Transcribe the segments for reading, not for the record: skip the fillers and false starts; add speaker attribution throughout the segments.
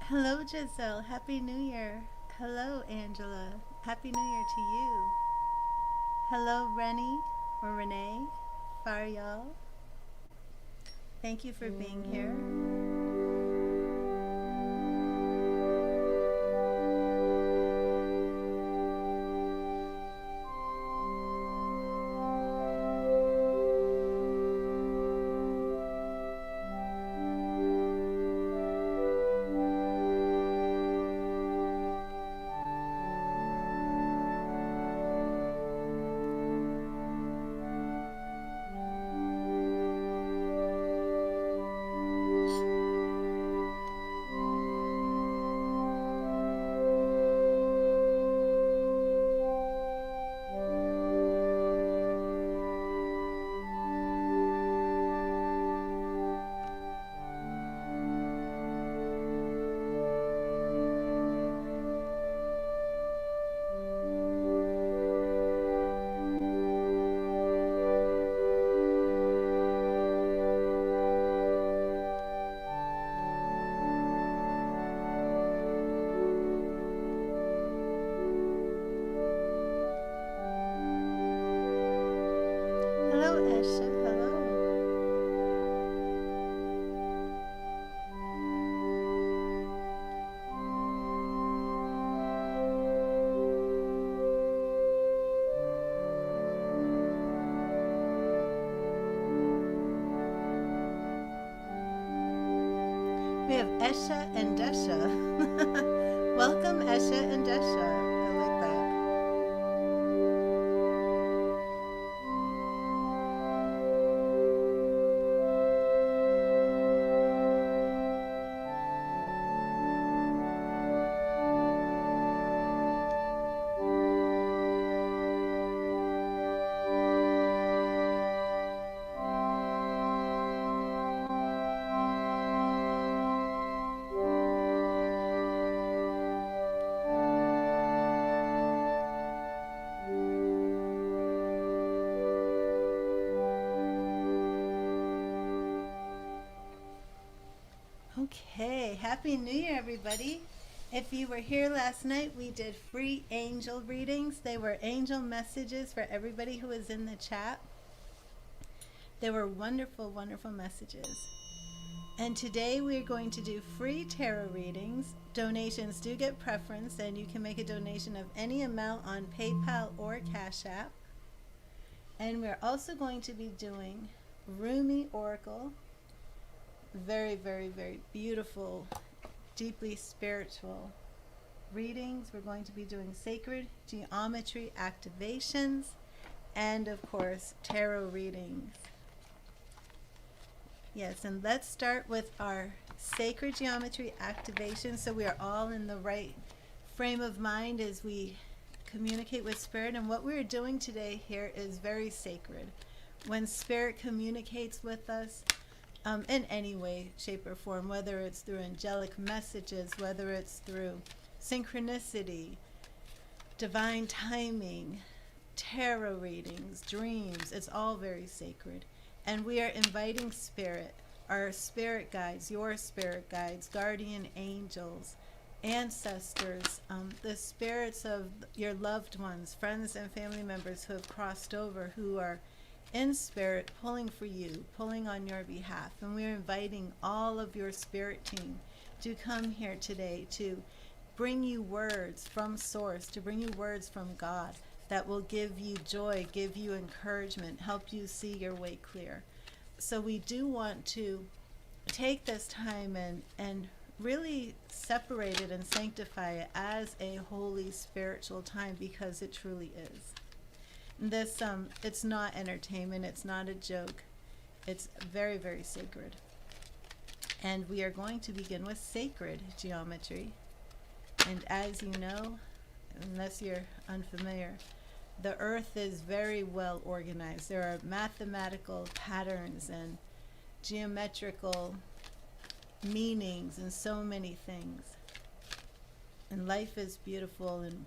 Speaker 1: Hello, Giselle. Happy New Year. Hello, Angela. Happy New Year to you. Hello, Rennie or Renee. Faryal. Thank you for being here. Hello, Esha. Hello. We have Esha and Desha. Welcome, Esha and Desha. I like that. Okay, Happy New Year, everybody. If you were here last night, we did free angel readings. They were angel messages for everybody who was in the chat. They were wonderful, wonderful messages. And today we're going to do free tarot readings. Donations do get preference, and you can make a donation of any amount on PayPal or Cash App. And we're also going to be doing Rumi Oracle. Very, very, very beautiful, deeply spiritual readings. We're going to be doing sacred geometry activations and, of course, tarot readings. Yes, and let's start with our sacred geometry activation so we are all in the right frame of mind as we communicate with Spirit. And what we're doing today here is very sacred. When Spirit communicates with us, in any way, shape, or form, whether it's through angelic messages, whether it's through synchronicity, divine timing, tarot readings, dreams, it's all very sacred. And we are inviting Spirit, our spirit guides, your spirit guides, guardian angels, ancestors, the spirits of your loved ones, friends and family members who have crossed over, who are in spirit, pulling for you, pulling on your behalf. And we're inviting all of your spirit team to come here today to bring you words from Source, to bring you words from God that will give you joy, give you encouragement, help you see your way clear. So we do want to take this time and really separate it and sanctify it as a holy spiritual time, because it truly is. This, it's not entertainment, it's not a joke, it's very, very sacred. And we are going to begin with sacred geometry. And as you know, unless you're unfamiliar, the earth is very well organized. There are mathematical patterns and geometrical meanings and so many things. And life is beautiful, and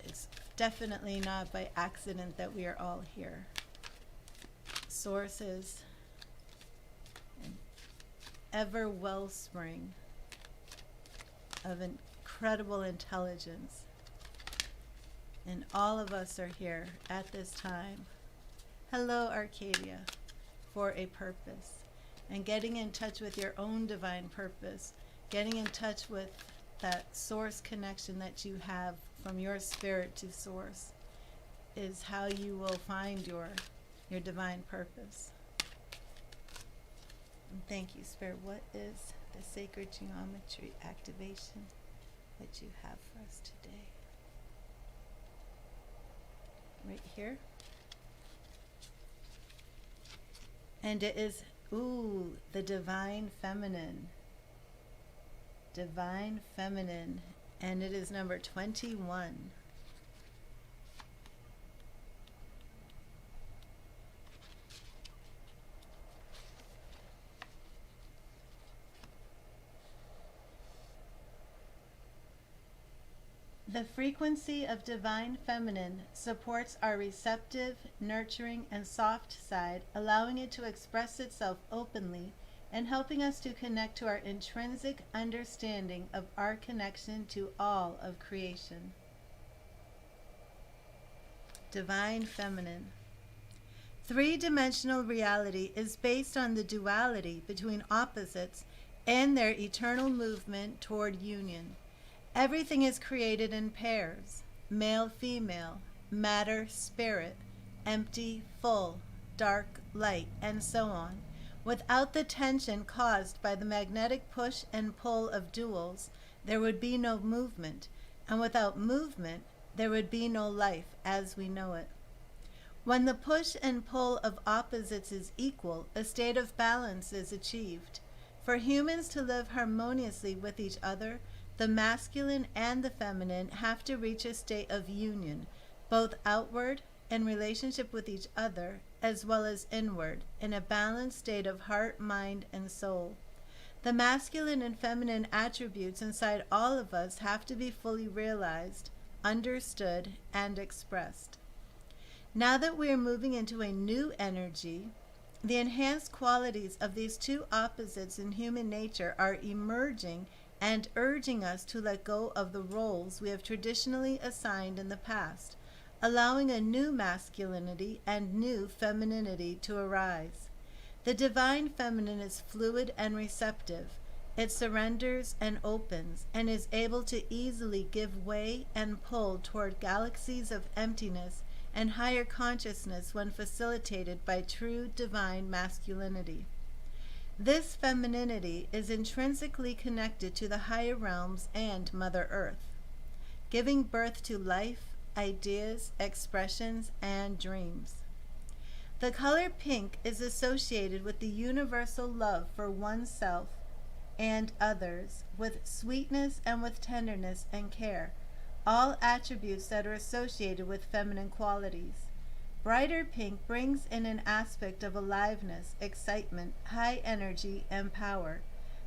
Speaker 1: it's definitely not by accident that we are all here. Source is an ever wellspring of incredible intelligence. And all of us are here at this time. Hello, Arcadia, for a purpose. And getting in touch with your own divine purpose, getting in touch with that source connection that you have from your spirit to source, is how you will find your divine purpose. And thank you, Spirit. What is the sacred geometry activation that you have for us today? Right here. And it is, the divine feminine. Divine feminine. And it is number 21. The frequency of divine feminine supports our receptive, nurturing, and soft side, allowing it to express itself openly and helping us to connect to our intrinsic understanding of our connection to all of creation. Divine feminine. Three-dimensional reality is based on the duality between opposites and their eternal movement toward union. Everything is created in pairs, male, female, matter, spirit, empty, full, dark, light, and so on. Without the tension caused by the magnetic push and pull of duals, there would be no movement, and without movement, there would be no life as we know it. When the push and pull of opposites is equal, a state of balance is achieved. For humans to live harmoniously with each other, the masculine and the feminine have to reach a state of union, both outward in relationship with each other, as well as inward, in a balanced state of heart, mind, and soul. The masculine and feminine attributes inside all of us have to be fully realized, understood, and expressed. Now that we are moving into a new energy, the enhanced qualities of these two opposites in human nature are emerging and urging us to let go of the roles we have traditionally assigned in the past, allowing a new masculinity and new femininity to arise. The divine feminine is fluid and receptive. It surrenders and opens, and is able to easily give way and pull toward galaxies of emptiness and higher consciousness when facilitated by true divine masculinity. This femininity is intrinsically connected to the higher realms and Mother Earth, giving birth to life, ideas, expressions, and dreams. The color pink is associated with the universal love for oneself and others, with sweetness and with tenderness and care, all attributes that are associated with feminine qualities. Brighter pink brings in an aspect of aliveness, excitement, high energy, and power.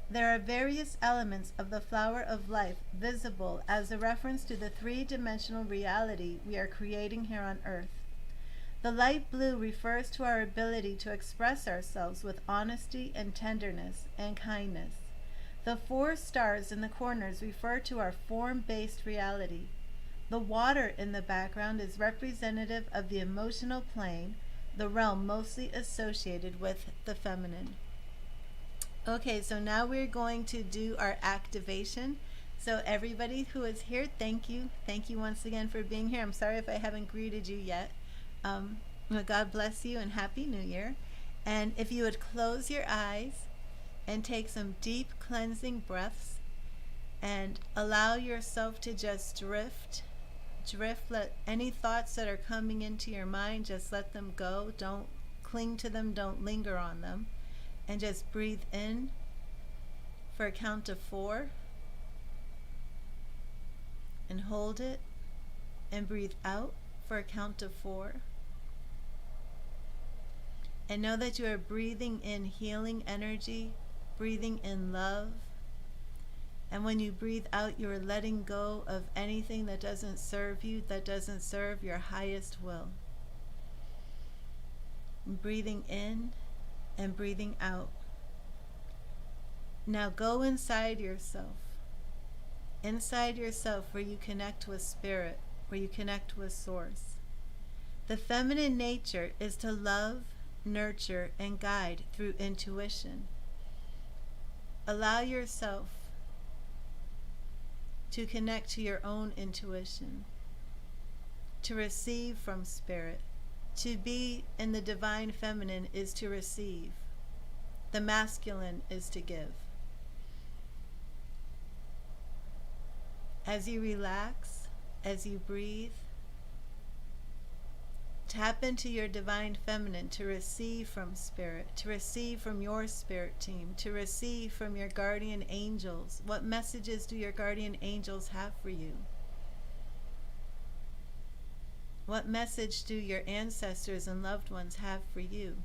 Speaker 1: There are various elements of the flower of life visible as a reference to the three-dimensional reality we are creating here on Earth. The light blue refers to our ability to express ourselves with honesty and tenderness and kindness. The 4 stars in the corners refer to our form-based reality. The water in the background is representative of the emotional plane, the realm mostly associated with the feminine. Okay, so now we're going to do our activation. So everybody who is here, thank you. Thank you once again for being here. I'm sorry if I haven't greeted you yet. God bless you and Happy New Year. And if you would close your eyes and take some deep cleansing breaths and allow yourself to just drift. Let any thoughts that are coming into your mind, just let them go. Don't cling to them. Don't linger on them. And just breathe in for a count of 4. And hold it. And breathe out for a count of 4. And know that you are breathing in healing energy, breathing in love. And when you breathe out, you are letting go of anything that doesn't serve you, that doesn't serve your highest will. And breathing in and breathing out. Now go inside yourself inside yourself, where you connect with spirit, where you connect with source. The feminine nature is to love, nurture, and guide through intuition. Allow yourself to connect to your own intuition, to receive from spirit. To be in the divine feminine is to receive. The masculine is to give. As you relax, as you breathe, tap into your divine feminine to receive from spirit, to receive from your spirit team, to receive from your guardian angels. What messages do your guardian angels have for you? What message do your ancestors and loved ones have for you?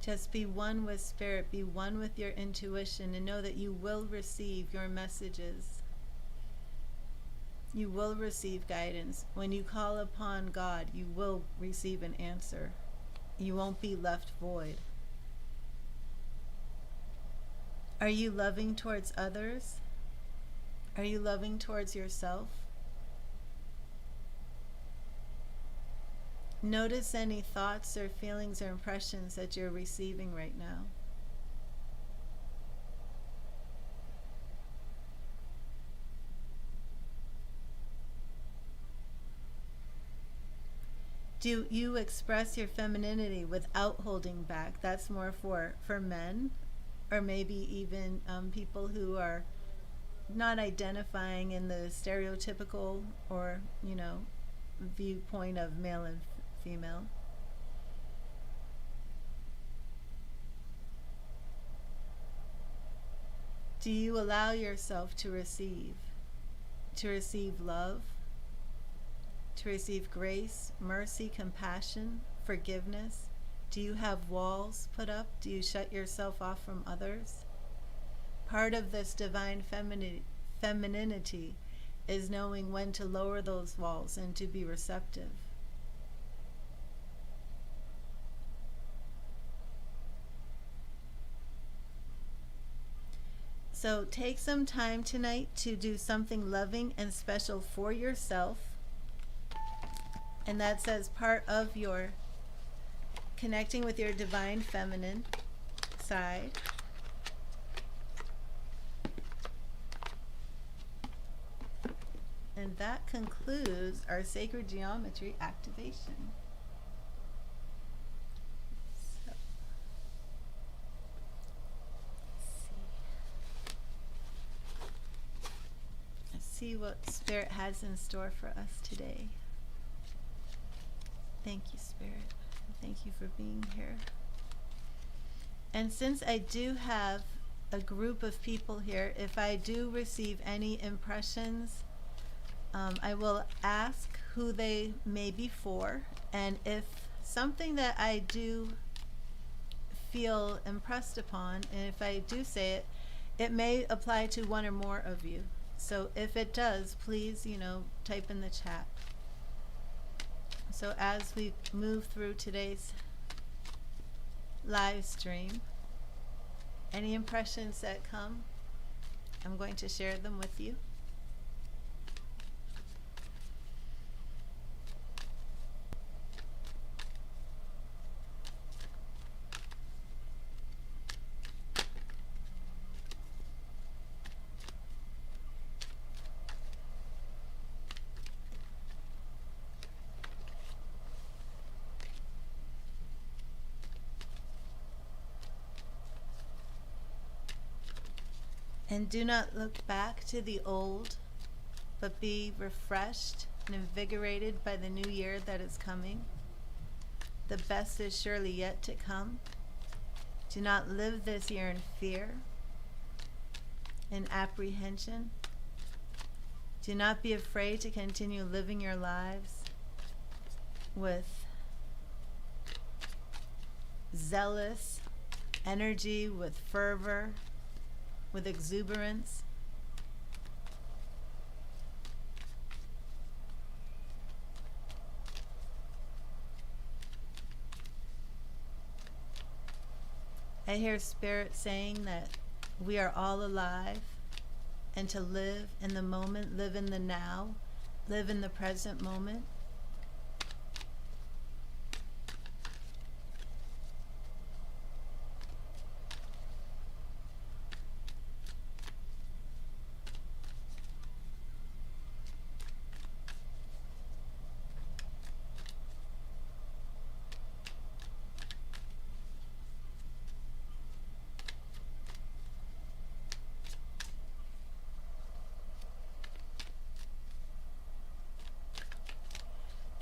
Speaker 1: Just be one with spirit, be one with your intuition, and know that you will receive your messages. You will receive guidance. When you call upon God, you will receive an answer. You won't be left void. Are you loving towards others? Are you loving towards yourself? Notice any thoughts or feelings or impressions that you're receiving right now. Do you express your femininity without holding back? That's more for men, or maybe even people who are not identifying in the stereotypical or, viewpoint of male and female. Do you allow yourself to receive love, to receive grace, mercy, compassion, forgiveness? Do you have walls put up? Do you shut yourself off from others? Part of this divine femininity is knowing when to lower those walls and to be receptive. So take some time tonight to do something loving and special for yourself. And that's as part of your connecting with your divine feminine side. And that concludes our sacred geometry activation. So, let's see what Spirit has in store for us today. Thank you, Spirit. Thank you for being here. And since I do have a group of people here, if I do receive any impressions, I will ask who they may be for, and if something that I do feel impressed upon, and if I do say it, it may apply to one or more of you. So if it does, please, type in the chat. So as we move through today's live stream, any impressions that come, I'm going to share them with you. And do not look back to the old, but be refreshed and invigorated by the new year that is coming. The best is surely yet to come. Do not live this year in fear, in apprehension. Do not be afraid to continue living your lives with zealous energy, with fervor, with exuberance. I hear Spirit saying that we are all alive, and to live in the moment, live in the now, live in the present moment.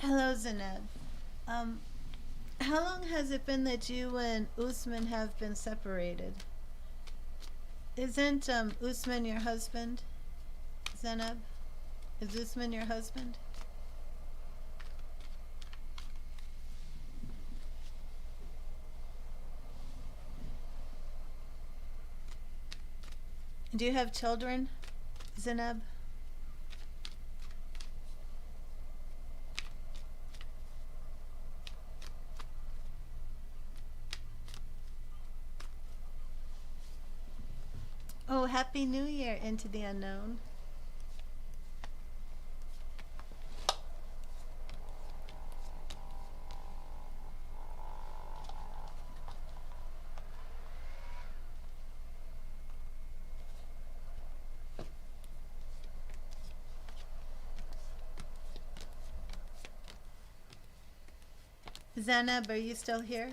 Speaker 1: Hello, Zeneb. How long has it been that you and Usman have been separated? Isn't Usman your husband, Zeneb? Is Usman your husband? Do you have children, Zeneb? Oh, Happy New Year, Into the Unknown. Zanab, are you still here?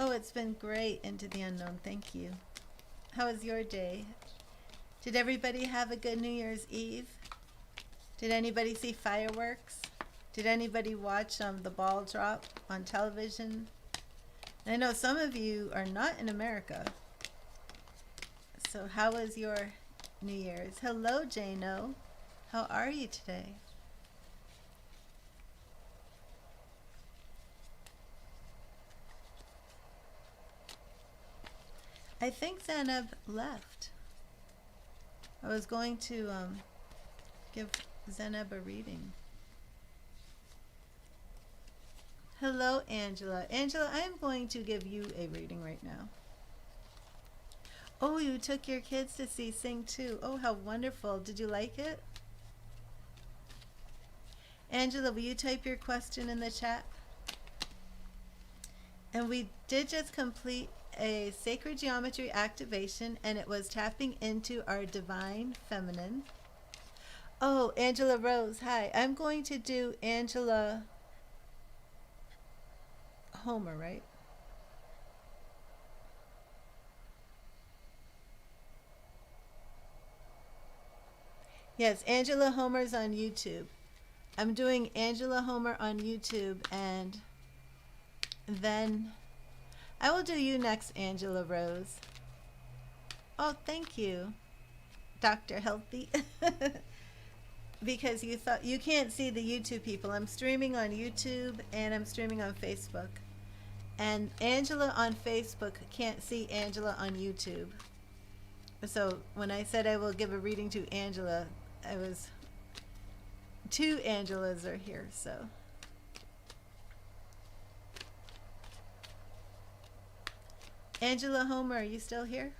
Speaker 1: Oh, it's been great, Into the Unknown. Thank you. How was your day? Did everybody have a good New Year's Eve? Did anybody see fireworks? Did anybody watch the ball drop on television? I know some of you are not in America. So how was your New Year's? Hello, Jano. How are you today? I think Zanab left. I was going to give Zanab a reading. Hello, Angela. Angela, I am going to give you a reading right now. Oh, you took your kids to see Sing 2. Oh, how wonderful. Did you like it? Angela, will you type your question in the chat? And we did just complete a sacred geometry activation, and it was tapping into our divine feminine. Oh, Angela Rose, hi. I'm going to do Angela Homer, right? Yes, Angela Homer's on YouTube. I'm doing Angela Homer on YouTube, and then I will do you next, Angela Rose. Oh, thank you, Dr. Healthy. Because you can't see the YouTube people. I'm streaming on YouTube and I'm streaming on Facebook. And Angela on Facebook can't see Angela on YouTube. So when I said I will give a reading to Angela, I was... two Angelas are here, so... Angela Homer, are you still here?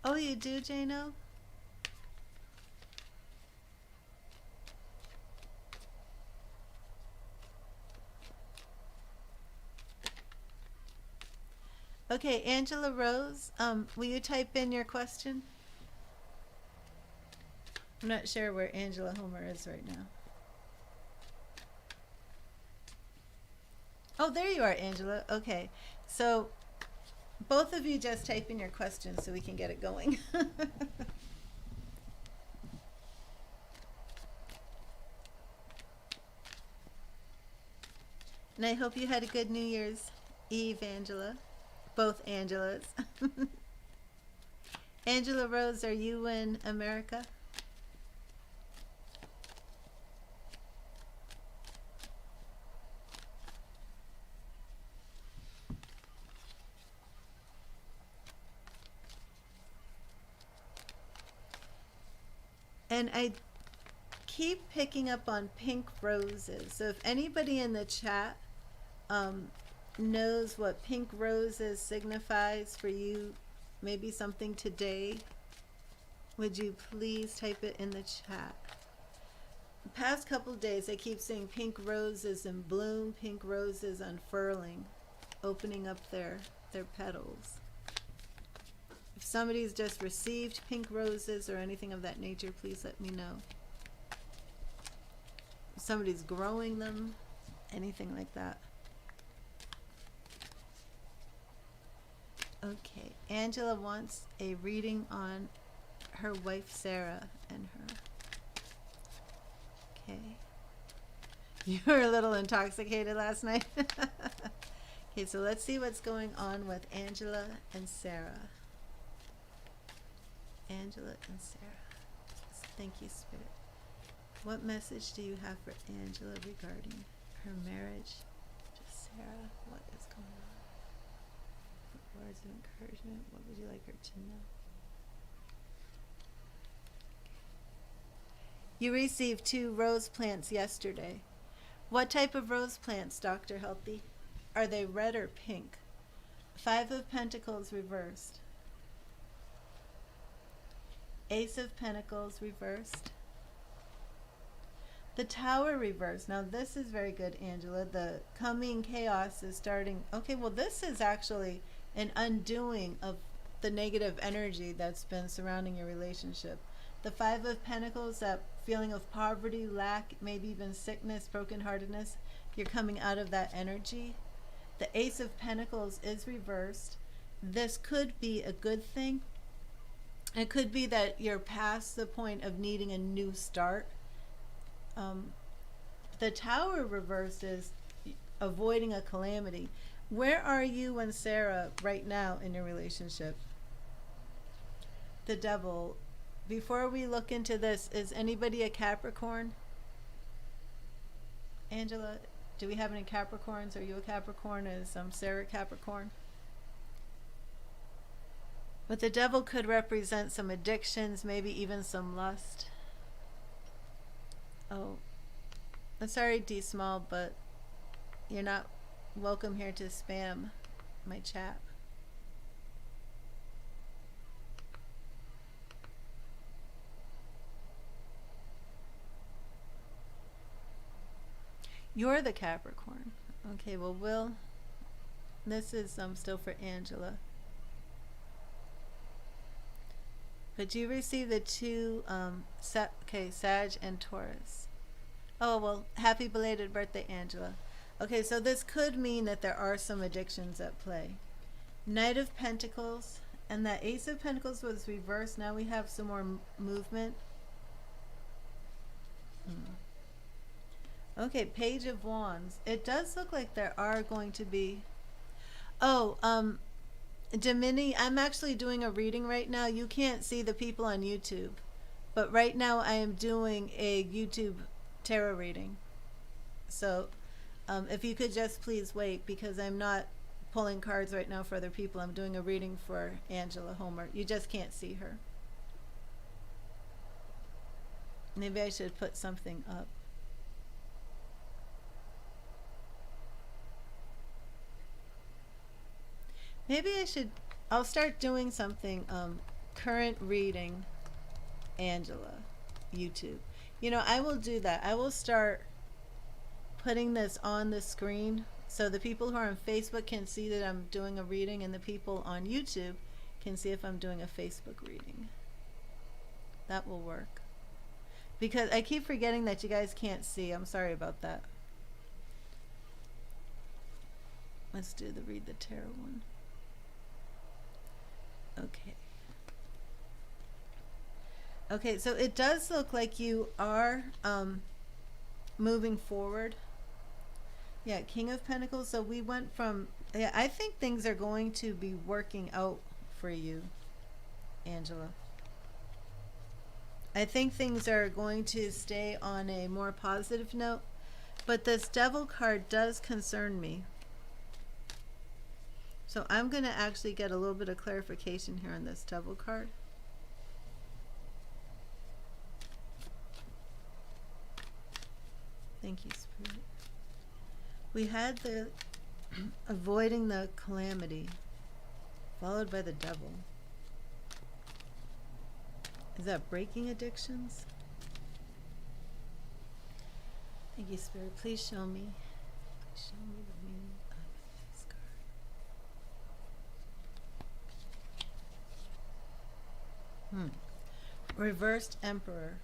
Speaker 1: Oh, you do, Jano? Okay, Angela Rose, will you type in your question? I'm not sure where Angela Homer is right now. Oh, there you are, Angela. Okay, so both of you just type in your question so we can get it going. And I hope you had a good New Year's Eve, Angela. Both Angelas. Angela Rose, are you in America? And I keep picking up on pink roses. So if anybody in the chat knows what pink roses signifies for you, maybe something today, would you please type it in the chat? The past couple days I keep seeing pink roses in bloom, pink roses unfurling, opening up their petals. If somebody's just received pink roses or anything of that nature, please let me know. If somebody's growing them, anything like that. Okay, Angela wants a reading on her wife Sarah and her. Okay. You were a little intoxicated last night. Okay, so let's see what's going on with Angela and Sarah. Angela and Sarah. Thank you, Spirit. What message do you have for Angela regarding her marriage to Sarah? What is going on? What words of encouragement? What would you like her to know? You received 2 rose plants yesterday. What type of rose plants, Dr. Healthy? Are they red or pink? 5 of Pentacles reversed. Ace of Pentacles reversed. The Tower reversed. Now this is very good, Angela. The coming chaos is starting. Okay, well this is actually an undoing of the negative energy that's been surrounding your relationship. The 5 of Pentacles, that feeling of poverty, lack, maybe even sickness, brokenheartedness, you're coming out of that energy. The Ace of Pentacles is reversed. This could be a good thing. It could be that you're past the point of needing a new start. The Tower reversed is avoiding a calamity. Where are you and Sarah right now in your relationship? The Devil. Before we look into this, is anybody a Capricorn? Angela, do we have any Capricorns? Are you a Capricorn? Is Sarah Capricorn? But the Devil could represent some addictions, maybe even some lust. Oh, I'm sorry, D Small, but you're not welcome here to spam my chat. You're the Capricorn. Okay, well, this is still for Angela. But you received the 2, Sag and Taurus. Oh, well, happy belated birthday, Angela. Okay, so this could mean that there are some addictions at play. Knight of Pentacles, and that Ace of Pentacles was reversed. Now we have some more movement. Okay, Page of Wands. It does look like there are going to be... Oh, Domini, I'm actually doing a reading right now. You can't see the people on YouTube. But right now I am doing a YouTube tarot reading. So, if you could just please wait, because I'm not pulling cards right now for other people. I'm doing a reading for Angela Homer. You just can't see her. Maybe I should put something up. Maybe I'll start doing something, current reading, Angela, YouTube. You know, I will do that. I will start putting this on the screen so the people who are on Facebook can see that I'm doing a reading, and the people on YouTube can see if I'm doing a Facebook reading. That will work. Because I keep forgetting that you guys can't see. I'm sorry about that. Let's do the Read the Tarot one. Okay. Okay, so it does look like you are moving forward. Yeah, King of Pentacles. So we went from... Yeah, I think things are going to be working out for you, Angela. I think things are going to stay on a more positive note. But this Devil card does concern me. So I'm going to actually get a little bit of clarification here on this Devil card. Thank you, Spirit. We had the avoiding the calamity, followed by the devil. Is that breaking addictions? Thank you, Spirit. Please show me. Please show me the meaning of this card. Reversed Emperor.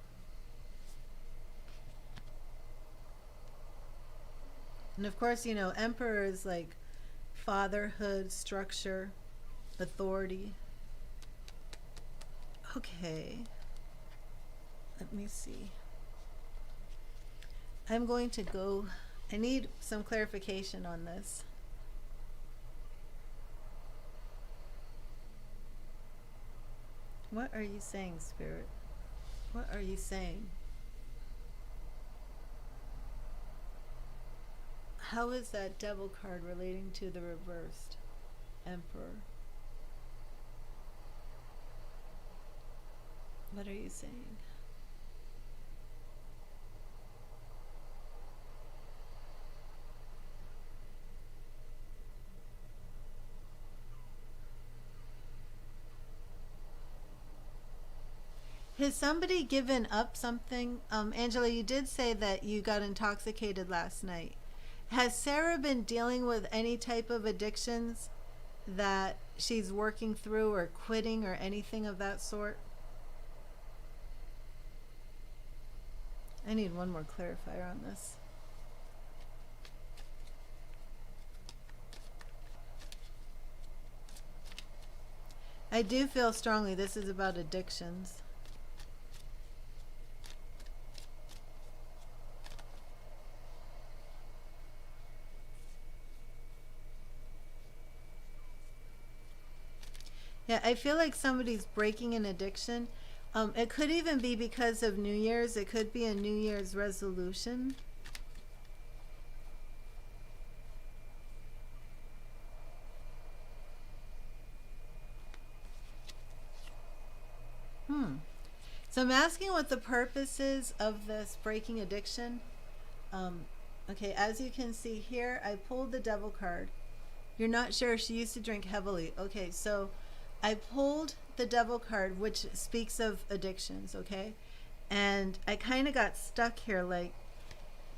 Speaker 1: And of course, you know, Emperor is like fatherhood, structure, authority. Okay. Let me see. I'm going to go, I need some clarification on this. What are you saying, Spirit? What are you saying? How is that devil card relating to the reversed Emperor? What are you saying? Has somebody given up something? Angela, you did say that you got intoxicated last night. Has Sarah been dealing with any type of addictions that she's working through or quitting or anything of that sort? I need one more clarifier on this. I do feel strongly this is about addictions. Yeah, I feel like somebody's breaking an addiction. It could even be because of New Year's. It could be a New Year's resolution. So I'm asking what the purpose is of this breaking addiction. Okay, as you can see here, I pulled the devil card. You're not sure. She used to drink heavily. Okay, so I pulled the devil card, which speaks of addictions, okay? And I kind of got stuck here. Like,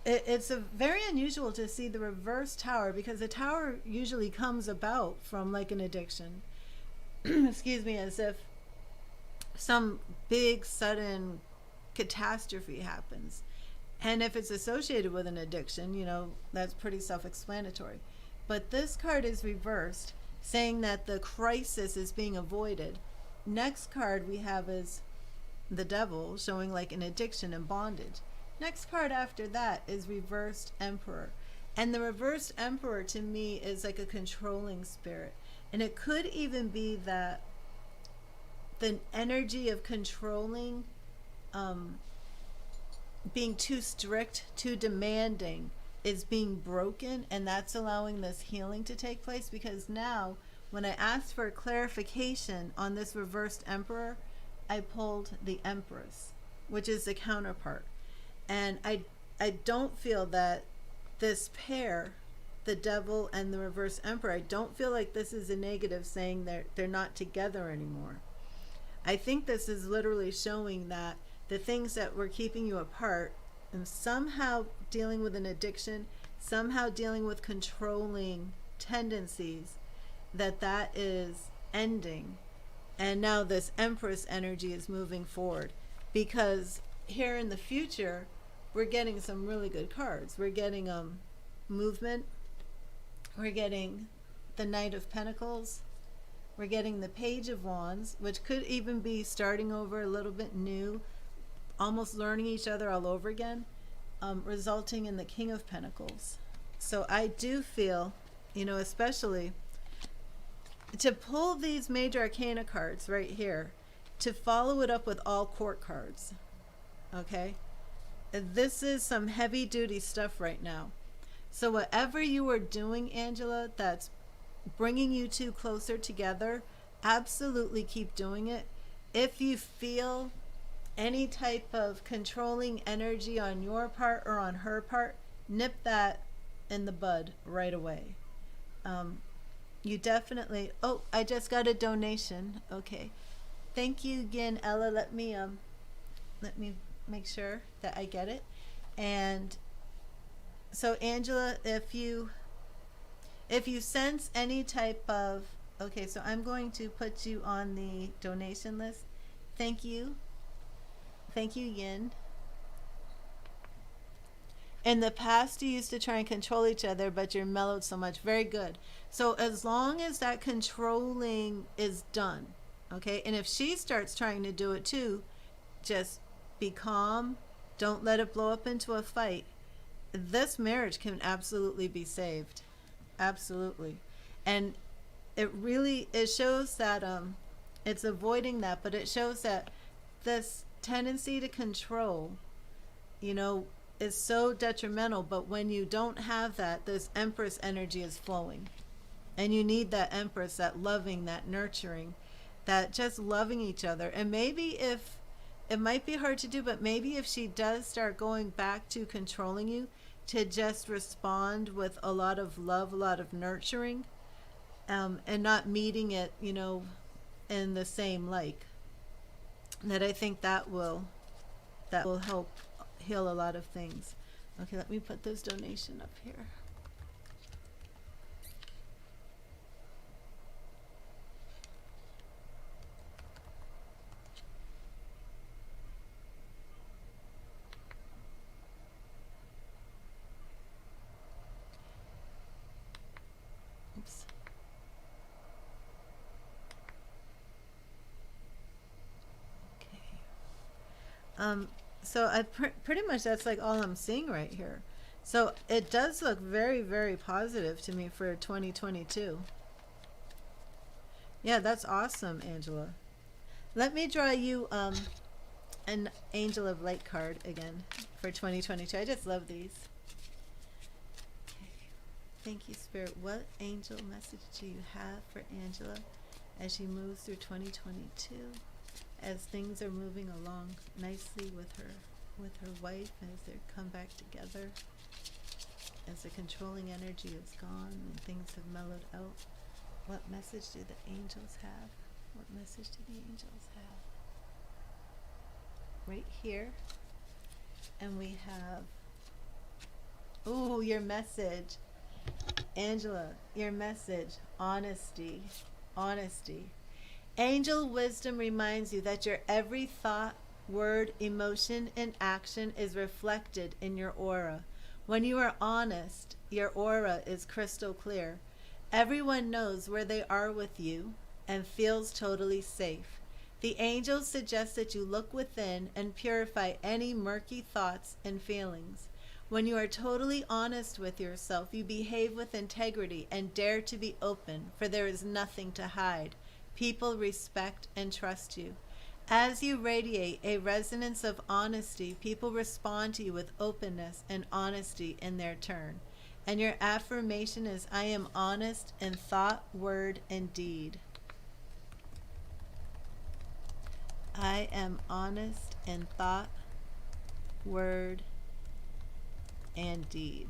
Speaker 1: it's very unusual to see the reverse tower, because the tower usually comes about from like an addiction. Excuse me, as if some big sudden catastrophe happens. And if it's associated with an addiction, you know, that's pretty self-explanatory. But this card is reversed, saying that the crisis is being avoided. Next card we have is the devil, showing like an addiction and bondage. Next card after that is reversed Emperor. And the reversed Emperor to me is like a controlling spirit. And it could even be that the energy of controlling, being too strict, too demanding, is being broken, and that's allowing this healing to take place. Because now, when I asked for clarification on this reversed Emperor, I pulled the Empress, which is the counterpart. And I don't feel that this pair, the devil and the reverse Emperor, I don't feel like this is a negative saying they're not together anymore. I think this is literally showing that the things that were keeping you apart, and somehow dealing with an addiction, somehow dealing with controlling tendencies, that is ending. And now this Empress energy is moving forward, because here in the future we're getting some really good cards. We're getting movement, we're getting the Knight of Pentacles, we're getting the Page of Wands, which could even be starting over a little bit new, almost learning each other all over again, resulting in the King of Pentacles. So I do feel, you know, especially to pull these major arcana cards right here, to follow it up with all court cards, okay? This is some heavy duty stuff right now. So whatever you are doing, Angela, that's bringing you two closer together, absolutely keep doing it. If you feel any type of controlling energy on your part or on her part, nip that in the bud right away. You definitely, oh, I just got a donation. Okay. Thank you again, Ella. Let me make sure that I get it. And so Angela, if you sense any type of, okay, so I'm going to put you on the donation list. Thank you. Thank you, Yin. In the past, you used to try and control each other, but you're mellowed so much. Very good. So as long as that controlling is done, okay, and if she starts trying to do it too, just be calm. Don't let it blow up into a fight. This marriage can absolutely be saved. Absolutely. And it shows that it's avoiding that, but it shows that this tendency to control, is so detrimental. But when you don't have that, this Empress energy is flowing. And you need that Empress, that loving, that nurturing, that just loving each other. And maybe if, it might be hard to do, but maybe if she does start going back to controlling you, to just respond with a lot of love, a lot of nurturing, and not meeting it, in the same like. That I think that will help heal a lot of things. Okay, let me put this donation up here. Oops. So I pretty much that's like all I'm seeing right here. So it does look very, very positive to me for 2022. Yeah, that's awesome, Angela. Let me draw you an Angel of Light card again for 2022. I just love these. Okay. Thank you, Spirit. What angel message do you have for Angela as she moves through 2022? As things are moving along nicely with her wife, as they come back together, as the controlling energy is gone and things have mellowed out, what message do the angels have? What message do the angels have? Right here. And we have, ooh, your message. Angela, your message, honesty, honesty. Angel wisdom reminds you that your every thought, word, emotion, and action is reflected in your aura. When you are honest, your aura is crystal clear. Everyone knows where they are with you and feels totally safe. The angels suggest that you look within and purify any murky thoughts and feelings. When you are totally honest with yourself, you behave with integrity and dare to be open, for there is nothing to hide. People respect and trust you. As you radiate a resonance of honesty, people respond to you with openness and honesty in their turn. And your affirmation is, I am honest in thought, word, and deed. I am honest in thought, word, and deed.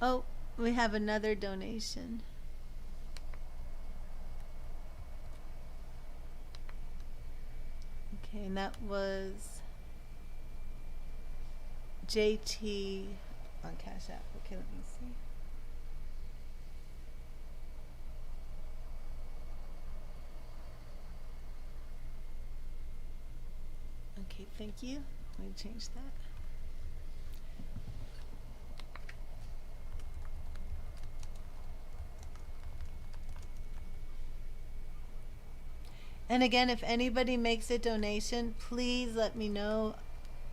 Speaker 1: Oh, we have another donation. Okay, and that was JT on Cash App. Okay, let me see. Okay, thank you. Let me change that. And again, if anybody makes a donation, please let me know.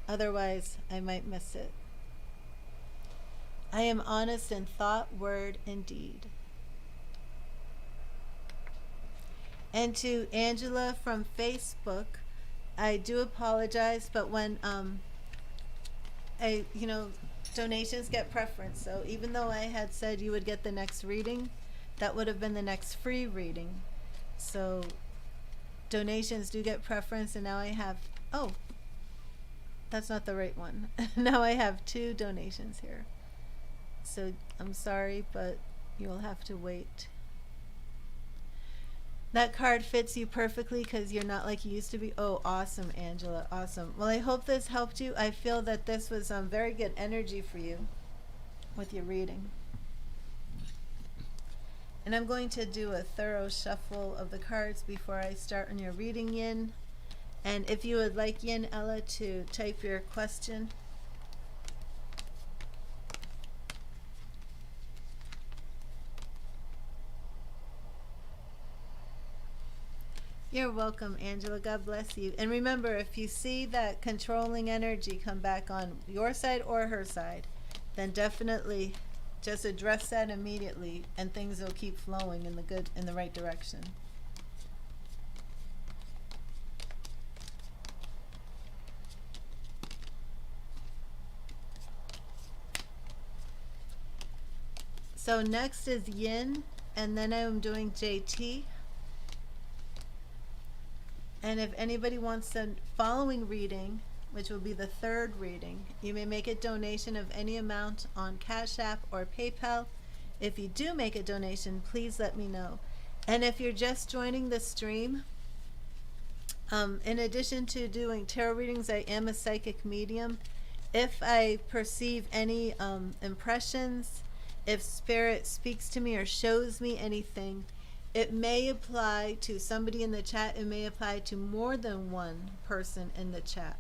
Speaker 1: Otherwise, I might miss it. I am honest in thought, word, and deed. And to Angela from Facebook, I do apologize, but when donations get preference. So even though I had said you would get the next reading, that would have been the next free reading. So donations do get preference, and now I have, oh, that's not the right one. Now I have 2 donations here. So I'm sorry, but you'll have to wait. That card fits you perfectly because you're not like you used to be. Oh, awesome, Angela. Awesome. Well, I hope this helped you. I feel that this was very good energy for you with your reading. And I'm going to do a thorough shuffle of the cards before I start on your reading, Yin. And if you would like Yin Ella to type your question. You're welcome, Angela. God bless you. And remember, if you see that controlling energy come back on your side or her side, then definitely just address that immediately, and things will keep flowing in the right direction. So next is Yin, and then I'm doing JT. And if anybody wants the following reading, which will be the 3rd reading, you may make a donation of any amount on Cash App or PayPal. If you do make a donation, please let me know. And if you're just joining the stream, in addition to doing tarot readings, I am a psychic medium. If I perceive any impressions, if Spirit speaks to me or shows me anything, it may apply to somebody in the chat. It may apply to more than one person in the chat.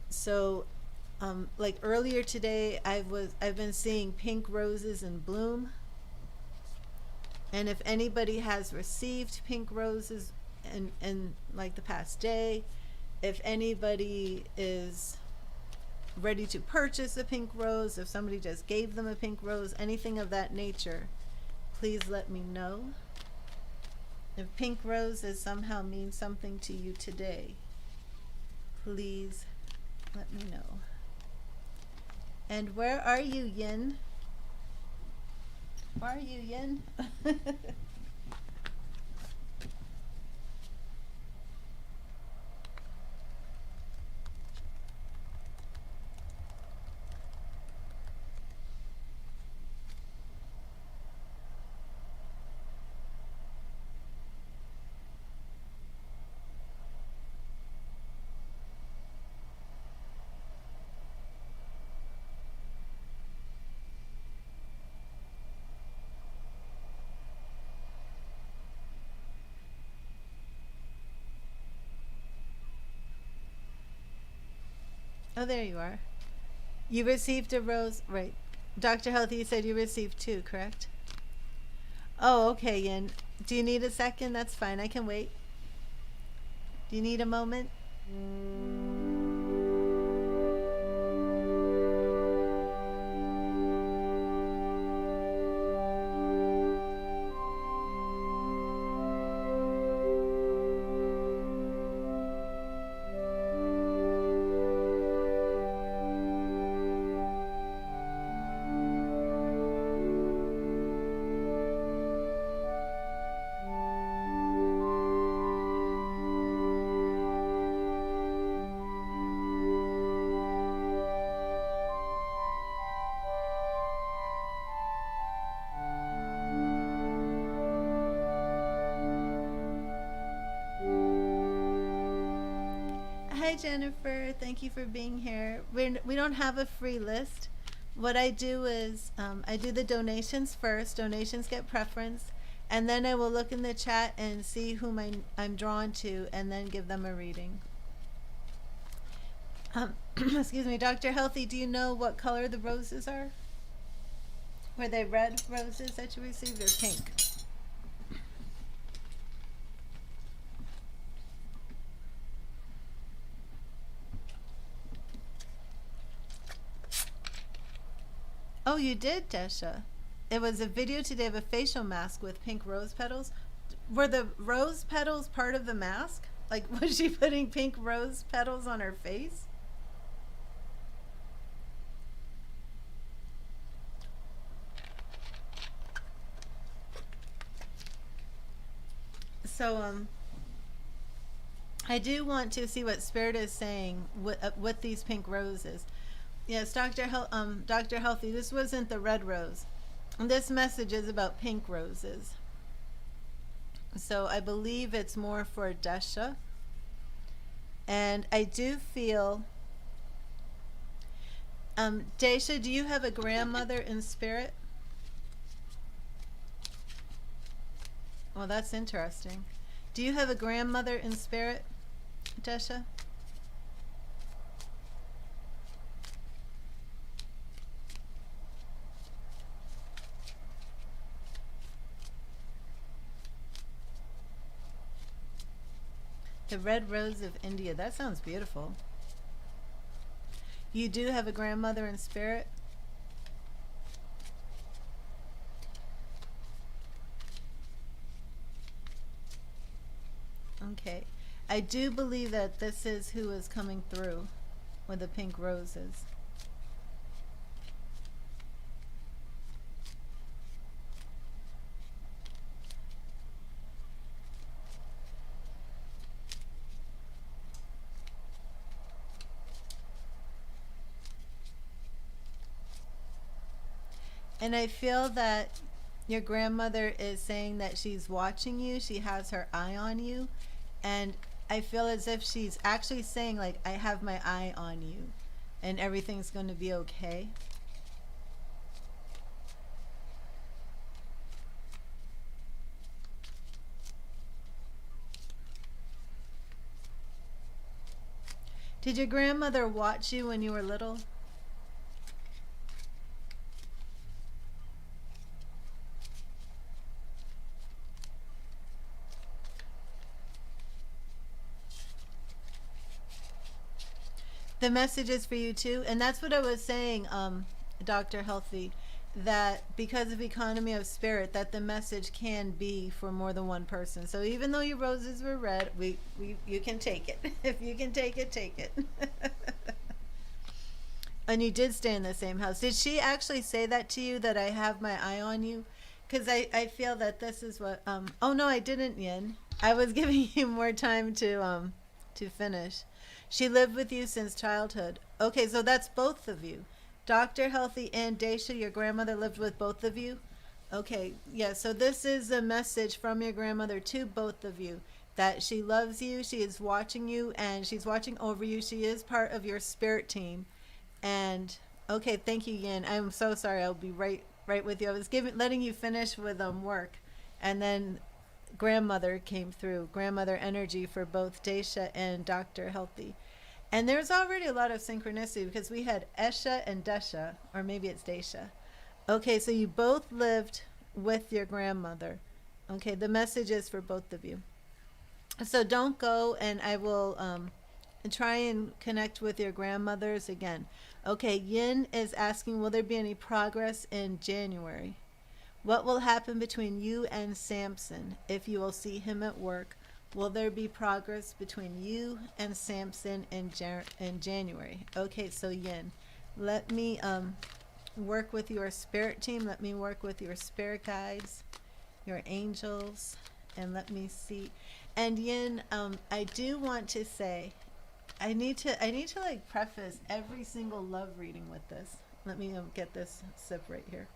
Speaker 1: So, like earlier today, I've been seeing pink roses in bloom. And if anybody has received pink roses in like the past day, if anybody is ready to purchase a pink rose, if somebody just gave them a pink rose, anything of that nature, please let me know. If pink roses somehow mean something to you today, please let me know. And where are you, Yin? Where are you, Yin? Oh, there you are. You received a rose, right? Dr. Healthy, you said you received 2, correct? Oh, okay, Yin. Do you need a second? That's fine. I can wait. Do you need a moment? Hi, Jennifer. Thank you for being here. We don't have a free list. What I do is I do the donations first. Donations get preference. And then I will look in the chat and see whom I'm drawn to and then give them a reading. Excuse me, Dr. Healthy, do you know what color the roses are? Were they red roses that you received or pink? Oh, you did, Desha. It was a video today of a facial mask with pink rose petals. Were the rose petals part of the mask? Like, was she putting pink rose petals on her face? So, I do want to see what Spirit is saying with these pink roses. Yes, Dr. Healthy, this wasn't the red rose. This message is about pink roses. So I believe it's more for Desha. And I do feel, Desha, do you have a grandmother in spirit? Well, that's interesting. Do you have a grandmother in spirit, Desha? The red rose of India. That sounds beautiful. You do have a grandmother in spirit? Okay. I do believe that this is who is coming through with the pink roses. And I feel that your grandmother is saying that she's watching you, she has her eye on you, and I feel as if she's actually saying, like, I have my eye on you and everything's going to be okay. Did your grandmother watch you when you were little? The message is for you too, and that's what I was saying, Dr. Healthy, that because of economy of spirit, that the message can be for more than one person. So even though your roses were red, you can take it. If you can take it, take it. And you did stay in the same house. Did she actually say that to you, that I have my eye on you? Because I feel that this is what, oh no, I didn't, Yin. I was giving you more time to finish. She lived with you since childhood. Okay, so that's both of you. Dr. Healthy and Desha, your grandmother lived with both of you? Okay, yeah, so this is a message from your grandmother to both of you, that she loves you, she is watching you, and she's watching over you. She is part of your spirit team. And, okay, thank you, Yin. I'm so sorry. I'll be right with you. I was letting you finish with work. And then grandmother came through, grandmother energy for both Desha and Dr. Healthy. And there's already a lot of synchronicity because we had Esha and Desha, or maybe it's Desha. Okay, so you both lived with your grandmother. Okay, the message is for both of you. So don't go, and I will try and connect with your grandmothers again. Okay, Yin is asking, will there be any progress in January? What will happen between you and Samson if you will see him at work? Will there be progress between you and Samson in January? Okay, so Yin, let me work with your spirit team. Let me work with your spirit guides, your angels, and let me see. And Yin, I do want to say, I need to like preface every single love reading with this. Let me get this sip right here.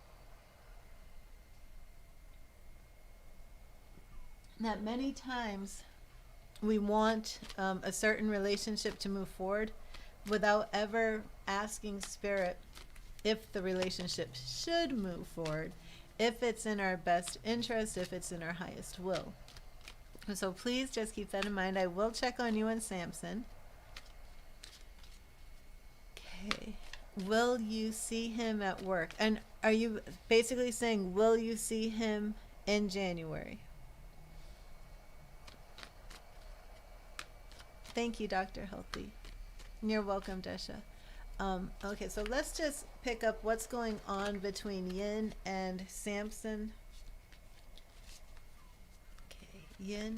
Speaker 1: That many times we want a certain relationship to move forward without ever asking spirit if the relationship should move forward, if it's in our best interest, if it's in our highest will. So please just keep that in mind. I will check on you and Samson. Okay. Will you see him at work? And are you basically saying, will you see him in January? Thank you, Dr. Healthy. You're welcome, Desha. Okay, so let's just pick up what's going on between Yin and Samson. Okay. Yin.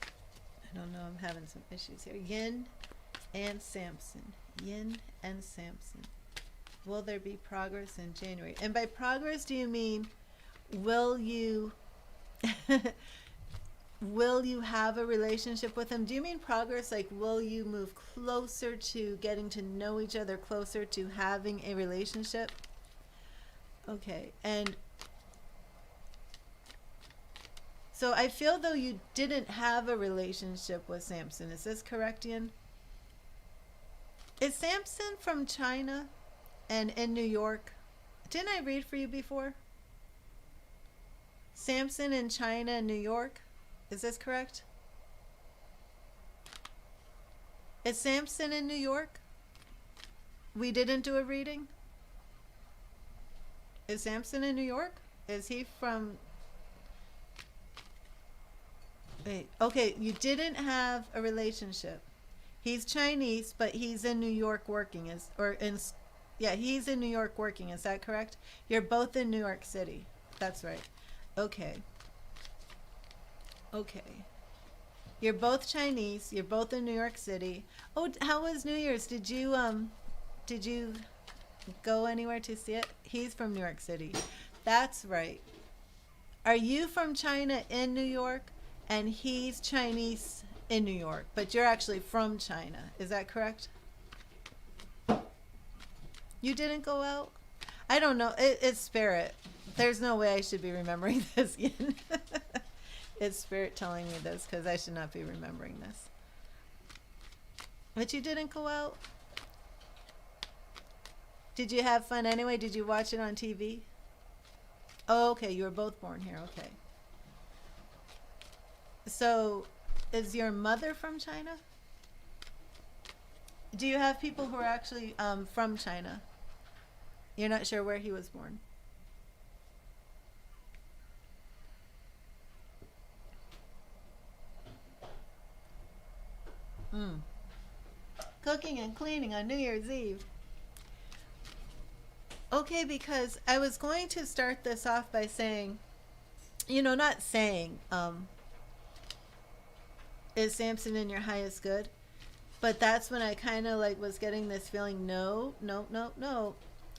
Speaker 1: I don't know, I'm having some issues here. Yin and Samson. Yin and Samson. Will there be progress in January? And by progress, do you mean will you will you have a relationship with him? Do you mean progress like will you move closer to getting to know each other, closer to having a relationship? Okay. And so I feel though you didn't have a relationship with Samson. Is this correct, Ian? Is Samson from China and in New York? Didn't I read for you before? Samson in China and New York? Is this correct? Is Samson in New York? We didn't do a reading? Is Samson in New York? Is he from... Wait, okay, you didn't have a relationship. He's Chinese, but he's in New York working. He's in New York working. Is that correct? You're both in New York City. That's right. Okay. Okay. You're both Chinese. You're both in New York City. Oh, how was New Year's? Did you go anywhere to see it? He's from New York City. That's right. Are you from China in New York? And he's Chinese in New York, but you're actually from China. Is that correct? You didn't go out? I don't know. It's spirit. There's no way I should be remembering this again. It's spirit telling me this because I should not be remembering this. But you didn't go out? Did you have fun anyway? Did you watch it on TV? Oh, okay. You were both born here. Okay. So, is your mother from China? Do you have people who are actually from China? You're not sure where he was born? Cooking and cleaning on New Year's Eve. Okay, because I was going to start this off by saying, not saying, is Samson in your highest good? But that's when I kind of was getting this feeling, no.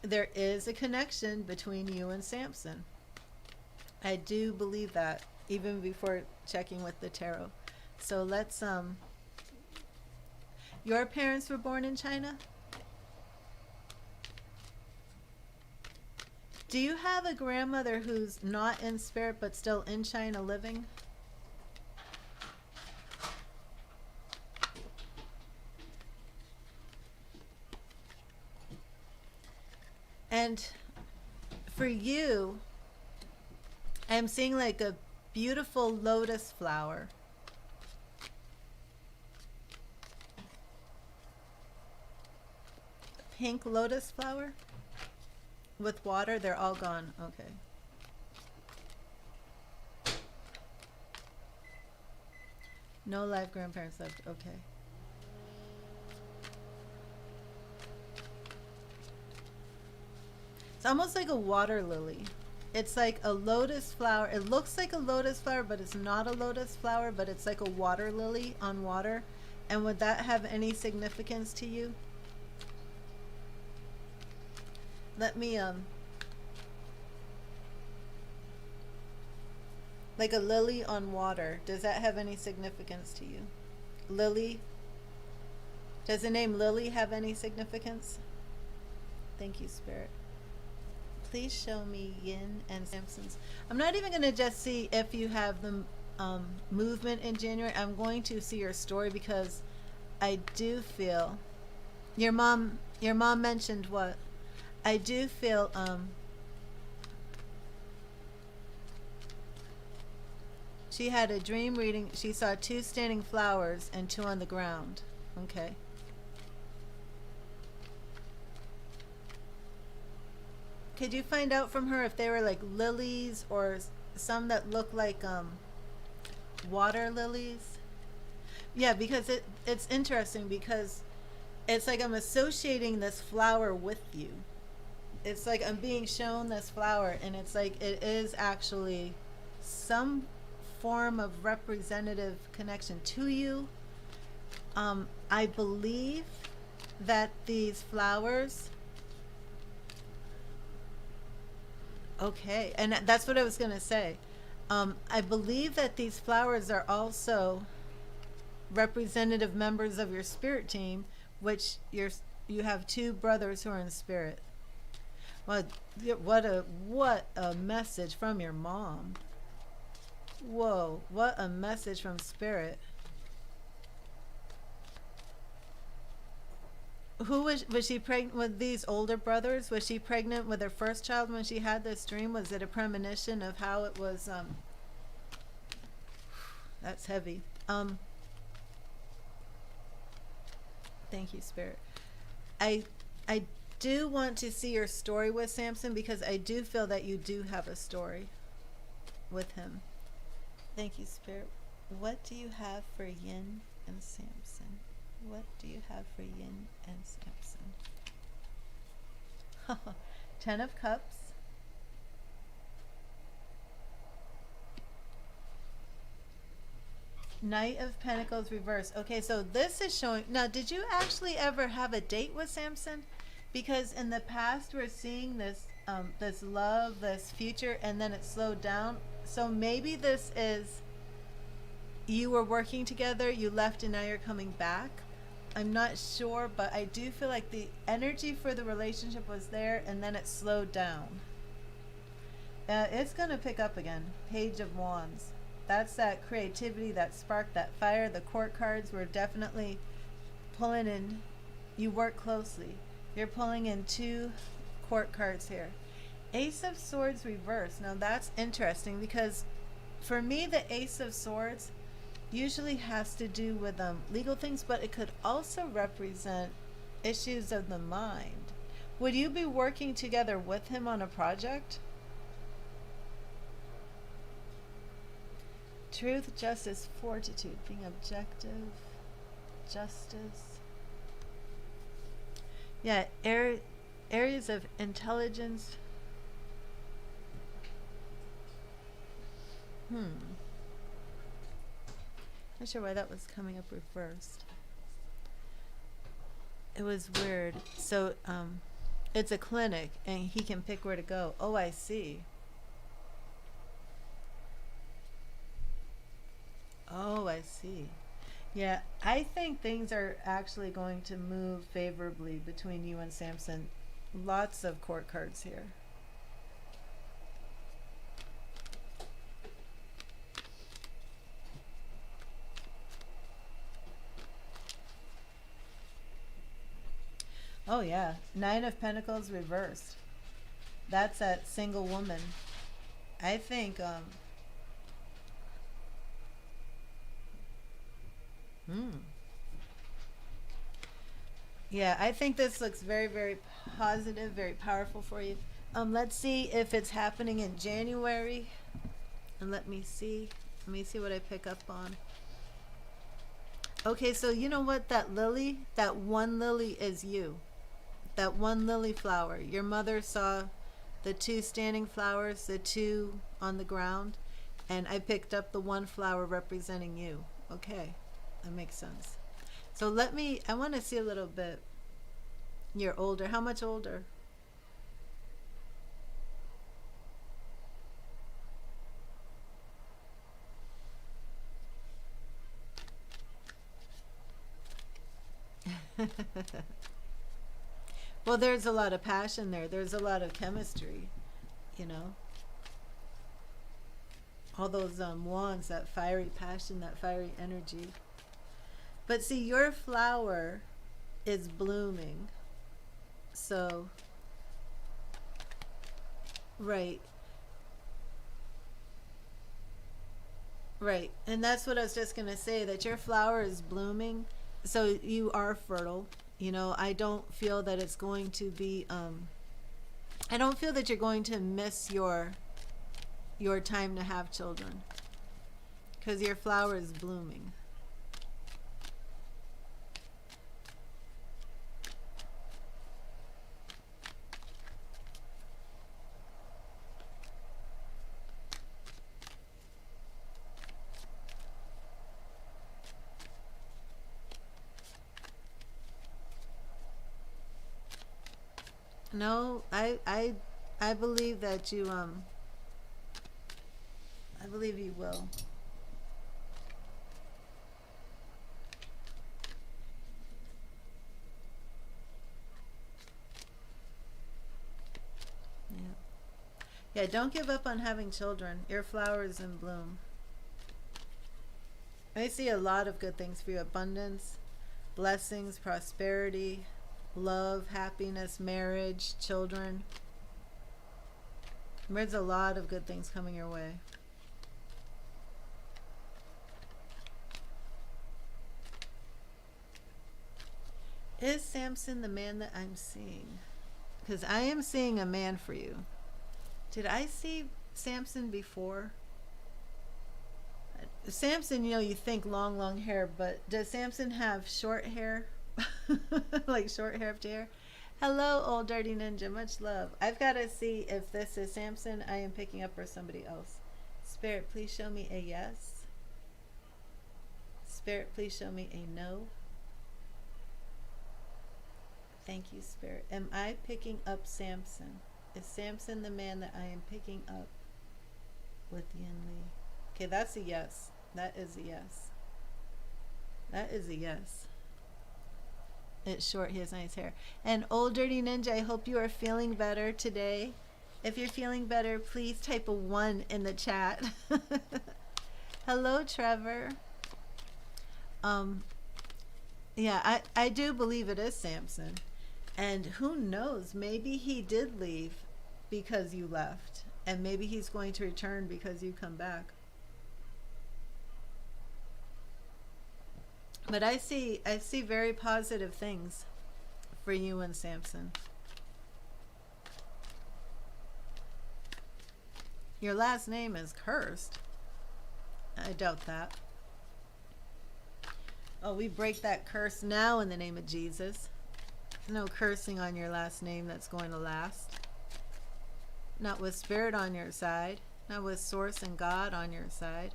Speaker 1: There is a connection between you and Samson. I do believe that, even before checking with the tarot. So let's, your parents were born in China? Do you have a grandmother who's not in spirit but still in China living? And for you, I'm seeing a beautiful lotus flower. Pink lotus flower with water. They're all gone. Okay. No live grandparents left. Okay. It's almost like a water lily. It's like a lotus flower. It looks like a lotus flower, but it's not a lotus flower, but it's like a water lily on water. And would that have any significance to you? Let me, like a lily on water. Does that have any significance to you? Lily? Does the name Lily have any significance? Thank you, Spirit. Please show me Yin and Samson's. I'm not even going to just see if you have the movement in January. I'm going to see your story because I do feel your mom mentioned what? I do feel she had a dream reading. She saw 2 standing flowers and 2 on the ground. Okay. Could you find out from her if they were like lilies or some that look like water lilies? Yeah, because it's interesting because it's like I'm associating this flower with you. It's like I'm being shown this flower and it's like it is actually some form of representative connection to you. I believe that these flowers, okay, and that's what I was going to say. I believe that these flowers are also representative members of your spirit team, which you have two brothers who are in spirit. Well, what a message from your mom. Whoa, what a message from spirit. Who was she pregnant with these older brothers? Was she pregnant with her first child when she had this dream? Was it a premonition of how it was? That's heavy. Thank you, Spirit. I do want to see your story with Samson, because I do feel that you do have a story with him. Thank you, Spirit. What do you have for Yin and Samson? What do you have for Yin and Samson? 10 of Cups. Knight of Pentacles reversed. Okay, so this is showing. Now, did you actually ever have a date with Samson? Because in the past, we're seeing this, this love, this future, and then it slowed down. So maybe this is, you were working together, you left, and now you're coming back. I'm not sure, but I do feel like the energy for the relationship was there, and then it slowed down. It's going to pick up again. Page of Wands. That's that creativity, that spark, that fire. The court cards were definitely pulling in. You work closely. You're pulling in 2 court cards here. Ace of Swords reversed. Now that's interesting, because for me, the Ace of Swords usually has to do with legal things, but it could also represent issues of the mind. Would you be working together with him on a project? Truth, justice, fortitude, being objective, justice. Yeah, areas of intelligence. Not sure why that was coming up reversed. It was weird. So, it's a clinic, and he can pick where to go. Oh, I see. Oh, I see. Yeah, I think things are actually going to move favorably between you and Samson. Lots of court cards here. Oh, yeah. 9 of Pentacles reversed. That's that single woman. I think, yeah, I think this looks very, very positive, very powerful for you. Let's see if it's happening in January. And let me see. Let me see what I pick up on. Okay, so you know what? That lily, that one lily is you. That one lily flower. Your mother saw the 2 standing flowers, the 2 on the ground, and I picked up the one flower representing you. Okay, that makes sense. So I want to see a little bit. You're older. How much older? Well, there's a lot of passion there. There's a lot of chemistry, you know. All those wands, that fiery passion, that fiery energy. But see, your flower is blooming. So, right. Right. And that's what I was just going to say, that your flower is blooming. So you are fertile. You know, I don't feel that it's going to be, I don't feel that you're going to miss your time to have children, because your flower is blooming. No, I believe that you I believe you will. Yeah. Yeah, don't give up on having children. Your flower is in bloom. I see a lot of good things for you. Abundance, blessings, prosperity, love, happiness, marriage, children. There's a lot of good things coming your way. Is Samson the man that I'm seeing? Because I am seeing a man for you. Did I see Samson before? Samson, you think long, long hair, but does Samson have short hair? Like short hair after hair? Hello, old dirty ninja. Much love. I've got to see if this is Samson I am picking up or somebody else. Spirit, please show me a yes. Spirit, please show me a no. Thank you, Spirit. Am I picking up Samson? Is Samson the man that I am picking up with Yin Li? Okay, that's a yes. That is a yes. That is a yes. It's short. He has nice hair. And old dirty ninja, I hope you are feeling better today. If you're feeling better, please type a 1 in the chat. Hello, Trevor. Yeah, I do believe it is Samson. And who knows, maybe he did leave because you left. And maybe he's going to return because you come back. But I see very positive things for you and Samson. Your last name is cursed. I doubt that. Oh, we break that curse now in the name of Jesus. There's no cursing on your last name that's going to last. Not with Spirit on your side. Not with Source and God on your side.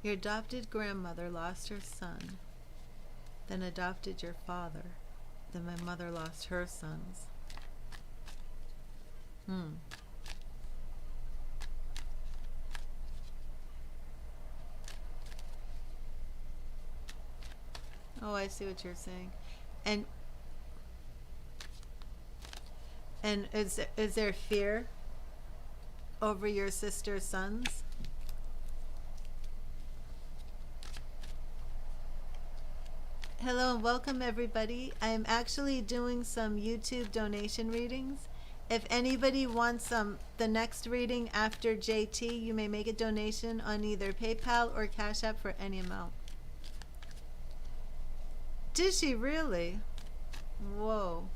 Speaker 1: Your adopted grandmother lost her son, then adopted your father. Then my mother lost her sons. Oh, I see what you're saying. And is there fear over your sister's sons? Hello and welcome everybody. I am actually doing some YouTube donation readings. If anybody wants the next reading after JT, you may make a donation on either PayPal or Cash App for any amount. Did she really? Whoa.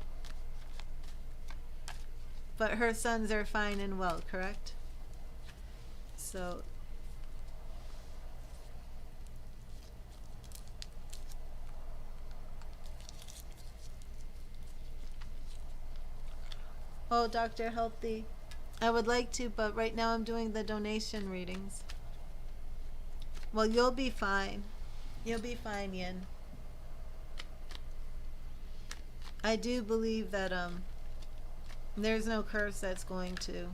Speaker 1: But her sons are fine and well, correct? So oh, Dr. Healthy, I would like to, but right now I'm doing the donation readings. Well, you'll be fine. You'll be fine, Yin. I do believe that there's no curse that's going to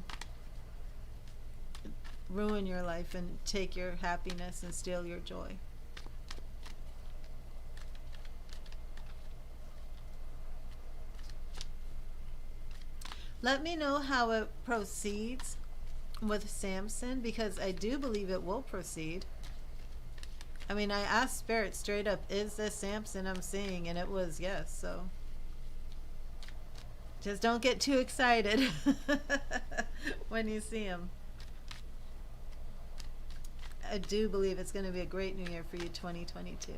Speaker 1: ruin your life and take your happiness and steal your joy. Let me know how it proceeds with Samson, because I do believe it will proceed. I mean, I asked Spirit straight up, is this Samson I'm seeing? And it was yes, so just don't get too excited when you see him. I do believe it's going to be a great new year for you, 2022.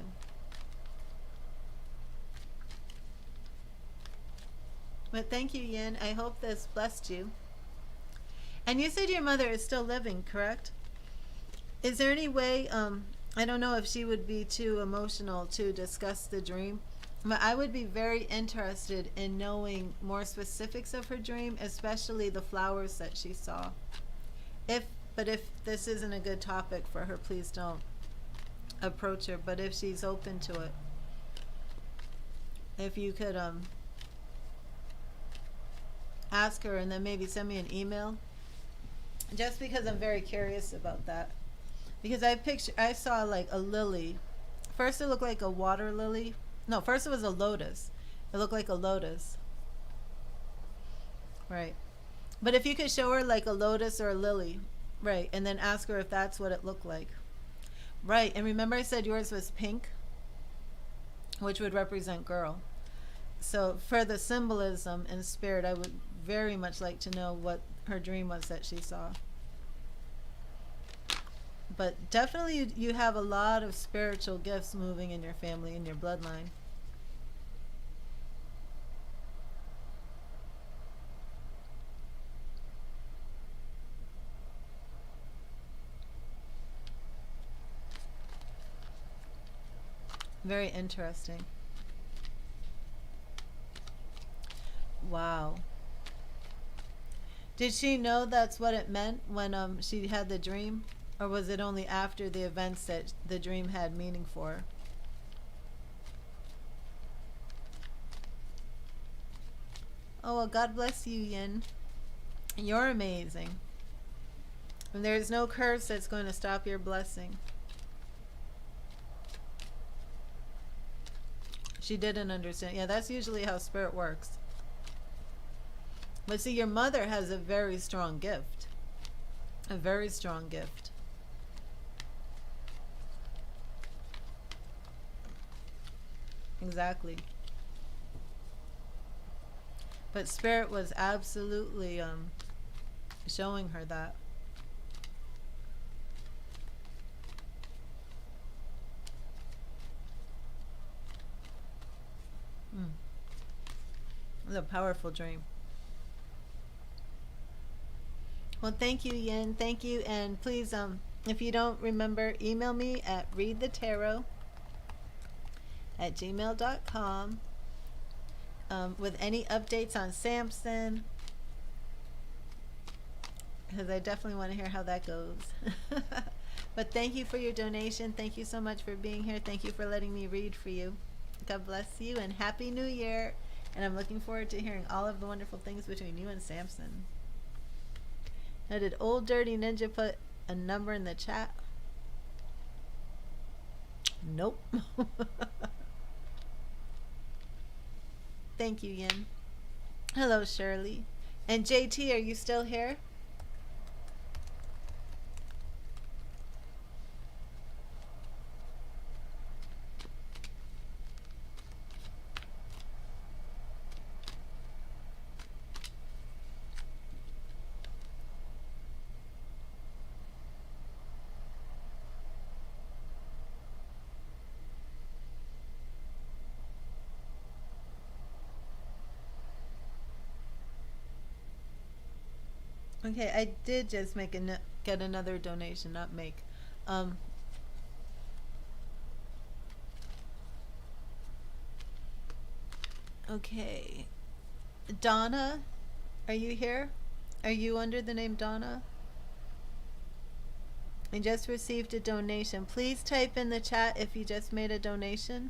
Speaker 1: But thank you, Yin. I hope this blessed you. And you said your mother is still living, correct? Is there any way, I don't know if she would be too emotional to discuss the dream, but I would be very interested in knowing more specifics of her dream, especially the flowers that she saw. But if this isn't a good topic for her, please don't approach her. But if she's open to it, if you could ask her and then maybe send me an email, just because I'm very curious about that. Because I saw like a lily. First it looked like a water lily. No, first it was a lotus. It looked like a lotus. Right. But if you could show her like a lotus or a lily, right, and then ask her if that's what it looked like. Right, and remember I said yours was pink, which would represent girl. So for the symbolism and spirit, I would very much like to know what her dream was that she saw. But definitely you have a lot of spiritual gifts moving in your family, in your bloodline. Very interesting. Wow. Did she know that's what it meant when she had the dream? Or was it only after the events that the dream had meaning for her? Oh, well, God bless you, Yin. You're amazing. And there's no curse that's going to stop your blessing. She didn't understand. Yeah, that's usually how spirit works. But see, your mother has a very strong gift. A very strong gift. Exactly. But spirit was absolutely showing her that. It was a powerful dream. Well, thank you, Yin. Thank you. And please, if you don't remember, email me at readthetarot@gmail.com with any updates on Samson, because I definitely want to hear how that goes. But thank you for your donation. Thank you so much for being here. Thank you for letting me read for you. God bless you and Happy New Year. And I'm looking forward to hearing all of the wonderful things between you and Samson. Now, did Old Dirty Ninja put a number in the chat? Nope. Thank you, Yin. Hello, Shirley. And JT, are you still here? Okay, I did just get another donation, not make. Okay. Donna, are you here? Are you under the name Donna? I just received a donation. Please type in the chat if you just made a donation.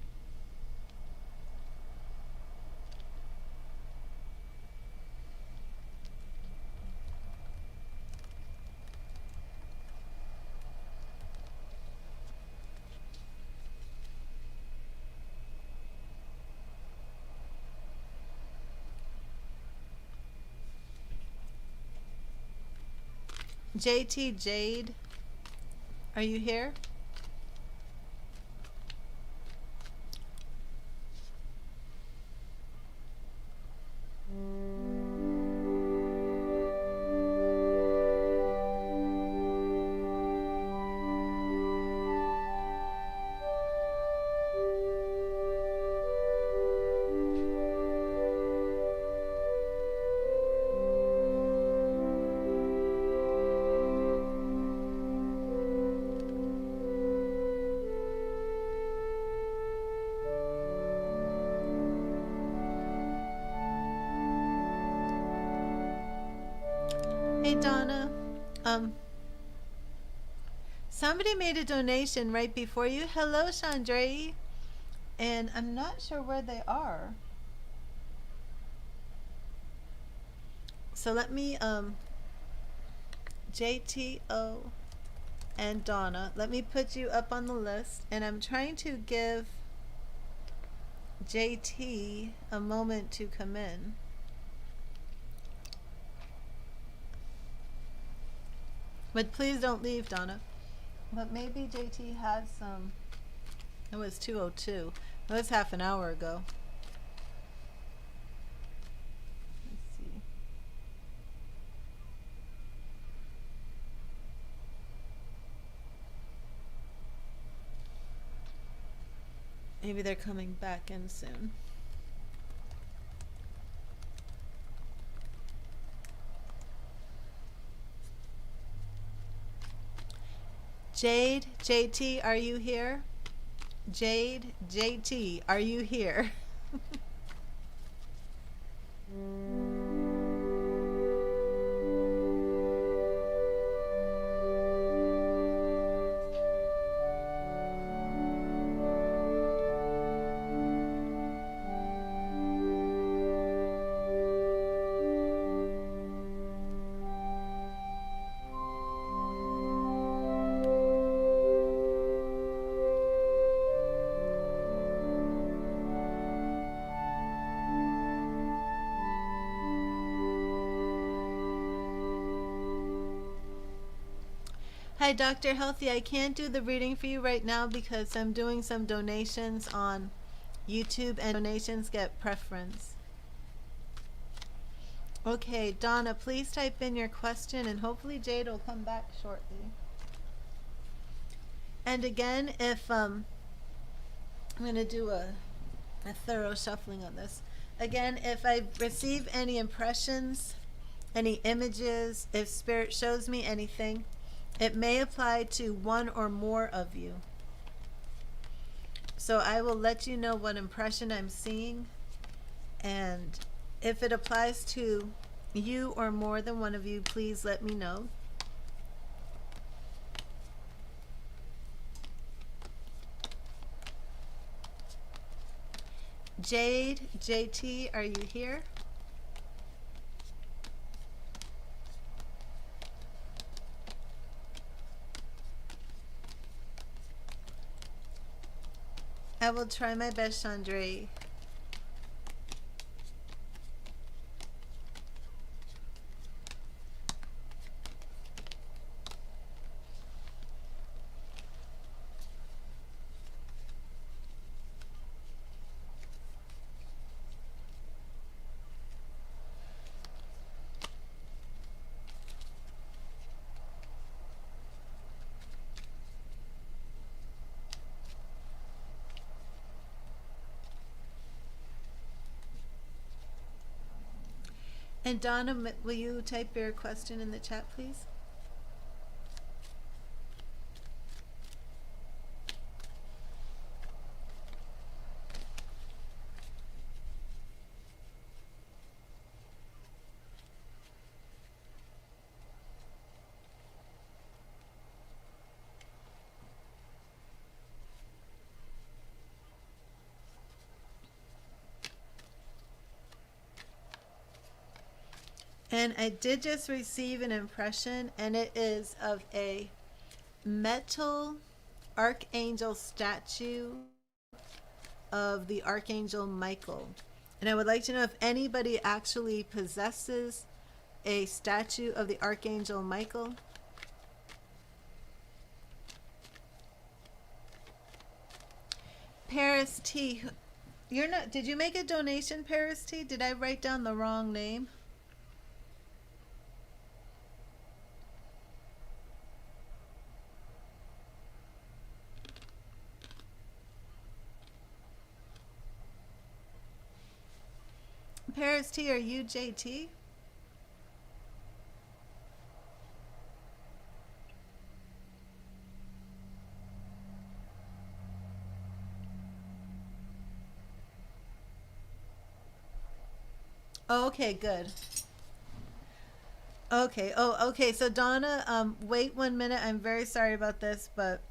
Speaker 1: JT Jade, are you here? Hey Donna, somebody made a donation right before you. Hello, Chandra. And I'm not sure where they are. So let me, JTO and Donna, let me put you up on the list. And I'm trying to give JT a moment to come in. But please don't leave, Donna. But maybe JT had some. It was 2:02. It was half an hour ago. Let's see. Maybe they're coming back in soon. Jade, JT, are you here? Jade, JT, are you here? Hi, Dr. Healthy. I can't do the reading for you right now because I'm doing some donations on YouTube, and donations get preference. Okay, Donna, please type in your question, and hopefully Jade will come back shortly. And again, if I'm going to do a thorough shuffling on this. Again, if I receive any impressions, any images, if Spirit shows me anything, it may apply to one or more of you. So I will let you know what impression I'm seeing, and if it applies to you or more than one of you, please let me know. Jade, JT, are you here? I will try my best, Chandra. And Donna, will you type your question in the chat, please? And I did just receive an impression, and it is of a metal archangel statue of the Archangel Michael. And I would like to know if anybody actually possesses a statue of the Archangel Michael. Paris T. You're not, did you make a donation, Paris T? Did I write down the wrong name? Paris T, are you JT? Oh, okay, good. Okay, oh, okay, so Donna, wait 1 minute. I'm very sorry about this, but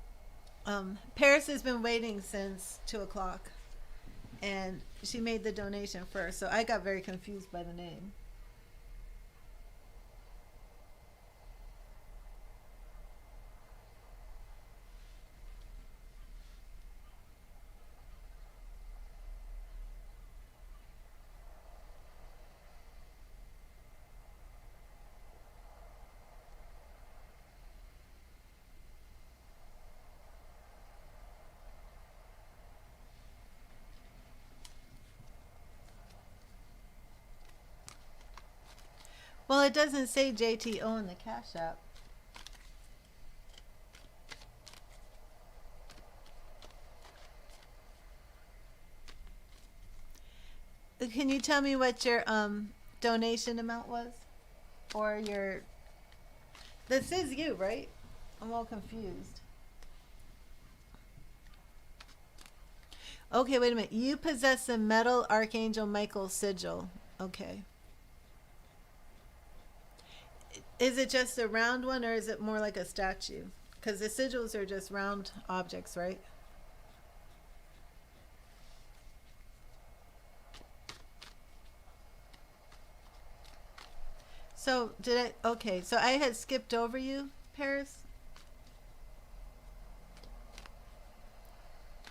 Speaker 1: Paris has been waiting since 2 o'clock. and she made the donation first, so I got very confused by the name. Well, it doesn't say JTO in the Cash App. Can you tell me what your donation amount was? Or your... This is you, right? I'm all confused. Okay, wait a minute. You possess a metal Archangel Michael sigil. Okay. Is it just a round one, or is it more like a statue? Because the sigils are just round objects, right? So did I? Okay, so I had skipped over you, Paris.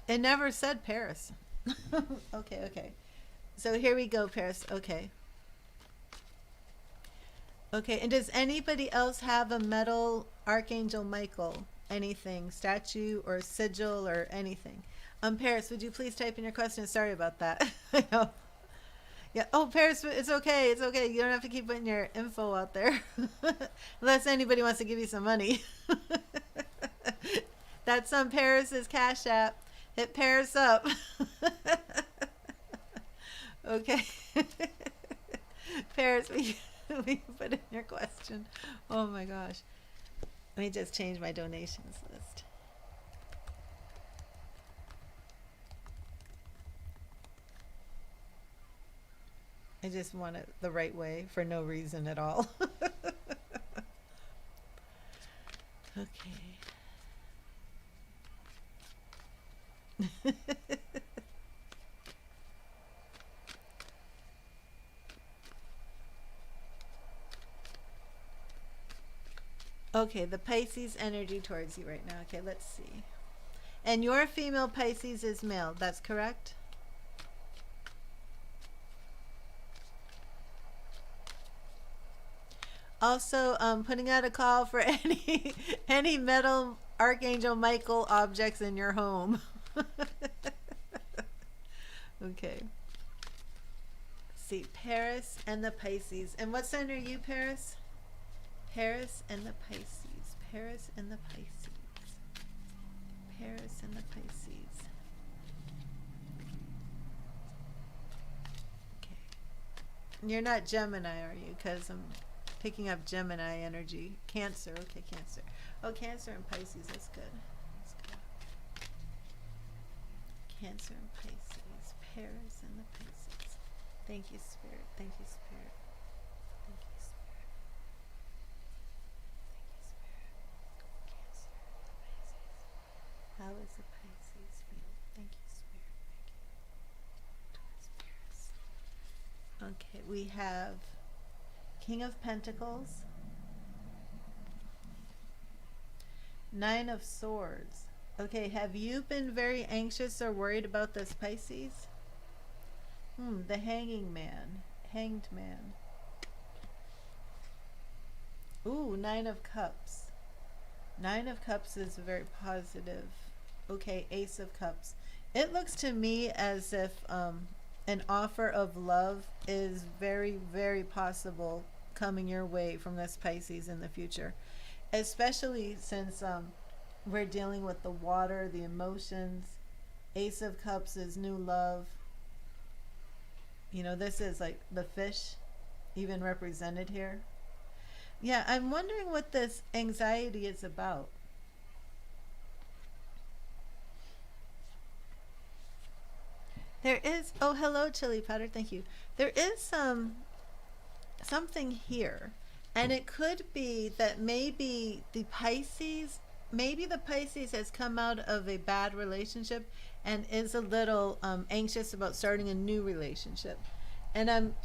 Speaker 1: It never said Paris. Okay, okay. So here we go, Paris. Okay. Okay, and does anybody else have a metal Archangel Michael? Anything, statue or sigil or anything? Paris, would you please type in your question? Sorry about that. I know. Yeah. Oh, Paris, it's okay. It's okay. You don't have to keep putting your info out there, unless anybody wants to give you some money. That's on Paris's Cash App. Hit Paris up. Okay. Paris, we put in your question. Oh my gosh. Let me just change my donations list. I just want it the right way for no reason at all. Okay. Okay, the Pisces energy towards you right now. Okay, let's see. And your female Pisces is male, that's correct? Also, putting out a call for any metal Archangel Michael objects in your home. Okay. See, Paris and the Pisces. And what sign are you, Paris? Paris and the Pisces. Paris and the Pisces. Paris and the Pisces. Okay. You're not Gemini, are you? Because I'm picking up Gemini energy. Cancer. Okay, Cancer. Oh, Cancer and Pisces. That's good. That's good. Cancer and Pisces. Paris and the Pisces. Thank you, Spirit. Thank you, Spirit. Thank you, Spirit. Thank you, Spirit. Cancer and the Pisces. How is the Pisces feel? Thank you, Spirit. Thank you. Towards Paris. Okay, we have King of Pentacles, Nine of Swords. Okay, have you been very anxious or worried about this Pisces? The Hanging Man, Hanged Man. Ooh, Nine of Cups. Nine of Cups is very positive. Okay, Ace of Cups. It looks to me as if an offer of love is very, very possible coming your way from this Pisces in the future, especially since we're dealing with the water, the emotions. Ace of Cups is new love. You know, this is like the fish even represented here. Yeah, I'm wondering what this anxiety is about. There is, oh, hello, Chili Powder, thank you. There is something here, and it could be that maybe the Pisces maybe the Pisces has come out of a bad relationship and is a little anxious about starting a new relationship. And I'm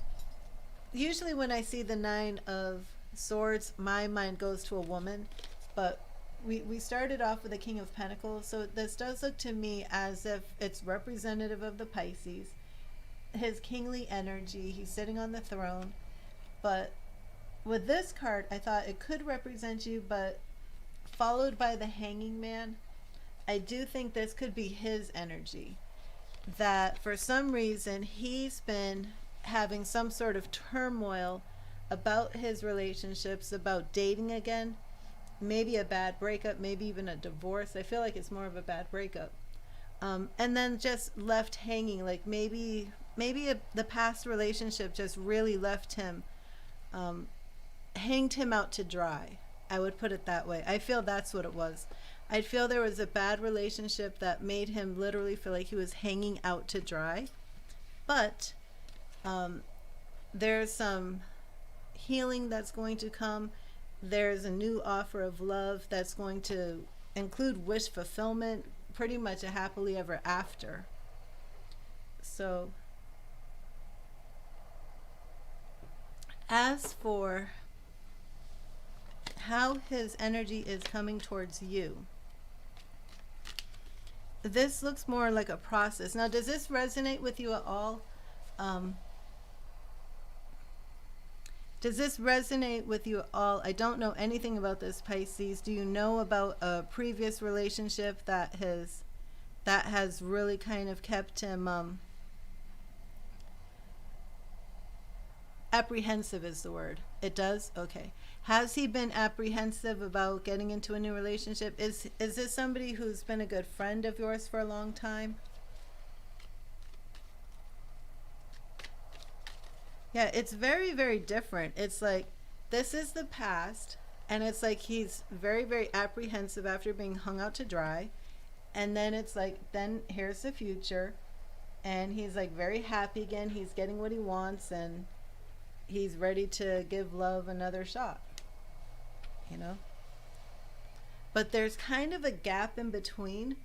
Speaker 1: usually, when I see the Nine of Swords, my mind goes to a woman, but we started off with the King of Pentacles, so this does look to me as if it's representative of the Pisces, his kingly energy. He's sitting on the throne, but with this card, I thought it could represent you, but followed by the Hanging Man, I do think this could be his energy. That for some reason he's been having some sort of turmoil about his relationships, about dating again, maybe a bad breakup, maybe even a divorce. I feel like it's more of a bad breakup. And then just left hanging, like maybe the past relationship just really left him, hanged him out to dry. I would put it that way. I feel that's what it was. I feel there was a bad relationship that made him literally feel like he was hanging out to dry. But there's some healing that's going to come. There's a new offer of love that's going to include wish fulfillment, pretty much a happily ever after. So as for how his energy is coming towards you, this looks more like a process. Now, does this resonate with you at all? Does this resonate with you at all? I don't know anything about this, Pisces. Do you know about a previous relationship that has really kind of kept him apprehensive is the word. It does? Okay. Has he been apprehensive about getting into a new relationship? Is this somebody who's been a good friend of yours for a long time? Yeah, it's very, very different. It's like, this is the past, and it's like he's very, very apprehensive after being hung out to dry. And then it's like, then here's the future, and he's like very happy again. He's getting what he wants, and he's ready to give love another shot, you know? But there's kind of a gap in between,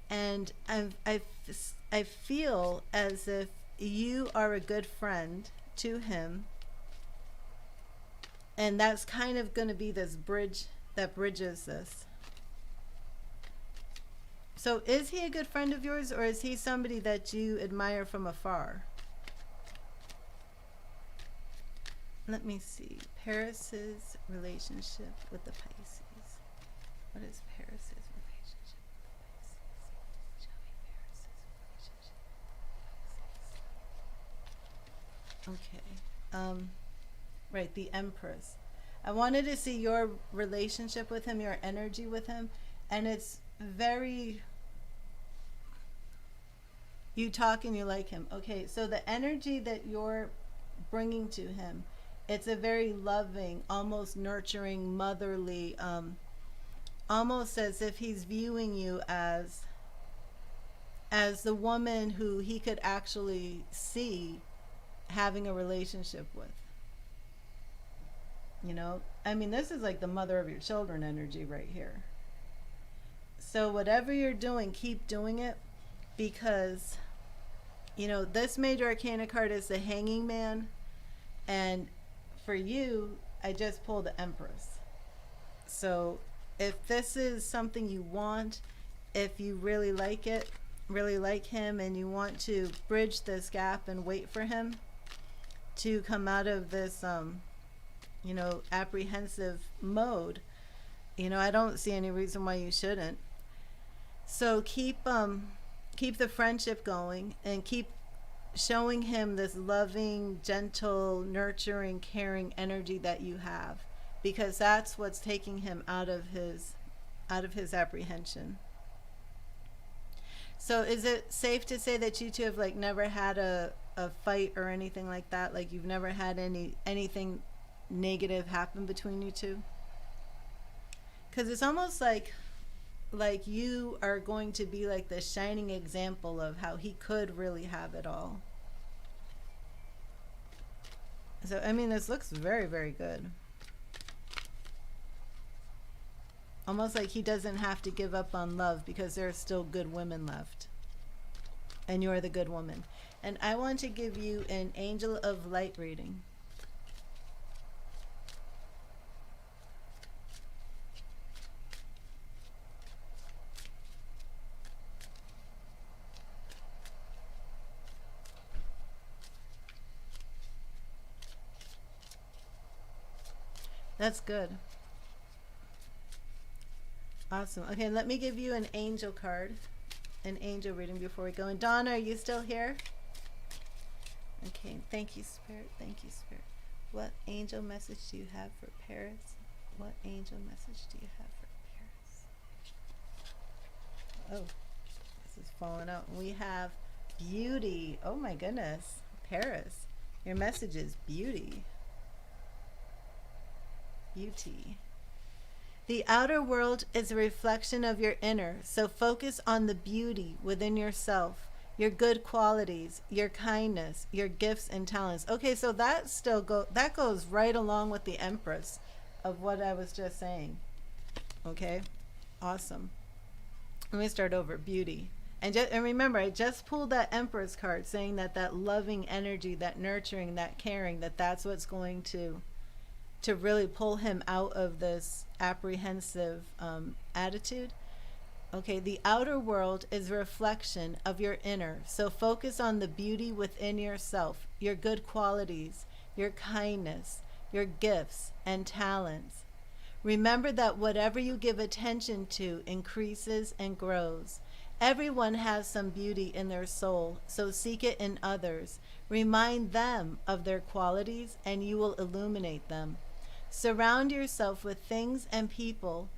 Speaker 1: and I feel as if you are a good friend to him, and that's kind of going to be this bridge that bridges this. So is he a good friend of yours, or is he somebody that you admire from afar? Let me see. Paris's relationship with the Pisces. What is Paris's relationship with the Pisces? Show me Paris's relationship with the Pisces. Okay. Right, the Empress. I wanted to see your relationship with him, your energy with him, and it's very, you talk and you like him. Okay, so the energy that you're bringing to him, it's a very loving, almost nurturing, motherly, almost as if he's viewing you as the woman who he could actually see having a relationship with. You know, I mean, this is like the mother of your children energy right here. So whatever you're doing, keep doing it, because, you know, this major arcana card is the Hanging Man, and for you, I just pulled the Empress. So if this is something you want, if you really like it, really like him, and you want to bridge this gap and wait for him to come out of this, you know, apprehensive mode, you know, I don't see any reason why you shouldn't. So keep the friendship going, and keep showing him this loving, gentle, nurturing, caring energy that you have, because that's what's taking him out of his apprehension. So is it safe to say that you two have like never had a fight or anything like that? Like you've never had anything negative happen between you two? Because it's almost like you are going to be like the shining example of how he could really have it all. So I mean, this looks very, very good. Almost like he doesn't have to give up on love because there are still good women left. And you're the good woman. And I want to give you an Angel of Light reading. That's good. Awesome. Okay, let me give you an angel card, an angel reading before we go. And Donna, are you still here? Okay, thank you, Spirit. Thank you, Spirit. What angel message do you have for Paris? What angel message do you have for Paris? Oh, this is falling out. We have beauty. Oh my goodness. Paris, your message is beauty. Beauty. The outer world is a reflection of your inner, so focus on the beauty within yourself, your good qualities, your kindness, your gifts and talents. Okay, so that goes right along with the Empress of what I was just saying. Okay, awesome. Let me start over. Beauty. And remember, I just pulled that Empress card saying that loving energy, that nurturing, that caring, that's what's going to really pull him out of this apprehensive attitude. Okay, the outer world is a reflection of your inner, so focus on the beauty within yourself, your good qualities, your kindness, your gifts and talents. Remember that whatever you give attention to increases and grows. Everyone has some beauty in their soul, so seek it in others. Remind them of their qualities and you will illuminate them. Surround yourself with things and people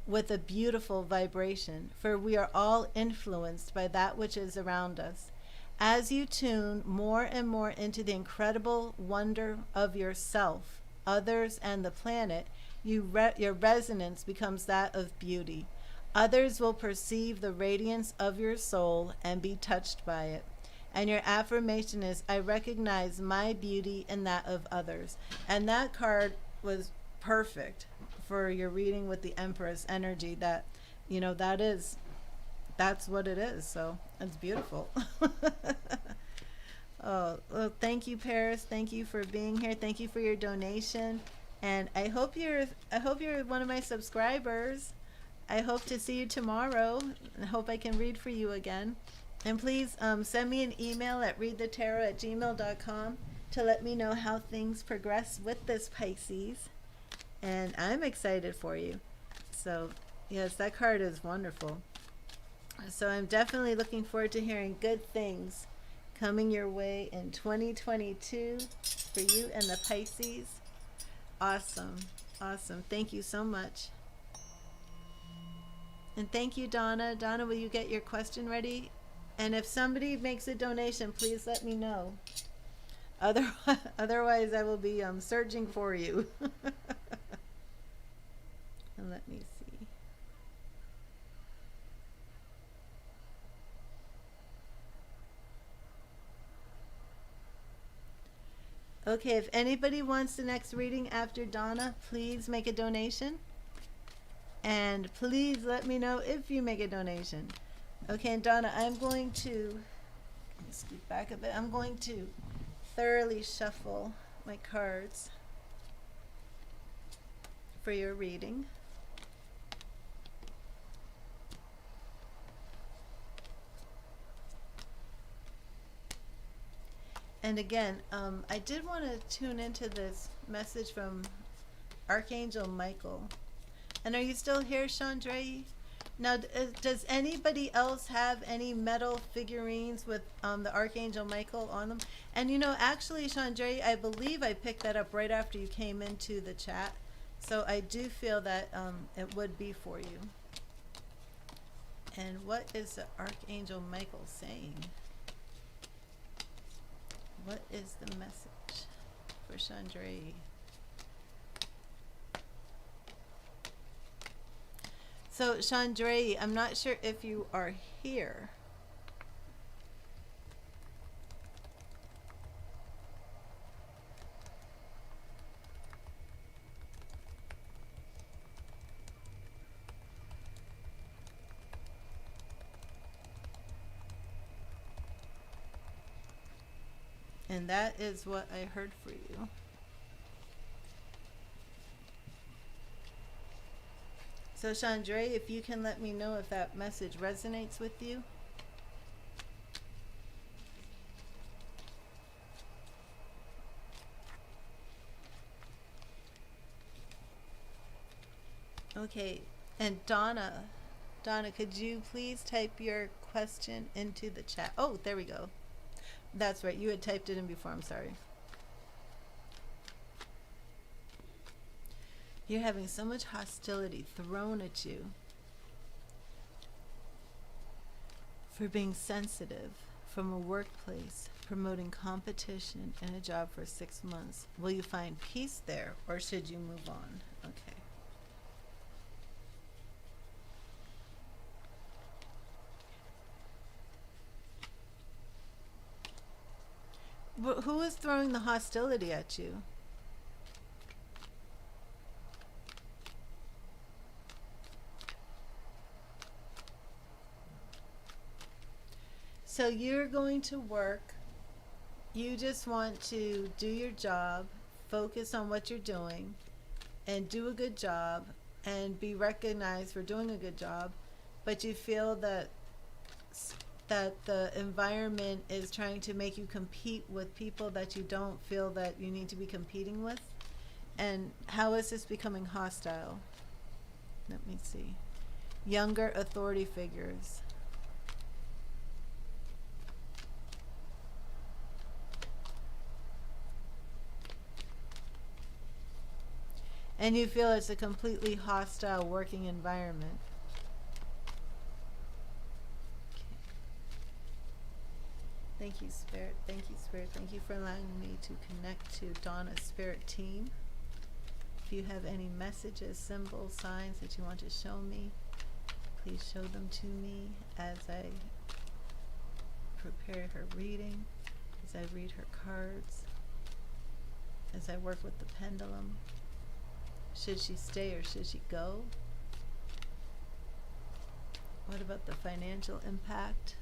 Speaker 1: with a beautiful vibration, for we are all influenced by that which is around us. As you tune more and more into the incredible wonder of yourself, others, and the planet, your resonance becomes that of beauty. Others will perceive the radiance of your soul and be touched by it. And your affirmation is, I recognize my beauty in that of others. And that card was perfect for your reading with the Empress energy. That, that's what it is. So it's beautiful. Oh, well, thank you, Paris. Thank you for being here. Thank you for your donation. And I hope you're one of my subscribers. I hope to see you tomorrow. I hope I can read for you again. And please send me an email at readthetarot@gmail.com to let me know how things progress with this Pisces. And I'm excited for you. So, yes, that card is wonderful. So I'm definitely looking forward to hearing good things coming your way in 2022 for you and the Pisces. Awesome. Awesome. Thank you so much. And thank you, Donna. Donna, will you get your question ready? And if somebody makes a donation, please let me know. Otherwise, I will be searching for you. And let me see. Okay, if anybody wants the next reading after Donna, please make a donation. And please let me know if you make a donation. Okay, and Donna, I'm going to scoot back a bit. I'm going to thoroughly shuffle my cards for your reading. And again, I did want to tune into this message from Archangel Michael. And are you still here, Chandra? Now, does anybody else have any metal figurines with the Archangel Michael on them? And actually, Chandra, I believe I picked that up right after you came into the chat. So I do feel that it would be for you. And what is the Archangel Michael saying? What is the message for Chandra? So, Chandra, I'm not sure if you are here. And that is what I heard for you. So Chandra, if you can let me know if that message resonates with you. Okay, and Donna, could you please type your question into the chat? Oh, there we go. That's right, you had typed it in before, I'm sorry. You're having so much hostility thrown at you for being sensitive from a workplace, promoting competition in a job for 6 months. Will you find peace there, or should you move on? Okay. Who is throwing the hostility at you? So you're going to work, you just want to do your job, focus on what you're doing, and do a good job, and be recognized for doing a good job, but you feel that the environment is trying to make you compete with people that you don't feel that you need to be competing with. And how is this becoming hostile? Let me see. Younger authority figures. And you feel it's a completely hostile working environment. Okay. Thank you, Spirit. Thank you, Spirit. Thank you for allowing me to connect to Donna's Spirit team. If you have any messages, symbols, signs that you want to show me, please show them to me as I prepare her reading, as I read her cards, as I work with the pendulum. Should she stay or should she go? What about the financial impact?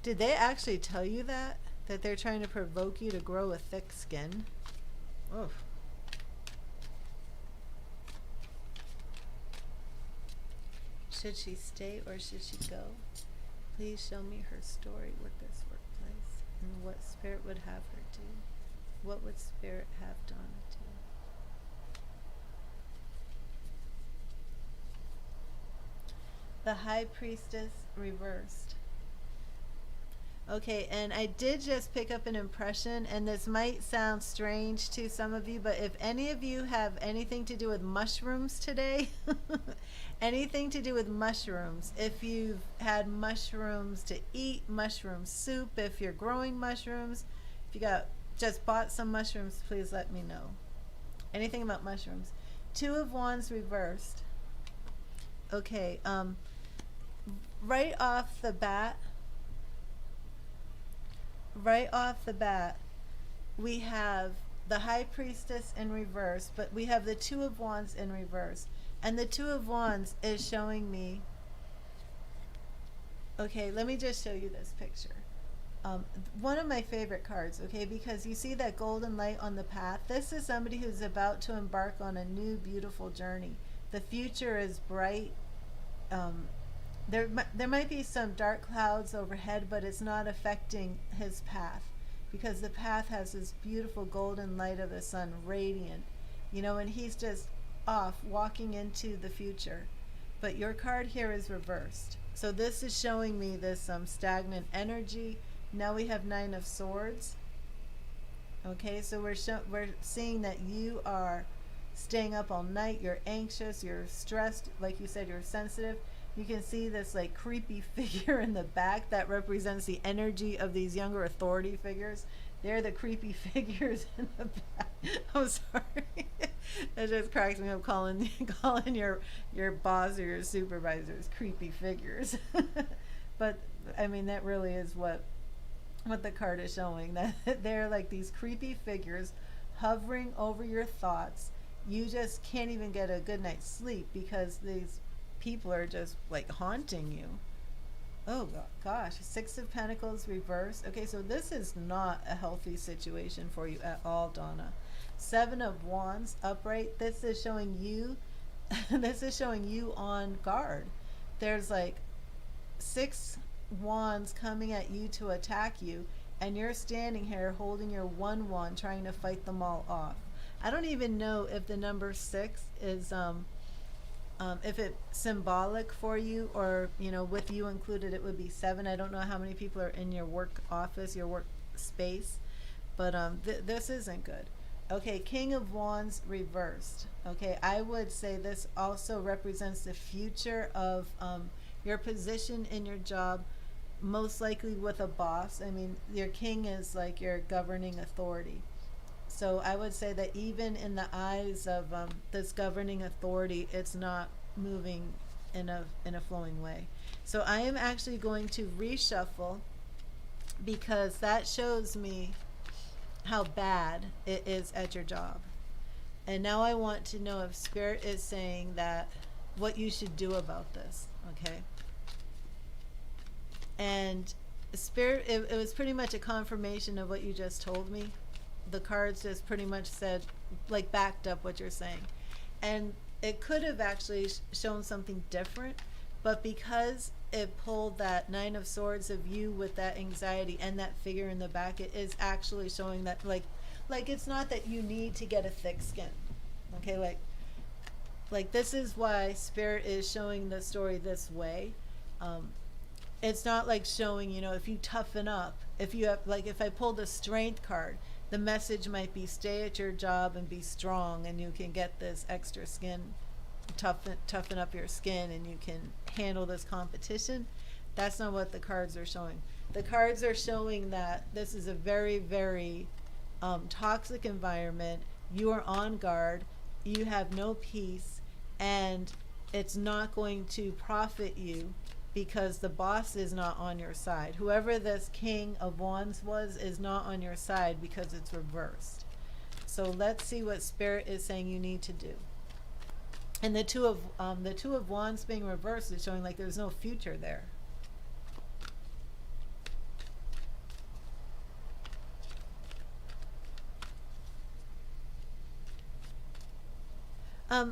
Speaker 1: Did they actually tell you that? That they're trying to provoke you to grow a thick skin? Oof. Should she stay or should she go? Please show me her story with this workplace and what Spirit would have her do. What would Spirit have Donna do? The High Priestess reversed. Okay, and I did just pick up an impression, and this might sound strange to some of you, but if any of you have anything to do with mushrooms today, anything to do with mushrooms, if you've had mushrooms to eat, mushroom soup, if you're growing mushrooms, if you just bought some mushrooms, please let me know. Anything about mushrooms. Two of Wands reversed. Okay, right off the bat, we have the High Priestess in reverse, but we have the Two of Wands in reverse. And the Two of Wands is showing me, okay, let me just show you this picture. One of my favorite cards, okay, because you see that golden light on the path. This is somebody who's about to embark on a new, beautiful journey. The future is bright. There might be some dark clouds overhead, but it's not affecting his path, because the path has this beautiful golden light of the sun, radiant, and he's just off walking into the future. But your card here is reversed. So this is showing me this stagnant energy. Now we have Nine of Swords. Okay, so we're seeing that you are staying up all night, you're anxious, you're stressed, like you said, you're sensitive. You can see this like creepy figure in the back that represents the energy of these younger authority figures. They're the creepy figures in the back. I'm sorry. It just cracks me up calling your boss or your supervisors creepy figures. But I mean, that really is what the card is showing, that they're like these creepy figures hovering over your thoughts. You just can't even get a good night's sleep because these people are just like haunting you. Oh gosh, Six of Pentacles reversed. Okay, so this is not a healthy situation for you at all, Donna. Seven of Wands upright. This is showing you this is showing you on guard. There's like 6 wands coming at you to attack you, and you're standing here holding your one wand trying to fight them all off. I don't even know if the number 6 is if it's symbolic for you, or with you included it would be 7. I don't know how many people are in your work office, your work space, but this isn't good. Okay, King of Wands reversed. Okay, I would say this also represents the future of your position in your job, most likely with a boss. I mean, your king is like your governing authority. So I would say that even in the eyes of this governing authority, it's not moving in a flowing way. So I am actually going to reshuffle, because that shows me how bad it is at your job. And now I want to know if Spirit is saying that what you should do about this, okay? And Spirit, it was pretty much a confirmation of what you just told me. The cards just pretty much said, like, backed up what you're saying. And it could have actually shown something different, but because it pulled that Nine of Swords of you with that anxiety and that figure in the back, it is actually showing that like it's not that you need to get a thick skin. Okay, like this is why Spirit is showing the story this way. It's not like showing, if you toughen up, if you have, like, if I pulled the Strength card, the message might be stay at your job and be strong, and you can get this extra skin, toughen up your skin, and you can handle this competition. That's not what the cards are showing. The cards are showing that this is a very, very toxic environment. You are on guard. You have no peace, and it's not going to profit you because the boss is not on your side. Whoever this King of Wands was is not on your side because it's reversed. So let's see what Spirit is saying you need to do. And the two of Wands being reversed is showing like there's no future there.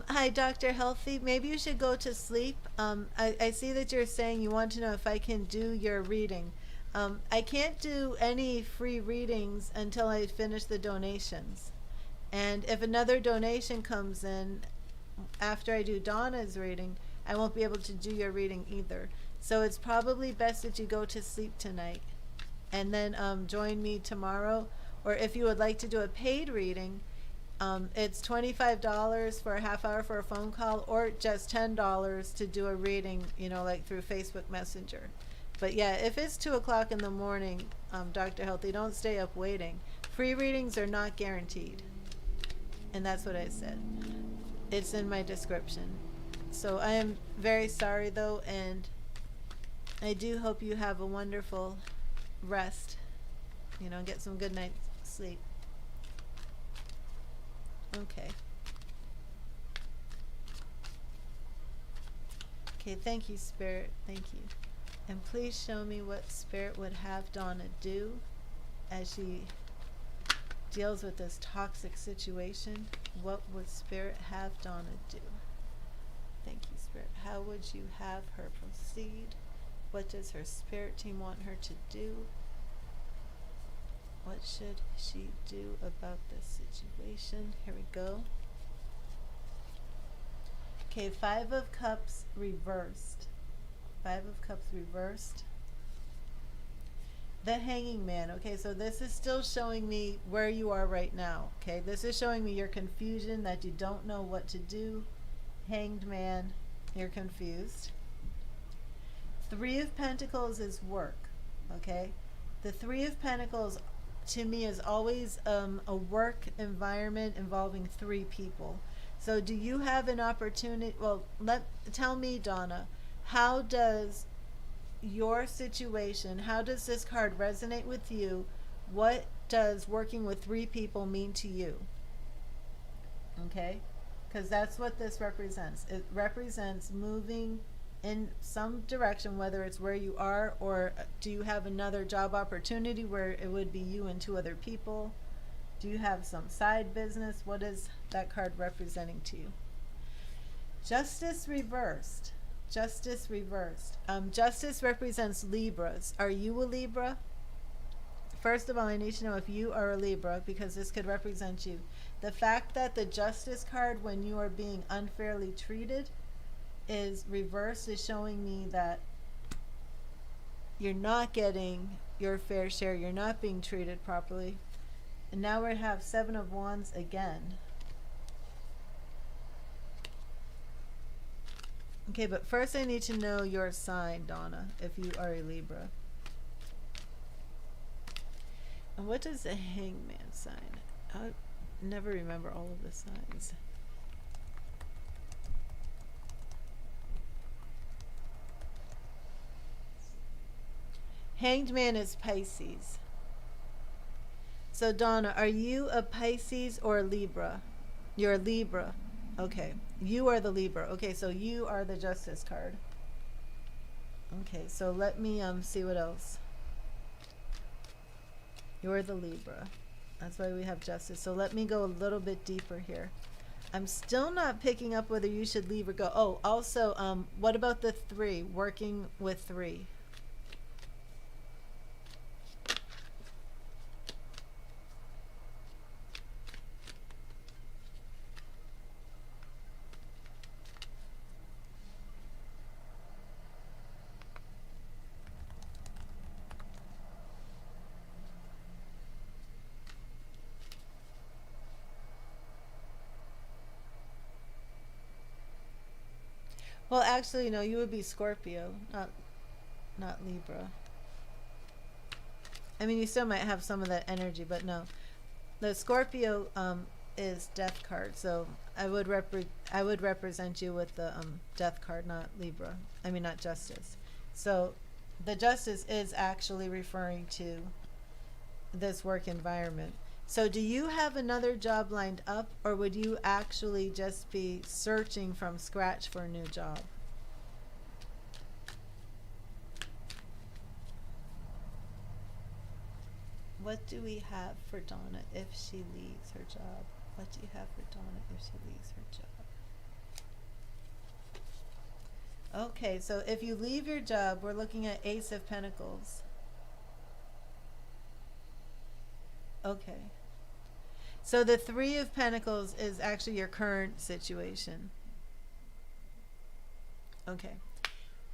Speaker 1: Hi, Dr. Healthy. Maybe you should go to sleep. I see that you're saying you want to know if I can do your reading. I can't do any free readings until I finish the donations. And if another donation comes in after I do Donna's reading, I won't be able to do your reading either. So it's probably best that you go to sleep tonight and then join me tomorrow. Or if you would like to do a paid reading, it's $25 for a half hour for a phone call, or just $10 to do a reading, like through Facebook Messenger. But yeah, if it's 2 o'clock in the morning, Dr. Healthy, don't stay up waiting. Free readings are not guaranteed. And that's what I said. It's in my description. So I am very sorry though, and I do hope you have a wonderful rest, get some good night's sleep. Okay. Okay, thank you, Spirit. Thank you. And please show me what Spirit would have Donna do as she deals with this toxic situation. What would Spirit have Donna do? Thank you, Spirit. How would you have her proceed? What does her spirit team want her to do? What should she do about this situation? Here we go. Okay, 5 of Cups reversed. 5 of Cups reversed. The Hanging Man. Okay, so this is still showing me where you are right now. Okay, this is showing me your confusion, that you don't know what to do. Hanged Man, you're confused. 3 of Pentacles is work. Okay, the 3 of Pentacles to me is always a work environment involving 3 people. So do you have an opportunity? Well, tell me, Donna, how does your situation? How does this card resonate with you? What does working with 3 people mean to you? Okay? Because that's what this represents. It represents moving in some direction, whether it's where you are, or do you have another job opportunity where it would be you and 2 other people? Do you have some side business? What is that card representing to you? Justice reversed. Justice reversed. Justice represents Libras. Are you a Libra? First of all, I need to know if you are a Libra, because this could represent you. The fact that the Justice card, when you are being unfairly treated, is reversed is showing me that you're not getting your fair share. You're not being treated properly. And now we have 7 of Wands again. Okay, but first I need to know your sign, Donna, if you are a Libra. And what does the Hangman sign? I never remember all of the signs. Hanged Man is Pisces. So Donna, are you a Pisces or a Libra? You're a Libra. Okay. You are the Libra. Okay, so you are the Justice card. Okay, so let me see what else. You're the Libra. That's why we have Justice. So let me go a little bit deeper here. I'm still not picking up whether you should leave or go. Oh, also, what about the 3? Working with 3. Well, actually, no, you would be Scorpio, not Libra. I mean, you still might have some of that energy, but no. The Scorpio is Death card, so I would represent you with the Death card, not Libra. I mean, not Justice. So the Justice is actually referring to this work environment. So do you have another job lined up, or would you actually just be searching from scratch for a new job? What do we have for Donna if she leaves her job? What do you have for Donna if she leaves her job? Okay, so if you leave your job, we're looking at Ace of Pentacles. Okay. So the 3 of Pentacles is actually your current situation. Okay.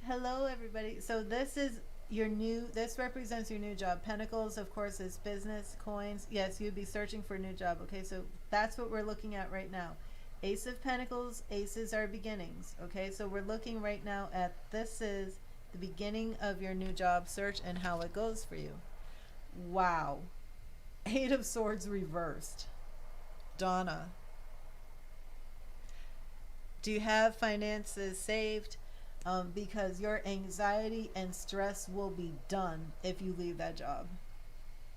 Speaker 1: Hello, everybody. So this is your new, this represents your new job. Pentacles, of course, is business, coins. Yes, you'd be searching for a new job. Okay, so that's what we're looking at right now. Ace of Pentacles, aces are beginnings. Okay, so we're looking right now at, this is the beginning of your new job search and how it goes for you. Wow. 8 of Swords reversed. Donna, do you have finances saved? Because your anxiety and stress will be done if you leave that job.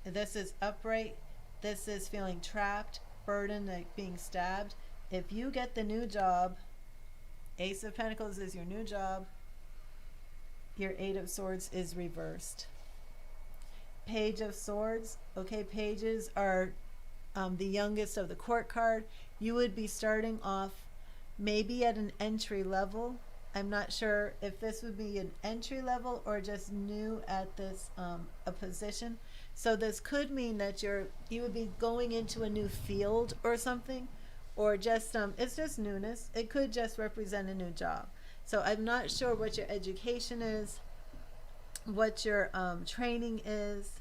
Speaker 1: This is upright. This is feeling trapped, burdened, like being stabbed. If you get the new job, Ace of Pentacles is your new job. Your 8 of Swords is reversed. Page of Swords. Okay, pages are the youngest of the court card. You would be starting off maybe at an entry level. I'm not sure if this would be an entry level or just new at this a position. So this could mean that you would be going into a new field or something, or just it's just newness. It could just represent a new job. So I'm not sure what your education is, what your training is.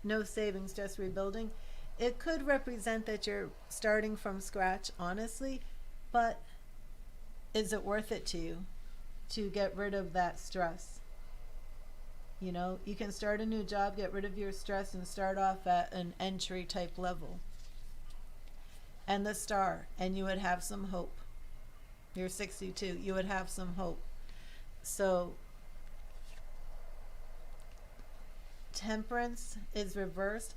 Speaker 1: No savings, just rebuilding. It could represent that you're starting from scratch, honestly, but is it worth it to you to get rid of that stress? You know, you can start a new job, get rid of your stress, and start off at an entry type level. And the Star, and you would have some hope. You're 62, you would have some hope. So Temperance is reversed.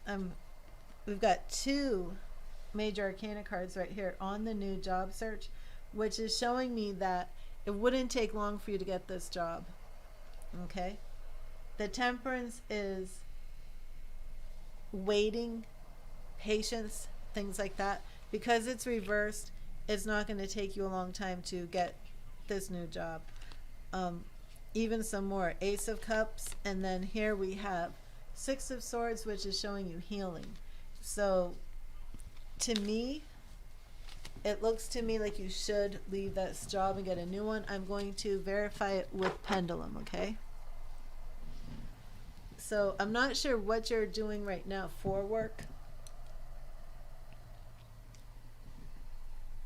Speaker 1: We've got two major arcana cards right here on the new job search, which is showing me that it wouldn't take long for you to get this job. Okay? The Temperance is waiting, patience, things like that. Because it's reversed, it's not going to take you a long time to get this new job. Even some more. Ace of Cups, and then here we have Six of Swords, which is showing you healing. So, to me, it looks to me like you should leave that job and get a new one. I'm going to verify it with Pendulum, okay? So, I'm not sure what you're doing right now for work.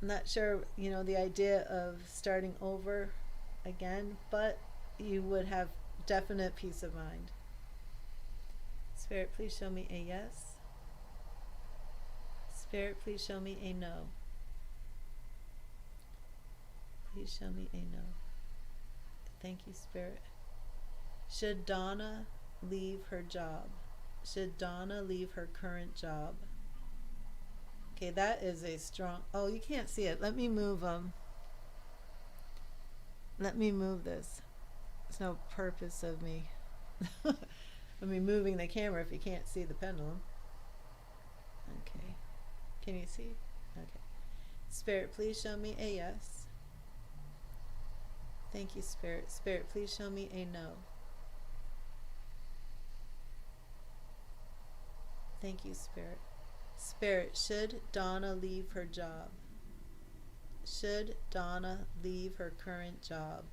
Speaker 1: I'm not sure, you know, the idea of starting over again, but you would have definite peace of mind. Spirit, please show me a yes. Spirit, please show me a no. Please show me a no. Thank you, Spirit. Should Donna leave her job? Should Donna leave her current job? Okay, that is a strong... Oh, you can't see it. Let me move Let me move this. There's no purpose of me moving the camera if you can't see the pendulum. Okay. Can you see? Okay. Spirit, please show me a yes. Thank you, Spirit. Spirit, please show me a no. Thank you, Spirit. Spirit, should Donna leave her job? Should Donna leave her current job?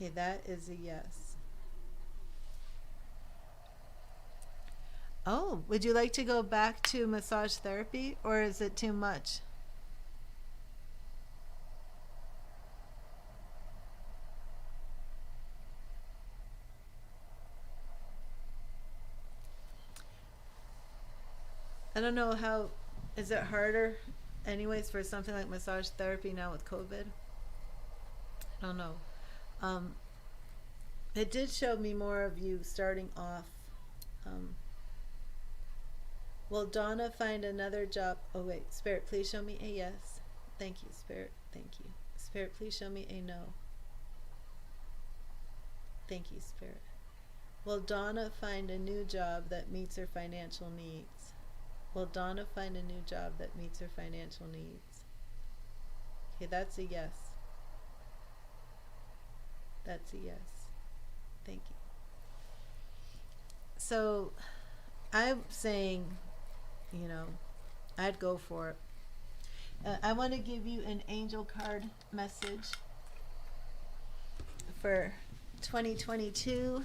Speaker 1: Okay, that is a yes. Oh, would you like to go back to massage therapy, or is it too much? I don't know how, is it harder anyways for something like massage therapy now with COVID? I don't know. It did show me more of you starting off. Will Donna find another job? Oh wait, Spirit, please show me a yes. Thank you, Spirit. Thank you. Spirit, please show me a no. Thank you, Spirit. Will Donna find a new job that meets her financial needs? Will Donna find a new job that meets her financial needs? Okay, that's a yes. That's a yes. Thank you. So, I'm saying, you know, I'd go for it. I want to give you an angel card message for 2022.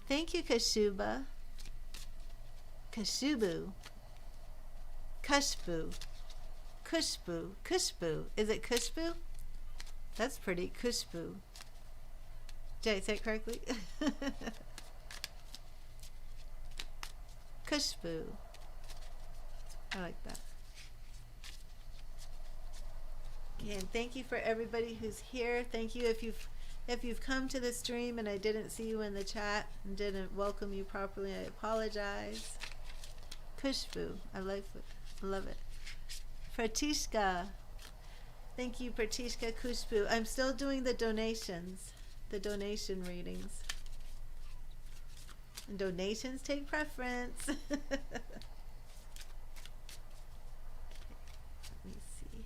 Speaker 1: Thank you, Kashuba. Kashubu. Kushbu. Kushbu. Kushbu. Is it Kushbu? That's pretty. Kushbu. Did I say it correctly? Kushbu. I like that. Okay, and thank you for everybody who's here. Thank you if you've come to the stream and I didn't see you in the chat and didn't welcome you properly. I apologize. Kushbu. I like it. I love it. Pratishka. Thank you, Pratishka Kushbu. I'm still doing the donations, the donation readings. And donations take preference. Okay, let me see.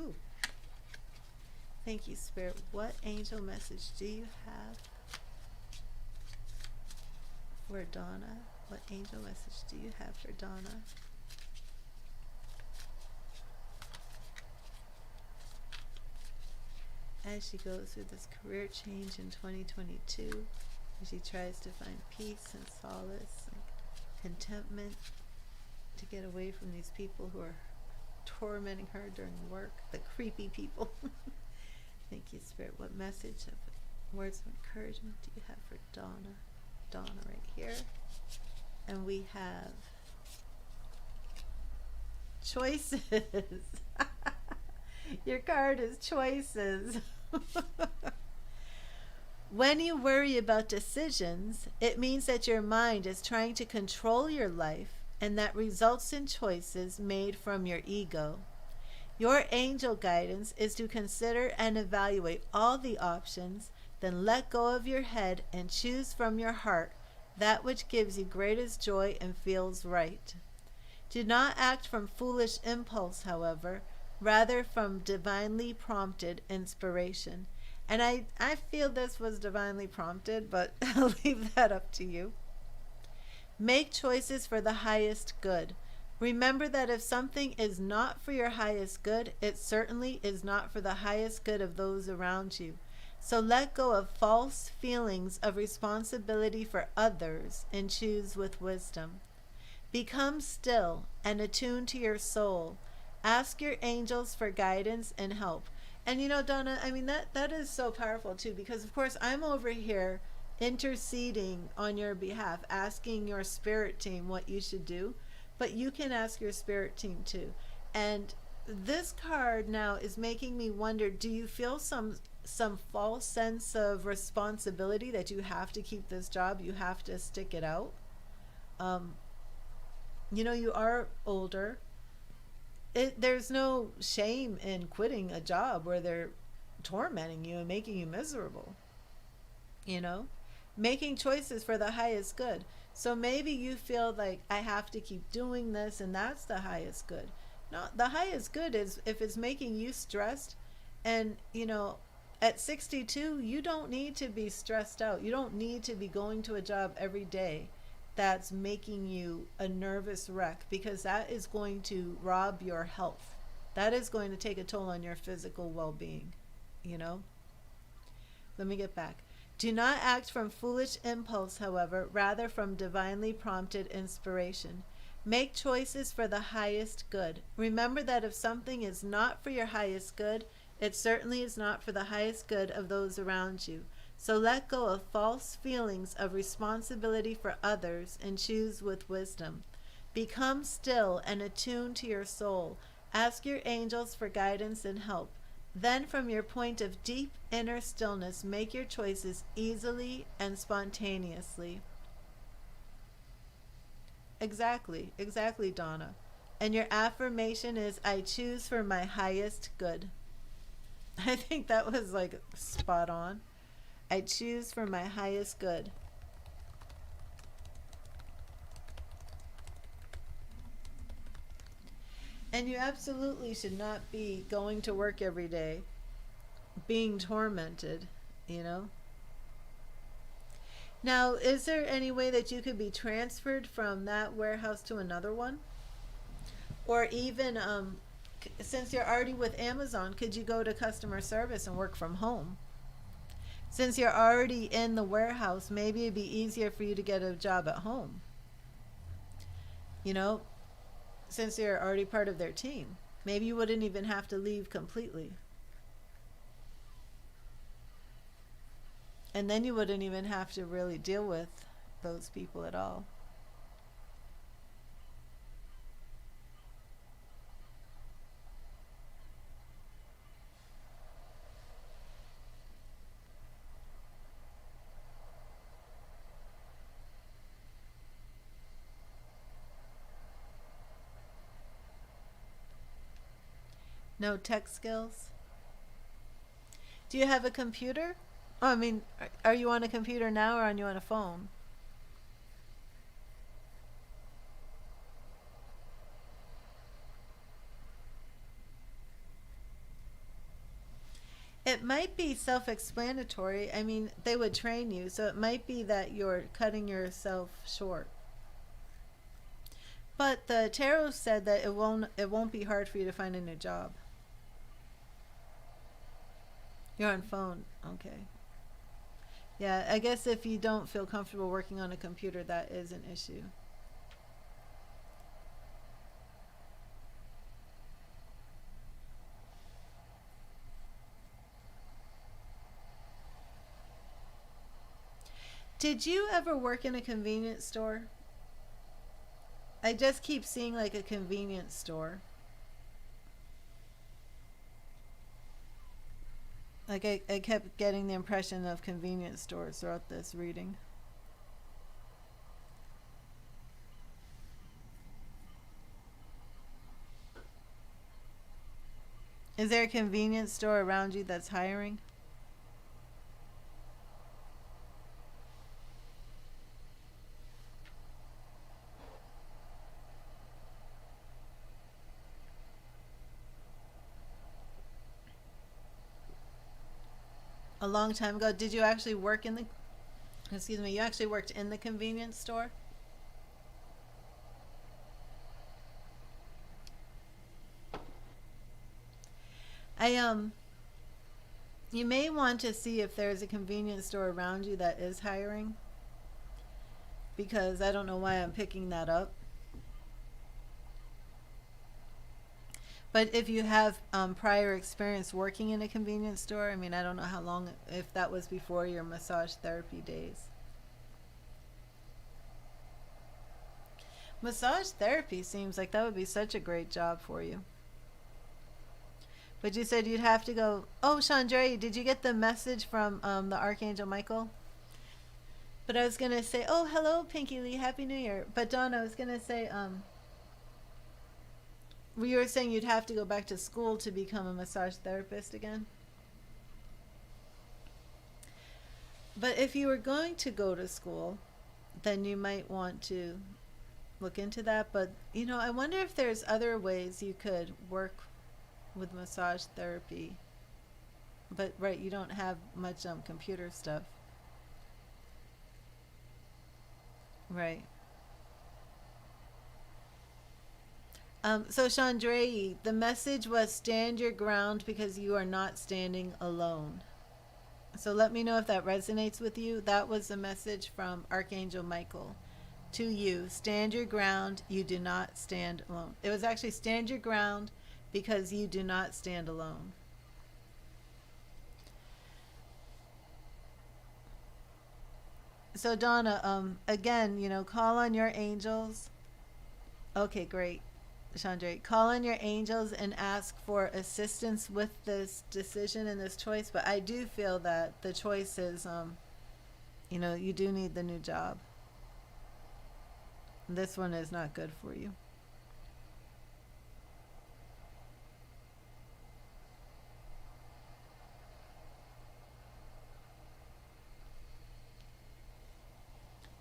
Speaker 1: Ooh. Thank you, Spirit. What angel message do you have for Donna? What angel message do you have for Donna? As she goes through this career change in 2022, as she tries to find peace and solace and contentment to get away from these people who are tormenting her during work, the creepy people. Thank you, Spirit. What message of words of encouragement do you have for Donna? Donna right here. And we have Choices. Your card is choices. When you worry about decisions, it means that your mind is trying to control your life, and that results in choices made from your ego. Your angel guidance is to consider and evaluate all the options, then let go of your head and choose from your heart that which gives you greatest joy and feels right. Do not act from foolish impulse, however, rather from divinely prompted inspiration. And I feel this was divinely prompted, but I'll leave that up to you. Make choices for the highest good. Remember that if something is not for your highest good, it certainly is not for the highest good of those around you. So let go of false feelings of responsibility for others and choose with wisdom. Become still and attuned to your soul. Ask your angels for guidance and help. And you know, Donna, I mean, that is so powerful too, because of course I'm over here interceding on your behalf, asking your spirit team what you should do, but you can ask your spirit team too. And this card now is making me wonder, do you feel some false sense of responsibility that you have to keep this job, you have to stick it out? You know, you are older. There's no shame in quitting a job where they're tormenting you and making you miserable. You know, making choices for the highest good. So maybe you feel like I have to keep doing this and that's the highest good. No, the highest good is if it's making you stressed. And, you know, at 62, you don't need to be stressed out. You don't need to be going to a job every day that's making you a nervous wreck, because that is going to rob your health. That is going to take a toll on your physical well-being, you know? Let me get back. Do not act from foolish impulse, however, rather from divinely prompted inspiration. Make choices for the highest good. Remember that if something is not for your highest good, it certainly is not for the highest good of those around you. So let go of false feelings of responsibility for others and choose with wisdom. Become still and attuned to your soul. Ask your angels for guidance and help. Then from your point of deep inner stillness, make your choices easily and spontaneously. Exactly, Donna. And your affirmation is, I choose for my highest good. I think that was like spot on. I choose for my highest good. And you absolutely should not be going to work every day being tormented, you know? Now, is there any way that you could be transferred from that warehouse to another one? Or even, since you're already with Amazon, could you go to customer service and work from home? Since you're already in the warehouse, maybe it'd be easier for you to get a job at home. You know, since you're already part of their team. Maybe you wouldn't even have to leave completely. And then you wouldn't even have to really deal with those people at all. No tech skills? Do you have a computer? Oh, I mean, are you on a computer now or are you on a phone? It might be self-explanatory. I mean, they would train you, so it might be that you're cutting yourself short. But the tarot said that it won't be hard for you to find a new job. You're on phone. Okay. Yeah, I guess if you don't feel comfortable working on a computer, that is an issue. Did you ever work in a convenience store? I just keep seeing like a convenience store. Like I kept getting the impression of convenience stores throughout this reading. Is there a convenience store around you that's hiring? A long time ago, did you actually work in the, excuse me, you actually worked in the convenience store? I you may want to see if there's a convenience store around you that is hiring, because I don't know why I'm picking that up. But if you have prior experience working in a convenience store, I mean, I don't know how long, if that was before your massage therapy days. Massage therapy seems like that would be such a great job for you. But you said you'd have to go. Oh, Chandra, did you get the message from the Archangel Michael? But I was going to say, oh, hello, Pinky Lee. Happy New Year. But Dawn, I was going to say, you were saying you'd have to go back to school to become a massage therapist again? But if you were going to go to school, then you might want to look into that. But, you know, I wonder if there's other ways you could work with massage therapy. But, right, you don't have much computer stuff. Right. So Chandra, the message was stand your ground because you are not standing alone. So let me know if that resonates with you. That was the message from Archangel Michael to you. Stand your ground. You do not stand alone. It was actually stand your ground because you do not stand alone. So Donna, again, you know, call on your angels. Okay, great. Chandra, call on your angels and ask for assistance with this decision and this choice. But I do feel that the choice is, you know, you do need the new job. This one is not good for you.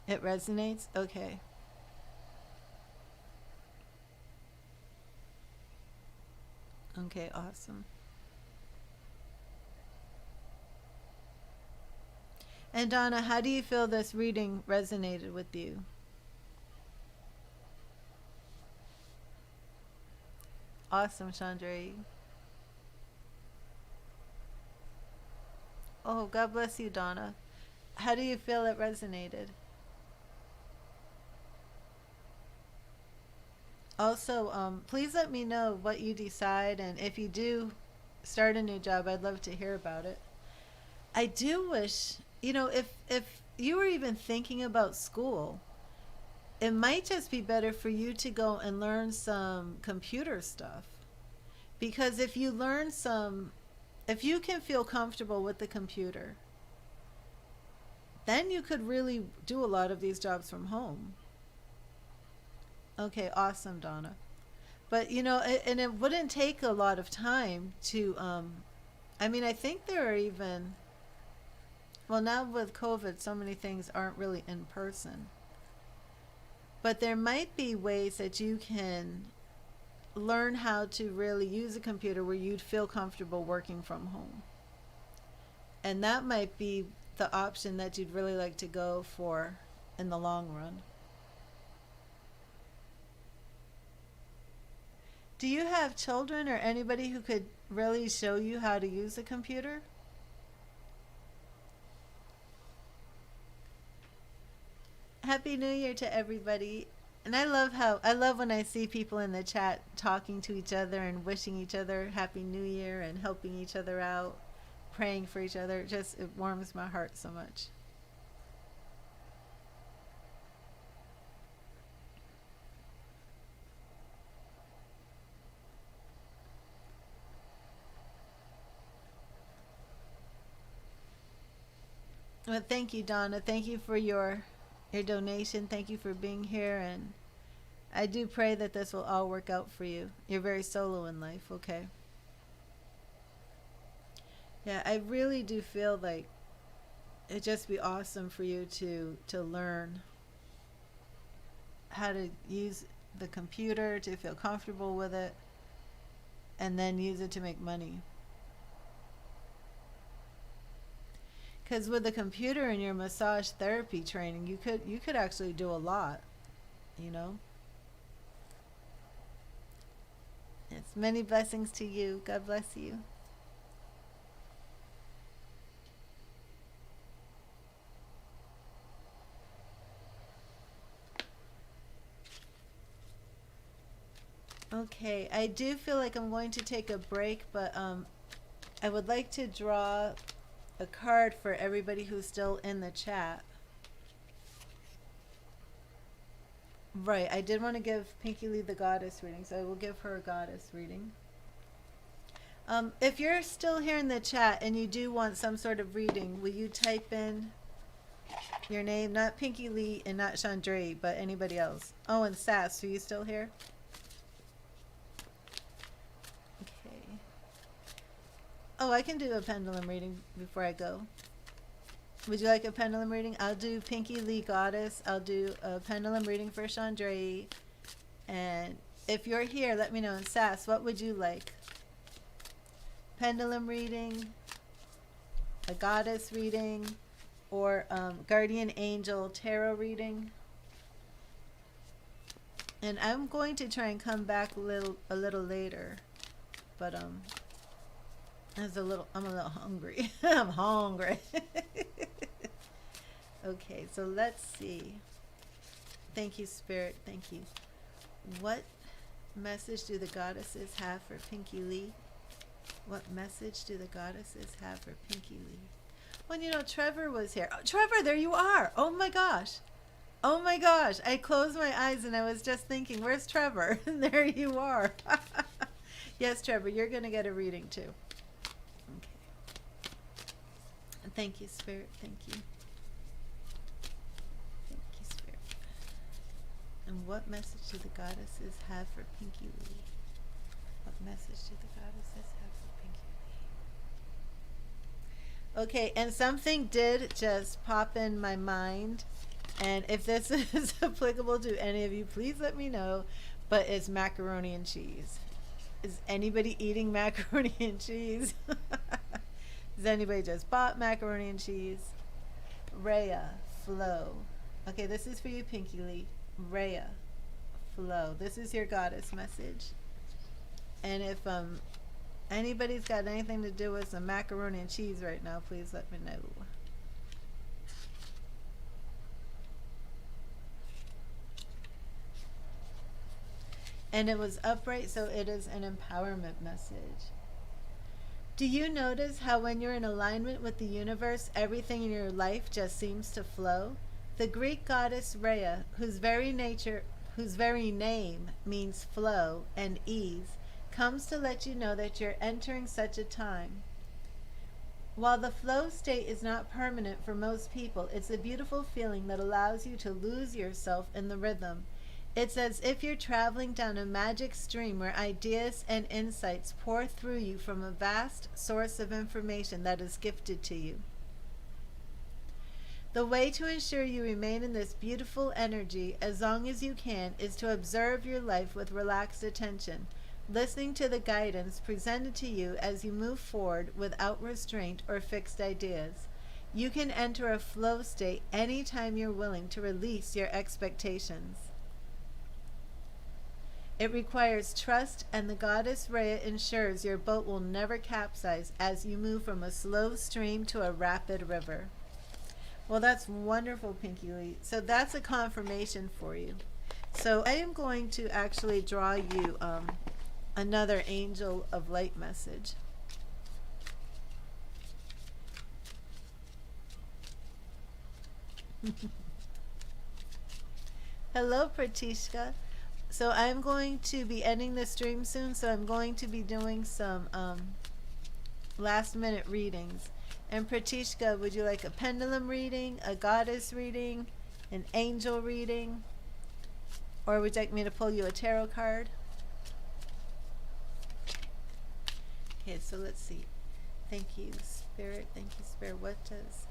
Speaker 1: It resonates? Okay. Okay, awesome. And Donna, how do you feel this reading resonated with you? Awesome, Chandra. Oh, God bless you, Donna. How do you feel it resonated? Also, please let me know what you decide, and if you do start a new job, I'd love to hear about it. I do wish, you know, if you were even thinking about school, it might just be better for you to go and learn some computer stuff. Because if you learn some, if you can feel comfortable with the computer, then you could really do a lot of these jobs from home. Okay, awesome, Donna. But you know, and it wouldn't take a lot of time to. I mean, I think there are even. Well, now with COVID, so many things aren't really in person. But there might be ways that you can learn how to really use a computer where you'd feel comfortable working from home. And that might be the option that you'd really like to go for in the long run. Do you have children or anybody who could really show you how to use a computer? Happy New Year to everybody. And I love when I see people in the chat talking to each other and wishing each other Happy New Year and helping each other out, praying for each other. It warms my heart so much. Well, thank you, Donna. Thank you for your donation. Thank you for being here, and I do pray that this will all work out for you. You're very solo in life, okay? Yeah, I really do feel like it'd just be awesome for you to learn how to use the computer, to feel comfortable with it, and then use it to make money. Because with the computer and your massage therapy training, you could actually do a lot, you know. It's many blessings to you. God bless you. Okay, I do feel like I'm going to take a break, but I would like to draw a card for everybody who's still in the chat. Right, I did want to give Pinky Lee the goddess reading, so I will give her a goddess reading. If you're still here in the chat and you do want some sort of reading, will you type in your name? Not Pinky Lee and not Chandra, but anybody else. Oh, and Sass, are you still here? Okay. Oh, I can do a pendulum reading before I go. Would you like a pendulum reading? I'll do Pinky Lee Goddess. I'll do a pendulum reading for Chandra. And if you're here, let me know. And Sass, what would you like? Pendulum reading, a goddess reading, or guardian angel tarot reading? And I'm going to try and come back a little later, but I'm a little hungry. I'm hungry. Okay, so let's see. Thank you, Spirit. Thank you. What message do the goddesses have for Pinky Lee? What message do the goddesses have for Pinky Lee? Well, you know, Trevor was here. Oh, Trevor, there you are. Oh my gosh. Oh my gosh. I closed my eyes and I was just thinking, where's Trevor? And there you are. Yes, Trevor, you're going to get a reading too. Okay. Thank you, Spirit. Thank you. Thank you, Spirit. And what message do the goddesses have for Pinky Lee? What message do the goddesses have for Pinky Lee? Okay, and something did just pop in my mind, and if this is applicable to any of you, please let me know, but it's macaroni and cheese. Is anybody eating macaroni and cheese? Has anybody just bought macaroni and cheese? Rhea, flow. Okay, this is for you, Pinky Lee. Rhea, flow. This is your goddess message. And if anybody's got anything to do with some macaroni and cheese right now, please let me know. And it was upright, so it is an empowerment message. Do you notice how when you're in alignment with the universe, everything in your life just seems to flow? The Greek goddess Rhea, whose very name means flow and ease, comes to let you know that you're entering such a time. While the flow state is not permanent for most people, it's a beautiful feeling that allows you to lose yourself in the rhythm. It's as if you're traveling down a magic stream where ideas and insights pour through you from a vast source of information that is gifted to you. The way to ensure you remain in this beautiful energy as long as you can is to observe your life with relaxed attention, listening to the guidance presented to you as you move forward without restraint or fixed ideas. You can enter a flow state anytime you're willing to release your expectations. It requires trust, and the goddess Rhea ensures your boat will never capsize as you move from a slow stream to a rapid river. Well, that's wonderful, Pinky Lee. So that's a confirmation for you. So I am going to actually draw you another angel of light message. Hello, Pratishka. So I'm going to be ending the stream soon, so I'm going to be doing some last minute readings. And Pratishka, would you like a pendulum reading, a goddess reading, an angel reading? Or would you like me to pull you a tarot card? Okay, so let's see. Thank you, Spirit. Thank you, Spirit. What does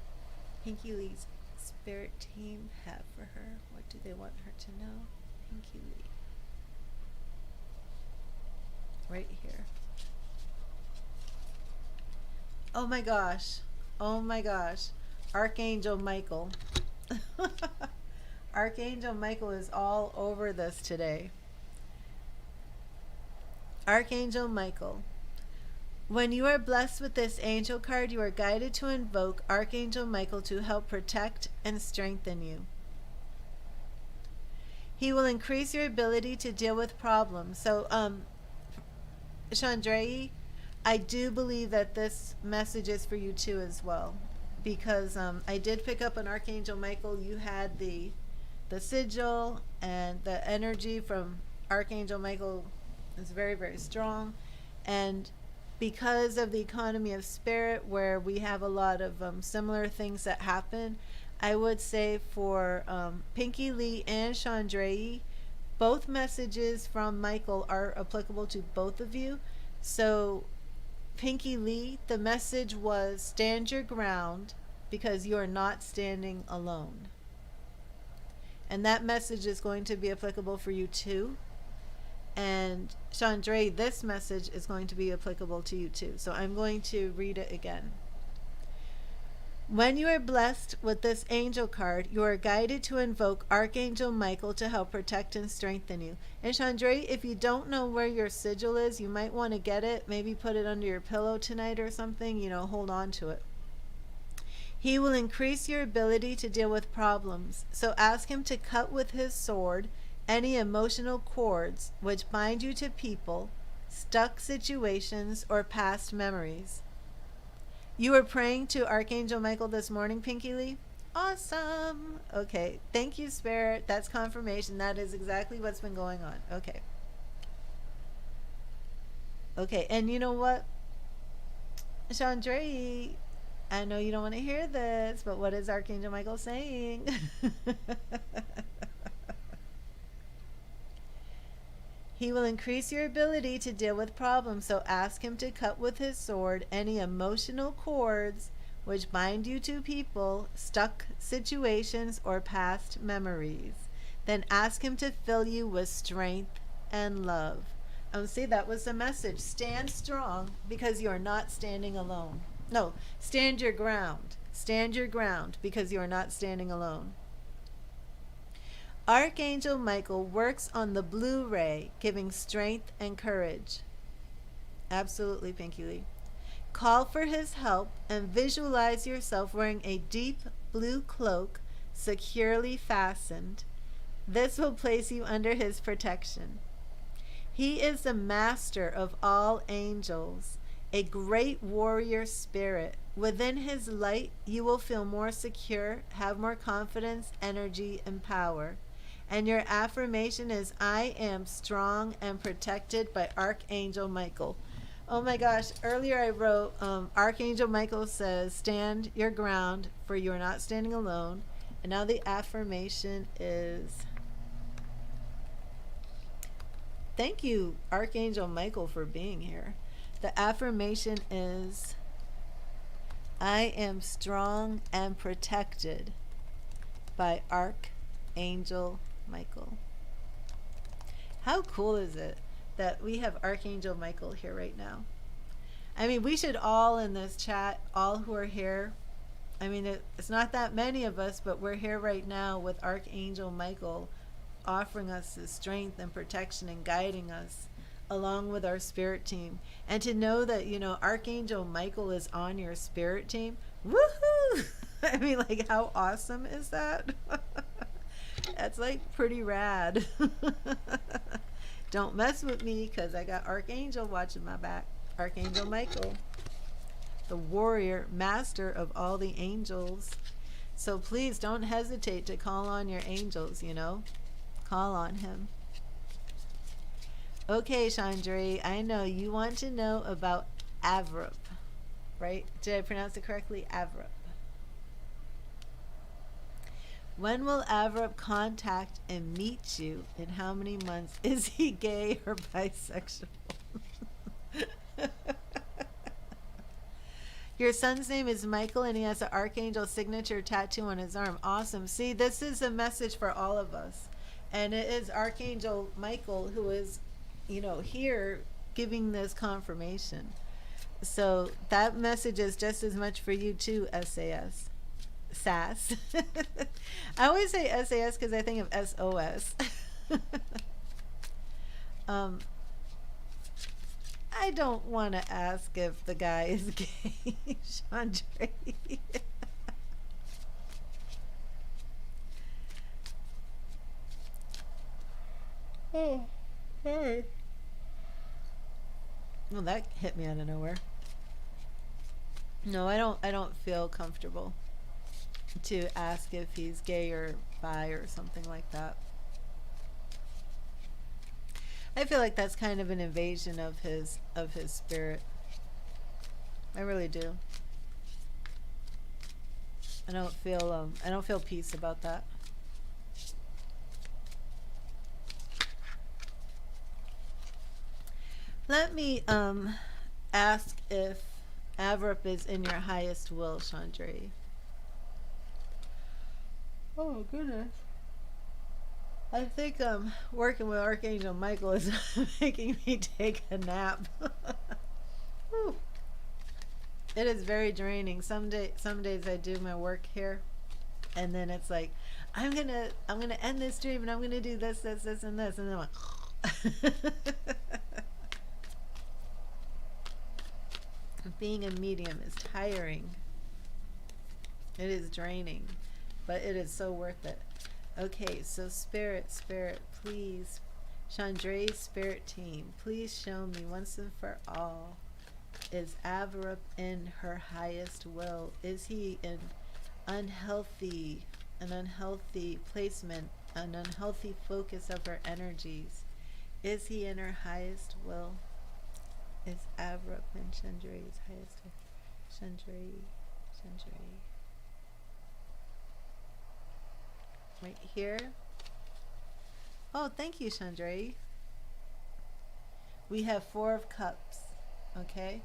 Speaker 1: Pinky Lee's Spirit team have for her? What do they want her to know? Pinky Lee. Right here. Oh my gosh. Oh my gosh. Archangel Michael. Archangel Michael is all over this today. Archangel Michael. When you are blessed with this angel card, you are guided to invoke Archangel Michael to help protect and strengthen you. He will increase your ability to deal with problems. So, Chandrei, I do believe that this message is for you too as well. Because I did pick up an Archangel Michael. You had the sigil, and the energy from Archangel Michael is very, very strong. And because of the economy of spirit, where we have a lot of similar things that happen, I would say for Pinky Lee and Chandrei, both messages from Michael are applicable to both of you. So Pinky Lee, the message was stand your ground because you are not standing alone. And that message is going to be applicable for you too. And Chandrei, this message is going to be applicable to you too. So I'm going to read it again. When you are blessed with this angel card, you are guided to invoke Archangel Michael to help protect and strengthen you. And Chandrei, if you don't know where your sigil is, you might want to get it. Maybe put it under your pillow tonight or something. You know, hold on to it. He will increase your ability to deal with problems. So ask him to cut with his sword any emotional cords which bind you to people, stuck situations, or past memories. You were praying to Archangel Michael this morning, Pinky Lee? Awesome. Okay. Thank you, Spirit. That's confirmation. That is exactly what's been going on. Okay. Okay. And you know what? Chandrei, I know you don't want to hear this, but what is Archangel Michael saying? He will increase your ability to deal with problems, so ask him to cut with his sword any emotional cords which bind you to people, stuck situations, or past memories. Then ask him to fill you with strength and love. See, that was the message. Stand strong because you are not standing alone. No, stand your ground. Stand your ground because you are not standing alone. Archangel Michael works on the blue ray, giving strength and courage. Absolutely, Pinky Lee. Call for his help and visualize yourself wearing a deep blue cloak securely fastened. This will place you under his protection. He is the master of all angels, a great warrior spirit. Within his light, you will feel more secure, have more confidence, energy, and power. And your affirmation is, I am strong and protected by Archangel Michael. Oh my gosh, earlier I wrote, Archangel Michael says, stand your ground, for you are not standing alone. And now the affirmation is, thank you, Archangel Michael, for being here. The affirmation is, I am strong and protected by Archangel Michael. How cool is it that we have Archangel Michael here right now? I mean, we should all in this chat, all who are here, I mean, it's not that many of us, but we're here right now with Archangel Michael offering us his strength and protection and guiding us along with our spirit team. And to know that, you know, Archangel Michael is on your spirit team, woohoo! I mean, like, how awesome is that? That's like pretty rad. Don't mess with me because I got Archangel watching my back. Archangel Michael, the warrior, master of all the angels. So please don't hesitate to call on your angels, you know. Call on him. Okay, Chandrei, I know you want to know about Avrop. right? Did I pronounce it correctly? Avrup. When will Avrup contact and meet you? In how many months? Is he gay or bisexual? Your son's name is Michael, and he has an Archangel signature tattoo on his arm. Awesome. See, this is a message for all of us. And it is Archangel Michael who is, here giving this confirmation. So that message is just as much for you too, SAS. SAS. I always say SAS because I think of SOS. I don't want to ask if the guy is gay, Chandra. Oh, sorry. Well, that hit me out of nowhere. No, I don't feel comfortable to ask if he's gay or bi or something like that. I feel like that's kind of an invasion of his spirit. I really do. I don't feel peace about that. Let me ask if Avrup is in your highest will, Chandra. Oh goodness. I think working with Archangel Michael is making me take a nap. It is very draining. Some days I do my work here, and then it's like, I'm gonna end this dream, and I'm gonna do this, and this, and then I'm like, being a medium is tiring. It is draining, but it is so worth it. Okay, so spirit, please, Chandra's spirit team, please show me once and for all, is Avrup in her highest will? Is he in an unhealthy placement, an unhealthy focus of her energies? Is he in her highest will? Is Avrup in Chandra's highest will? Chandra. Right here. Oh, thank you, Chandra. We have 4 of Cups, okay?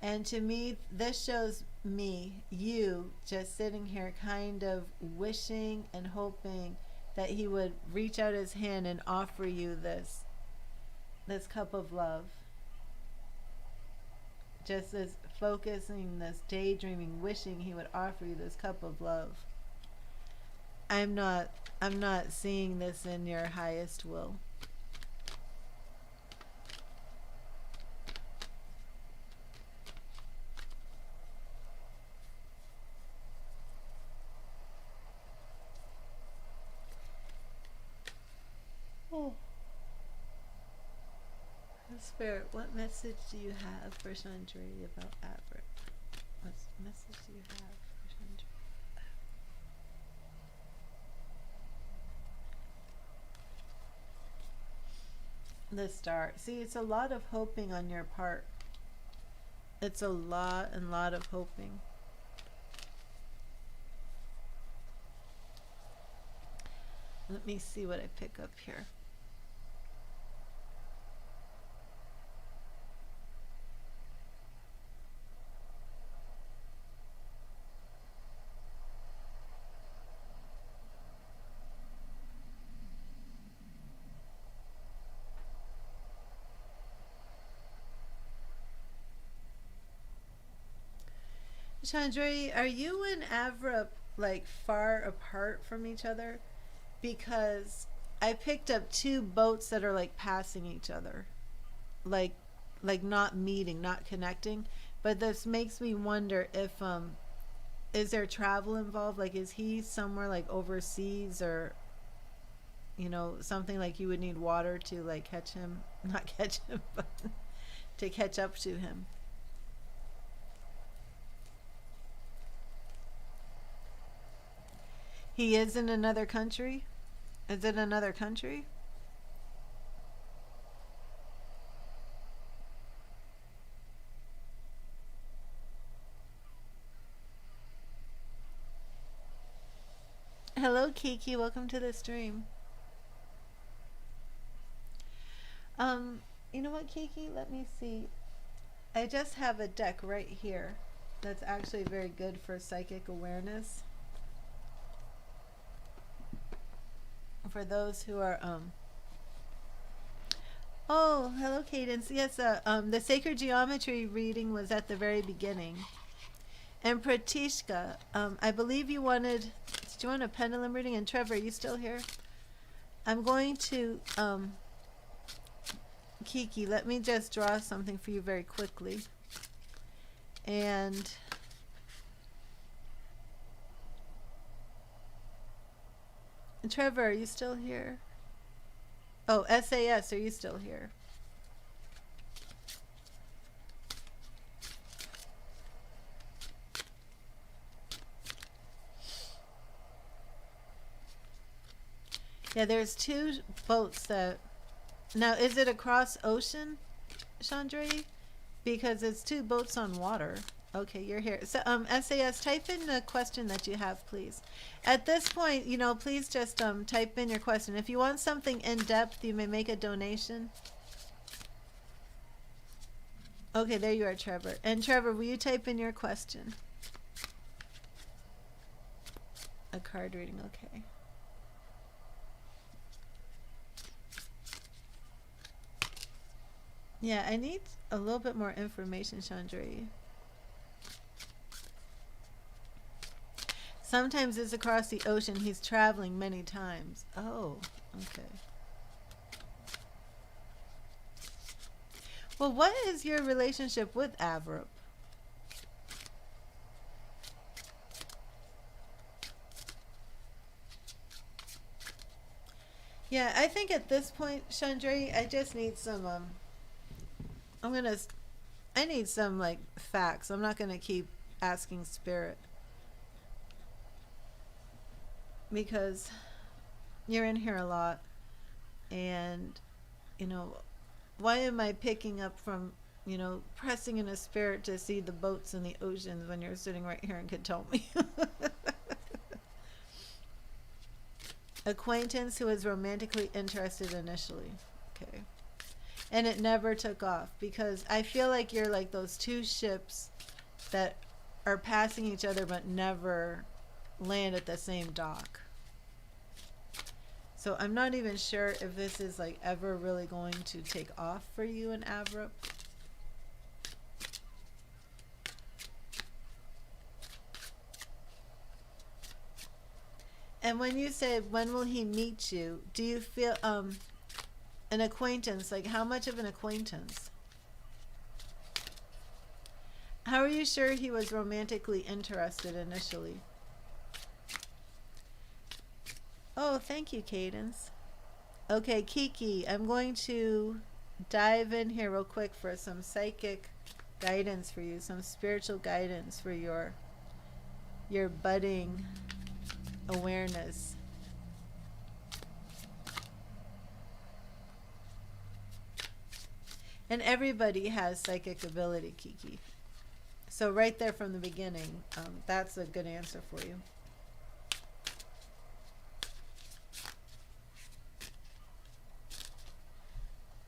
Speaker 1: And to me, this shows me, you, just sitting here kind of wishing and hoping that he would reach out his hand and offer you this cup of love. Just as focusing, this daydreaming, wishing he would offer you this cup of love. I'm not seeing this in your highest will. Oh. Spirit, what message do you have for Chandra about Avrup? What message do you have for Chandra? The Star. See, it's a lot of hoping on your part. It's a lot of hoping. Let me see what I pick up here. Chandra, are you and Avrup like far apart from each other? Because I picked up 2 boats that are like passing each other, like not meeting, not connecting. But this makes me wonder if is there travel involved? Like, is he somewhere like overseas, or something like you would need water to like catch him, not catch him, but to catch up to him? He is in another country? Is it another country? Hello, Kiki. Welcome to the stream. You know what, Kiki? Let me see. I just have a deck right here that's actually very good for psychic awareness. For those who are Oh, hello, Cadence. Yes, the sacred geometry reading was at the very beginning. And Pratishka, I believe you wanted. Did you want a pendulum reading? And Trevor, are you still here? I'm going to Kiki, let me just draw something for you very quickly. And Trevor, are you still here? Oh, SAS, are you still here? Yeah, there's two boats that... Now, is it across ocean, Chandra? Because it's two boats on water. Okay, you're here. So, SAS, type in the question that you have, please. At this point, you know, please just type in your question. If you want something in depth, you may make a donation. Okay, there you are, Trevor. And Trevor, will you type in your question? A card reading, okay. Yeah, I need a little bit more information, Chandra. Sometimes it's across the ocean. He's traveling many times. Oh, okay. Well, what is your relationship with Avrup? Yeah, I think at this point, Chandra, I just need some, I need some, like, facts. I'm not gonna keep asking Spirit. Because you're in here a lot, and, you know, why am I picking up from, you know, pressing in a spirit to see the boats in the oceans when you're sitting right here and could tell me? Acquaintance who was romantically interested initially. Okay. And it never took off, because I feel like you're like those two ships that are passing each other but never land at the same dock. So I'm not even sure if this is like ever really going to take off for you in Avrup. And when you say, when will he meet you, do you feel an acquaintance, like how much of an acquaintance? How are you sure he was romantically interested initially? Oh, thank you, Cadence. Okay, Kiki, I'm going to dive in here real quick for some psychic guidance for you, some spiritual guidance for your budding awareness. And everybody has psychic ability, Kiki. So right there from the beginning, that's a good answer for you.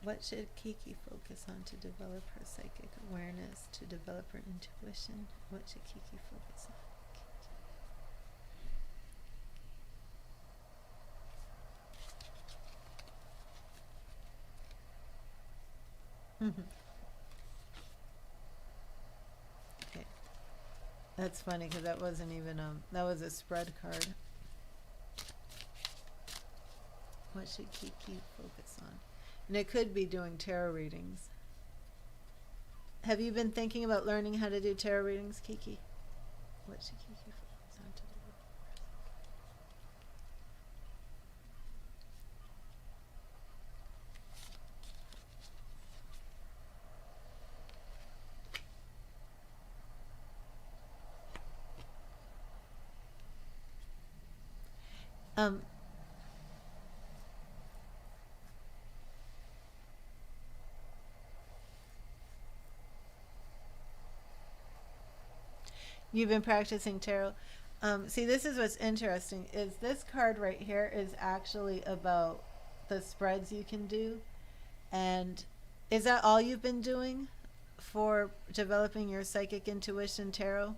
Speaker 1: What should Kiki focus on to develop her psychic awareness, to develop her intuition? What should Kiki focus on? Okay. That's funny, because that wasn't even, that was a spread card. What should Kiki focus on? And it could be doing tarot readings. Have you been thinking about learning how to do tarot readings, Kiki? What should Kiki focus on to do? You've been practicing tarot. See, this is what's interesting, is this card right here is actually about the spreads you can do. And is that all you've been doing for developing your psychic intuition tarot?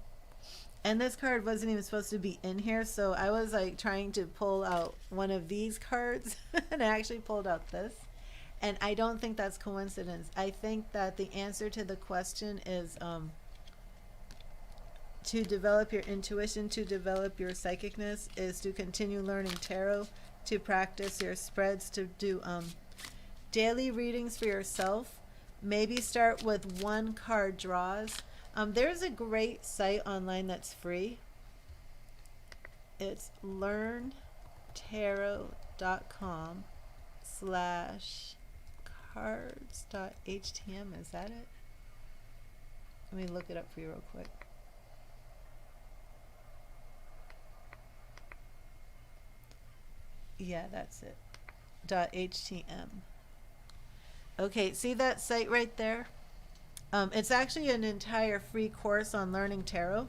Speaker 1: And this card wasn't even supposed to be in here, so I was like trying to pull out one of these cards and I actually pulled out this. And I don't think that's coincidence. I think that the answer to the question is to develop your intuition, to develop your psychicness, is to continue learning tarot, to practice your spreads, to do daily readings for yourself. Maybe start with one card draws. There's a great site online that's free. It's learntarot.com/cards.htm. Is that it? Let me look it up for you real quick. Yeah, that's it. .htm. Okay, see that site right there? It's actually an entire free course on learning tarot.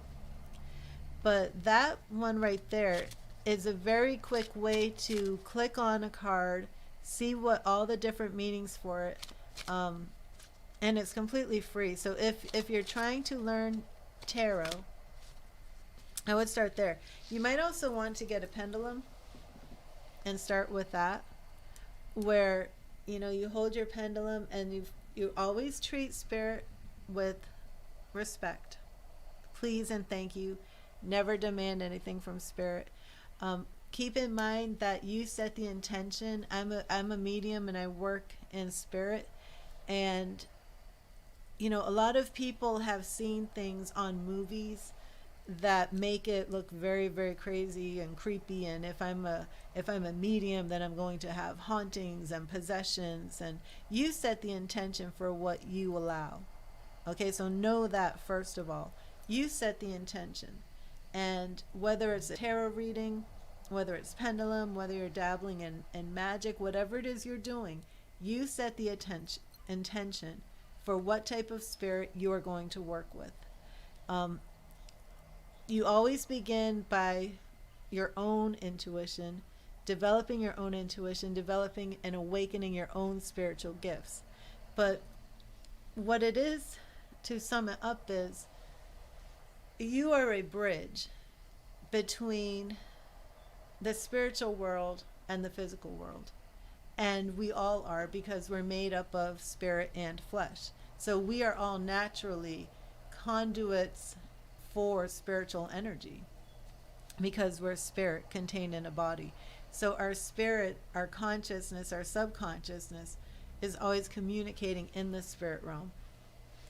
Speaker 1: But that one right there is a very quick way to click on a card, see what all the different meanings for it, and it's completely free. So if you're trying to learn tarot, I would start there. You might also want to get a pendulum and start with that, where you hold your pendulum and you always treat spirit with respect. Please and thank you. Never demand anything from spirit. Keep in mind that you set the intention. I'm a medium and I work in spirit, and a lot of people have seen things on movies that make it look very, very crazy and creepy, and if I'm a medium, then I'm going to have hauntings and possessions, and you set the intention for what you allow. Okay, so know that first of all. You set the intention. And whether it's a tarot reading, whether it's pendulum, whether you're dabbling in magic, whatever it is you're doing, you set the intention for what type of spirit you are going to work with. You always begin by your own intuition, developing your own intuition, developing and awakening your own spiritual gifts. But what it is, to sum it up, is you are a bridge between the spiritual world and the physical world. And we all are, because we're made up of spirit and flesh. So we are all naturally conduits for spiritual energy, because we're spirit contained in a body. So our spirit, our consciousness, our subconsciousness is always communicating in the spirit realm,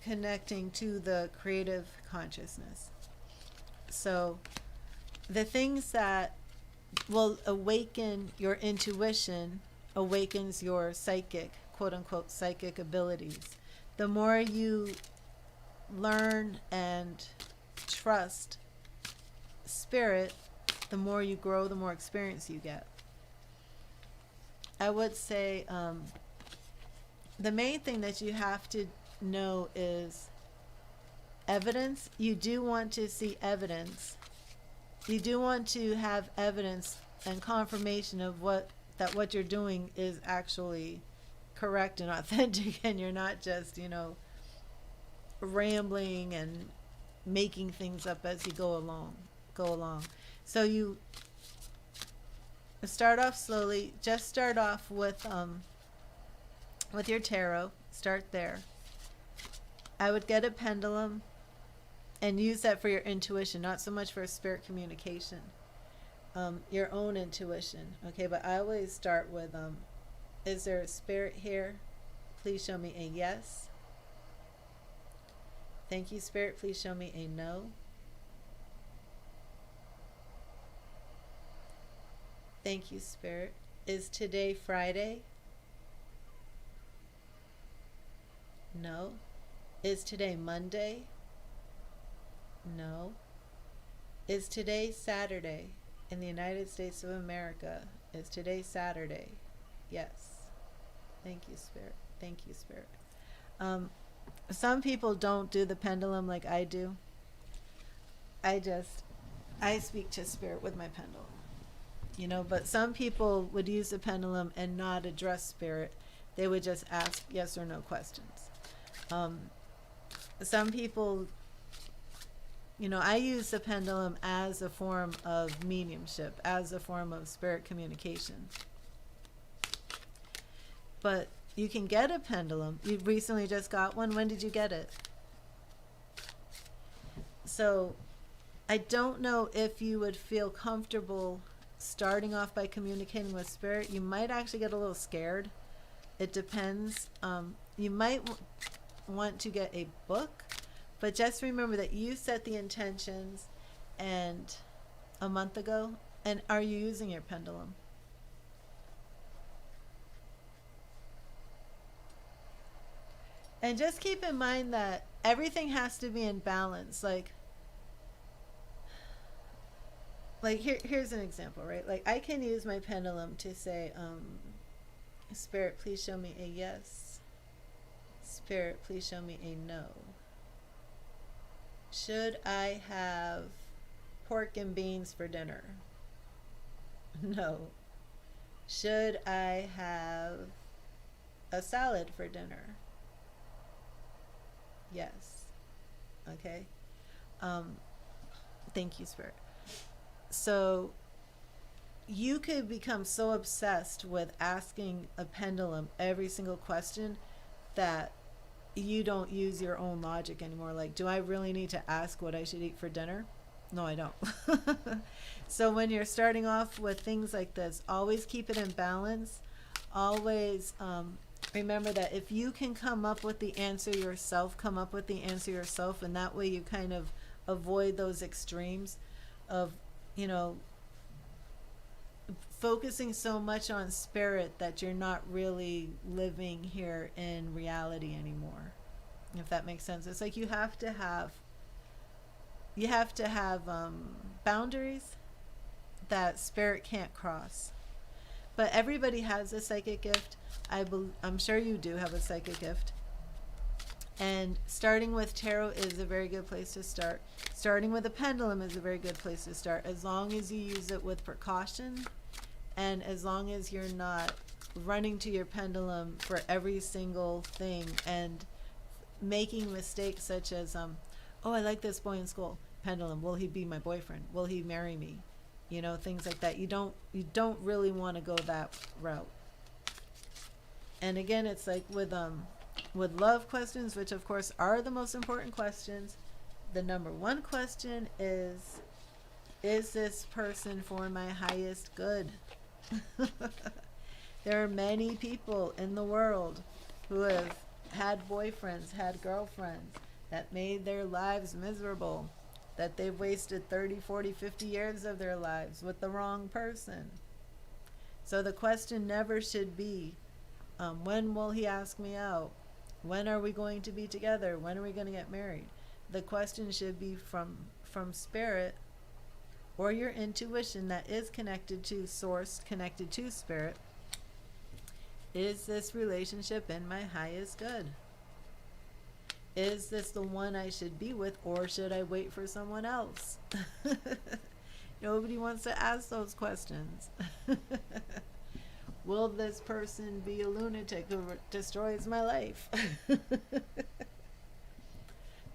Speaker 1: connecting to the creative consciousness. So the things that will awaken your intuition awakens your psychic, quote unquote, psychic abilities. The more you learn and trust spirit, the more you grow, the more experience you get. I would say the main thing that you have to know is evidence. You do want to see evidence. You do want to have evidence and confirmation of what you're doing is actually correct and authentic, and you're not just, rambling and making things up as you go along. So you start off slowly. Just start off with your tarot. Start there. I would get a pendulum and use that for your intuition, not so much for spirit communication. Your own intuition. Okay, but I always start with, is there a spirit here? Please show me a yes. Thank you, spirit. Please show me a no. Thank you, spirit. Is today Friday? No. Is today Monday? No. Is today Saturday? In the United States of America, is today Saturday? Yes. Thank you, spirit. Thank you, spirit. Some people don't do the pendulum like I do. I just I speak to spirit with my pendulum, you know, but some people would use the pendulum and not address spirit. They would just ask yes or no questions. Um, some people, you know, I use the pendulum as a form of mediumship, as a form of spirit communication. But you can get a pendulum. You recently just got one. When did you get it? So I don't know if you would feel comfortable starting off by communicating with spirit. You might actually get a little scared. It depends. You might want to get a book, but just remember that you set the intentions and a month ago. And are you using your pendulum? And just keep in mind that everything has to be in balance. Here's an example, right? Like, I can use my pendulum to say, Spirit, please show me a yes. Spirit, please show me a no. Should I have pork and beans for dinner? No. Should I have a salad for dinner? Yes. Okay. Thank you, Spirit. So you could become so obsessed with asking a pendulum every single question that you don't use your own logic anymore. Like, do I really need to ask what I should eat for dinner? No, I don't. So when you're starting off with things like this, always keep it in balance. Always remember that if you can come up with the answer yourself, come up with the answer yourself, and that way you kind of avoid those extremes of, you know, focusing so much on spirit that you're not really living here in reality anymore, if that makes sense. It's like you have to have boundaries that spirit can't cross. But everybody has a psychic gift. I'm sure you do have a psychic gift. And starting with tarot is a very good place to start. Starting with a pendulum is a very good place to start, as long as you use it with precaution, and as long as you're not running to your pendulum for every single thing and making mistakes such as, oh, I like this boy in school. Pendulum, will he be my boyfriend? Will he marry me? You know, things like that. You don't really want to go that route. And again, it's like with love questions, which of course are the most important questions, the number one question is this person for my highest good? There are many people in the world who have had boyfriends, had girlfriends that made their lives miserable, that they've wasted 30, 40, 50 years of their lives with the wrong person. So the question never should be, when will he ask me out? When are we going to be together? When are we going to get married? The question should be from spirit or your intuition that is connected to source, connected to spirit. Is this relationship in my highest good? Is this the one I should be with, or should I wait for someone else? Nobody wants to ask those questions. Will this person be a lunatic who destroys my life?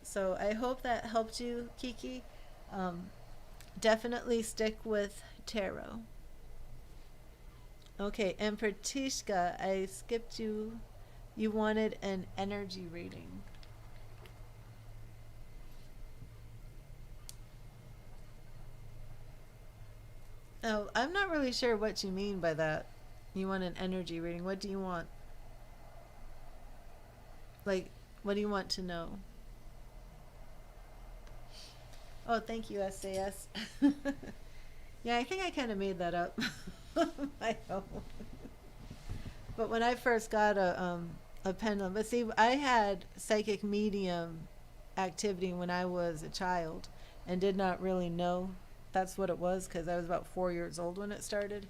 Speaker 1: So I hope that helped you, Kiki. Definitely stick with tarot. Okay, and Pratishka, I skipped you. You wanted an energy reading. Oh, I'm not really sure what you mean by that. You want an energy reading. What do you want? Like, what do you want to know? Oh, thank you, SAS. Yeah, I think I kind of made that up. I know. But when I first got a pendulum, but see, I had psychic medium activity when I was a child and did not really know that's what it was, because I was about 4 years old when it started.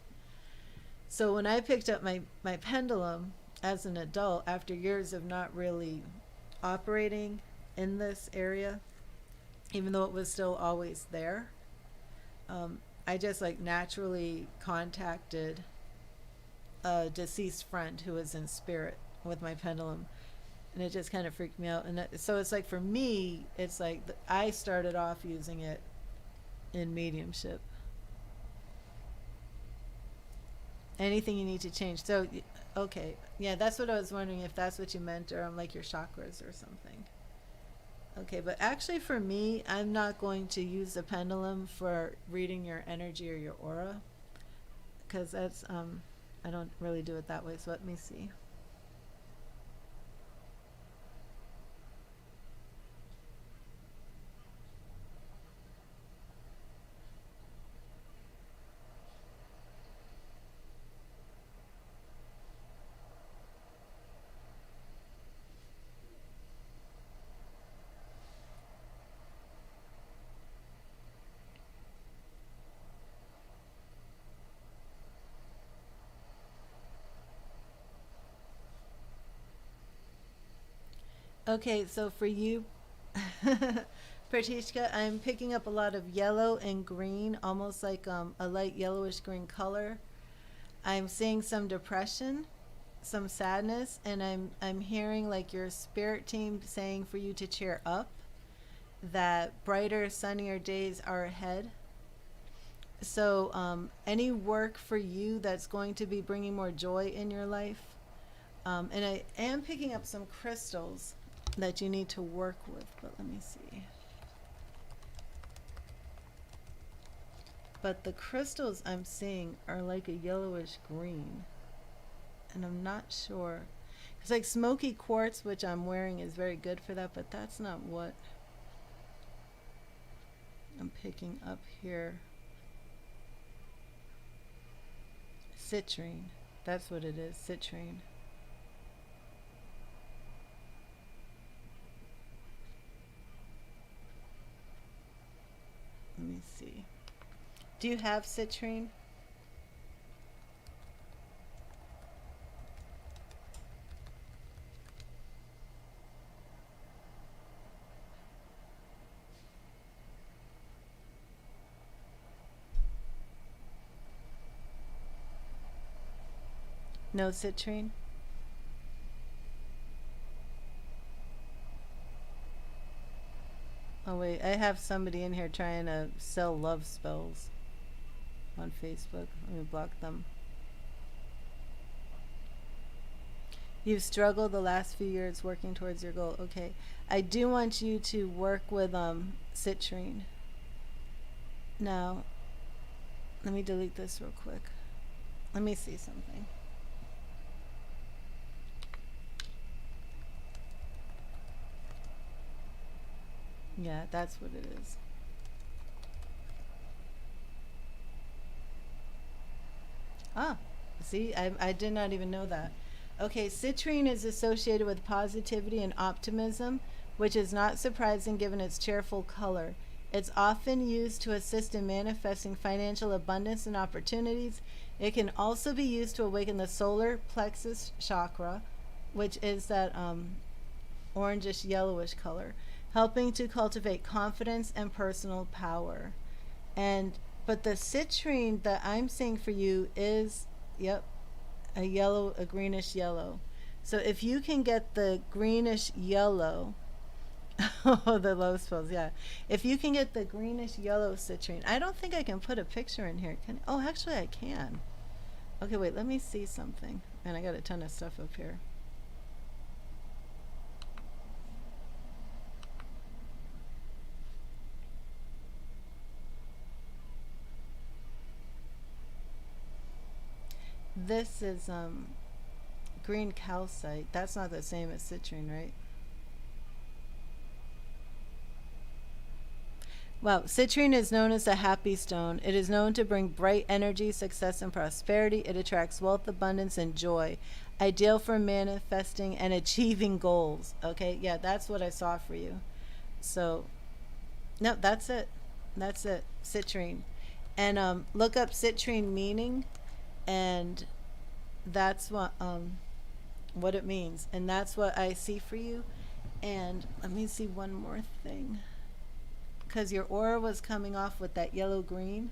Speaker 1: So when I picked up my pendulum as an adult, after years of not really operating in this area, even though it was still always there, I just like naturally contacted a deceased friend who was in spirit with my pendulum, and it just kind of freaked me out. And so it's like, for me, it's like I started off using it in mediumship. Anything you need to change. So, okay, yeah, that's what I was wondering, if that's what you meant, or like your chakras or something. Okay, but actually for me, I'm not going to use the pendulum for reading your energy or your aura, because that's I don't really do it that way. So let me see. Okay, so for you, Pratishka, I'm picking up a lot of yellow and green, almost like a light yellowish green color. I'm seeing some depression, some sadness, and I'm hearing like your spirit team saying for you to cheer up, that brighter, sunnier days are ahead. So any work for you that's going to be bringing more joy in your life. And I am picking up some crystals that you need to work with, but let me see. But the crystals I'm seeing are like a yellowish green, and I'm not sure. It's like smoky quartz, which I'm wearing, is very good for that, but that's not what I'm picking up here. Citrine, that's what it is, citrine. Let me see. Do you have citrine? No citrine? Oh wait, I have somebody in here trying to sell love spells on Facebook. Let me block them. You've struggled the last few years working towards your goal. Okay. I do want you to work with citrine. Now, let me delete this real quick. Let me see something. Yeah, that's what it is. Ah, see, I did not even know that. Okay, citrine is associated with positivity and optimism, which is not surprising given its cheerful color. It's often used to assist in manifesting financial abundance and opportunities. It can also be used to awaken the solar plexus chakra, which is that orangish yellowish color, helping to cultivate confidence and personal power. But the citrine that I'm seeing for you is, yep, a greenish yellow. So if you can get the greenish yellow, oh, the low spells, yeah. If you can get the greenish yellow citrine, I don't think I can put a picture in here. Oh, actually I can. Okay, wait, let me see something. Man, I got a ton of stuff up here. This is green calcite. That's not the same as citrine, right? Well, citrine is known as a happy stone. It is known to bring bright energy, success, and prosperity. It attracts wealth, abundance, and joy. Ideal for manifesting and achieving goals. Okay, yeah, that's what I saw for you. So, no, that's it. That's it. Citrine. And look up citrine meaning, and that's what it means. And that's what I see for you. And let me see one more thing. Because your aura was coming off with that yellow green.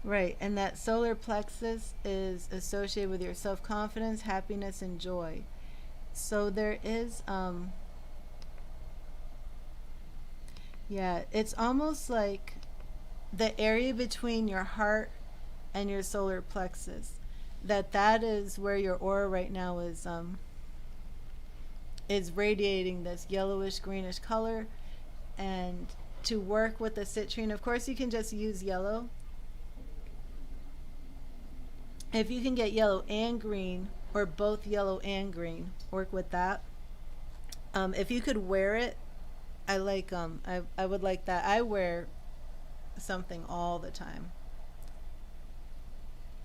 Speaker 1: Right, and that solar plexus is associated with your self-confidence, happiness, and joy. So there is, yeah, it's almost like the area between your heart and your solar plexus. That is where your aura right now is radiating this yellowish greenish color. And to work with the citrine, of course, you can just use yellow. If you can get yellow and green, or both yellow and green, work with that. If you could wear it, I would like that. I wear something all the time.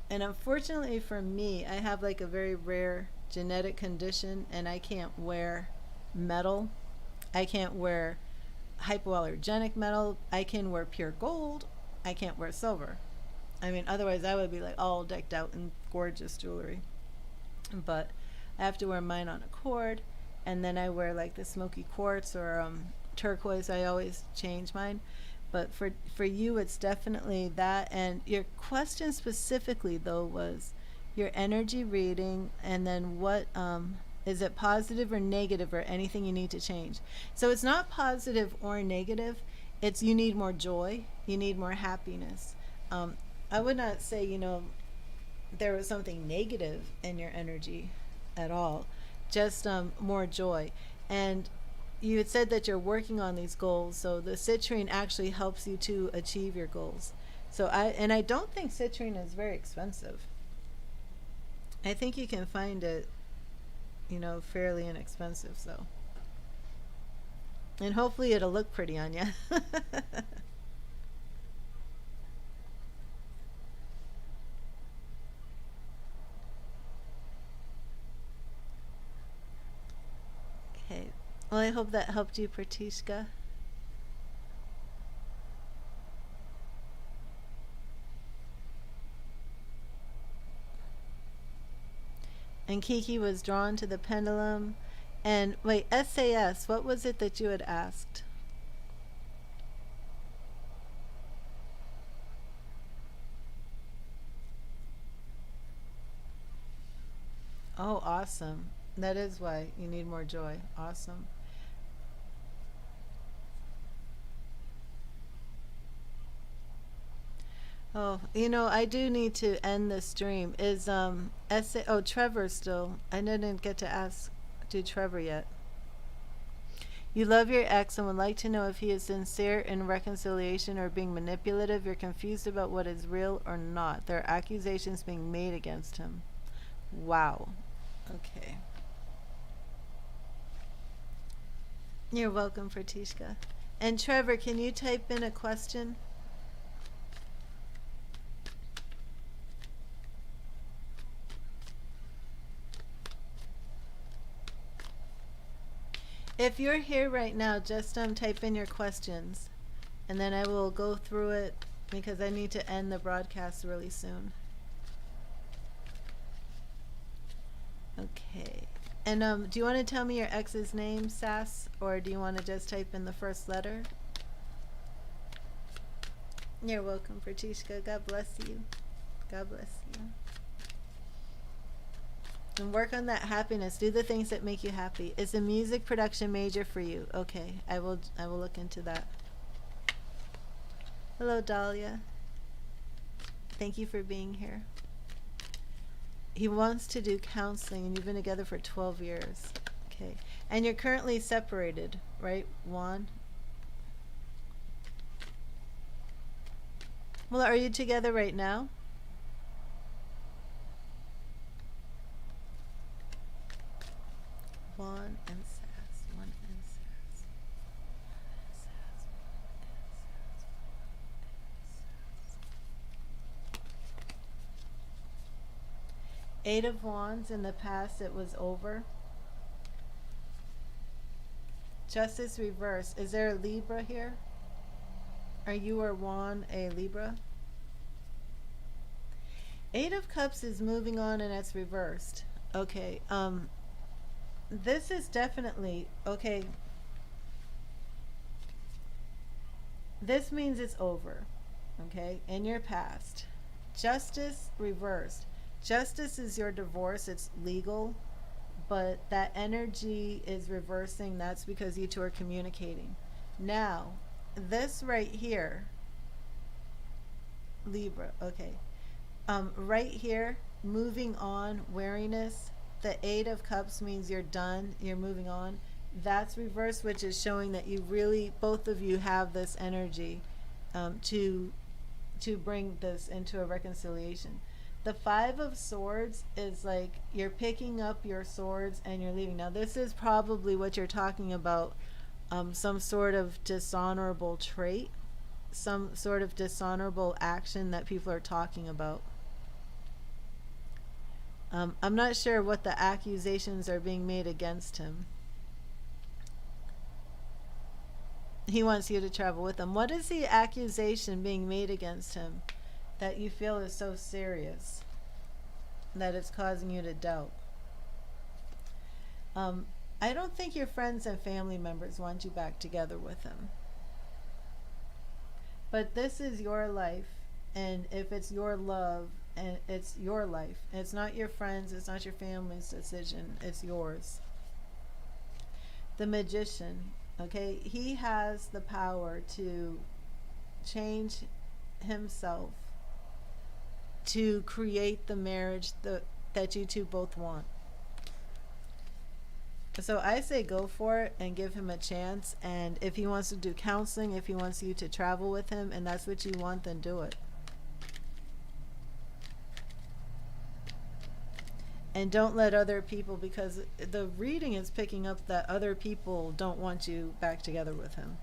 Speaker 1: And unfortunately for me, I have like a very rare genetic condition and I can't wear metal. I can't wear hypoallergenic metal. I can wear pure gold. I can't wear silver. I mean, otherwise I would be like all decked out in gorgeous jewelry. But I have to wear mine on a cord, and then I wear like the smoky quartz or turquoise. I always change mine. But for you, it's definitely that. And your question specifically though was your energy reading, and then what is it positive or negative or anything you need to change? So it's not positive or negative. It's you need more joy. You need more happiness. I would not say, there was something negative in your energy at all. Just more joy. And you had said that you're working on these goals, so the citrine actually helps you to achieve your goals. So I don't think citrine is very expensive. I think you can find it, fairly inexpensive. So, and hopefully it'll look pretty on you. Okay. Well, I hope that helped you, Pratishka. And Kiki was drawn to the pendulum. And wait, SAS, what was it that you had asked? Oh, awesome. That is why you need more joy. Awesome. Oh, I do need to end this stream. Is essay? Oh, Trevor still. I didn't get to ask to Trevor yet. You love your ex and would like to know if he is sincere in reconciliation or being manipulative. You're confused about what is real or not. There are accusations being made against him. Wow. Okay. You're welcome, Pratishka. And Trevor, can you type in a question? If you're here right now, just type in your questions, and then I will go through it because I need to end the broadcast really soon. Okay. And do you want to tell me your ex's name, Sass, or do you want to just type in the first letter? You're welcome, Pratishka. God bless you. God bless you. And work on that happiness. Do the things that make you happy. Is a music production major for you? Okay, I will look into that. Hello, Dahlia. Thank you for being here. He wants to do counseling, and you've been together for 12 years. Okay. And you're currently separated, right, Juan? Well, are you together right now? Juan and Sass. Juan and Sass. Eight of Wands. In the past, it was over. Justice reverse. Is there a Libra here? Are you or Juan a Libra? Eight of Cups is moving on and it's reversed. Okay. This is definitely okay. This means it's over. Okay, in your past. Justice reversed. Justice is your divorce. It's legal, but that energy is reversing. That's because you two are communicating. Now, this right here, Libra, okay. Right here, moving on, wariness. The Eight of Cups means you're done, you're moving on. That's reverse, which is showing that you really, both of you have this energy to bring this into a reconciliation. The Five of Swords is like you're picking up your swords and you're leaving. Now, this is probably what you're talking about, some sort of dishonorable trait, some sort of dishonorable action that people are talking about. I'm not sure what the accusations are being made against him. He wants you to travel with him. What is the accusation being made against him that you feel is so serious that it's causing you to doubt? I don't think your friends and family members want you back together with him. But this is your life, and if it's your love, and it's your life, it's not your friends, it's not your family's decision, it's yours. The Magician, okay, he has the power to change himself to create the marriage that you two both want. So I say go for it and give him a chance. And if he wants to do counseling, if he wants you to travel with him, and that's what you want, then do it. And don't let other people, because the reading is picking up that other people don't want you back together with him.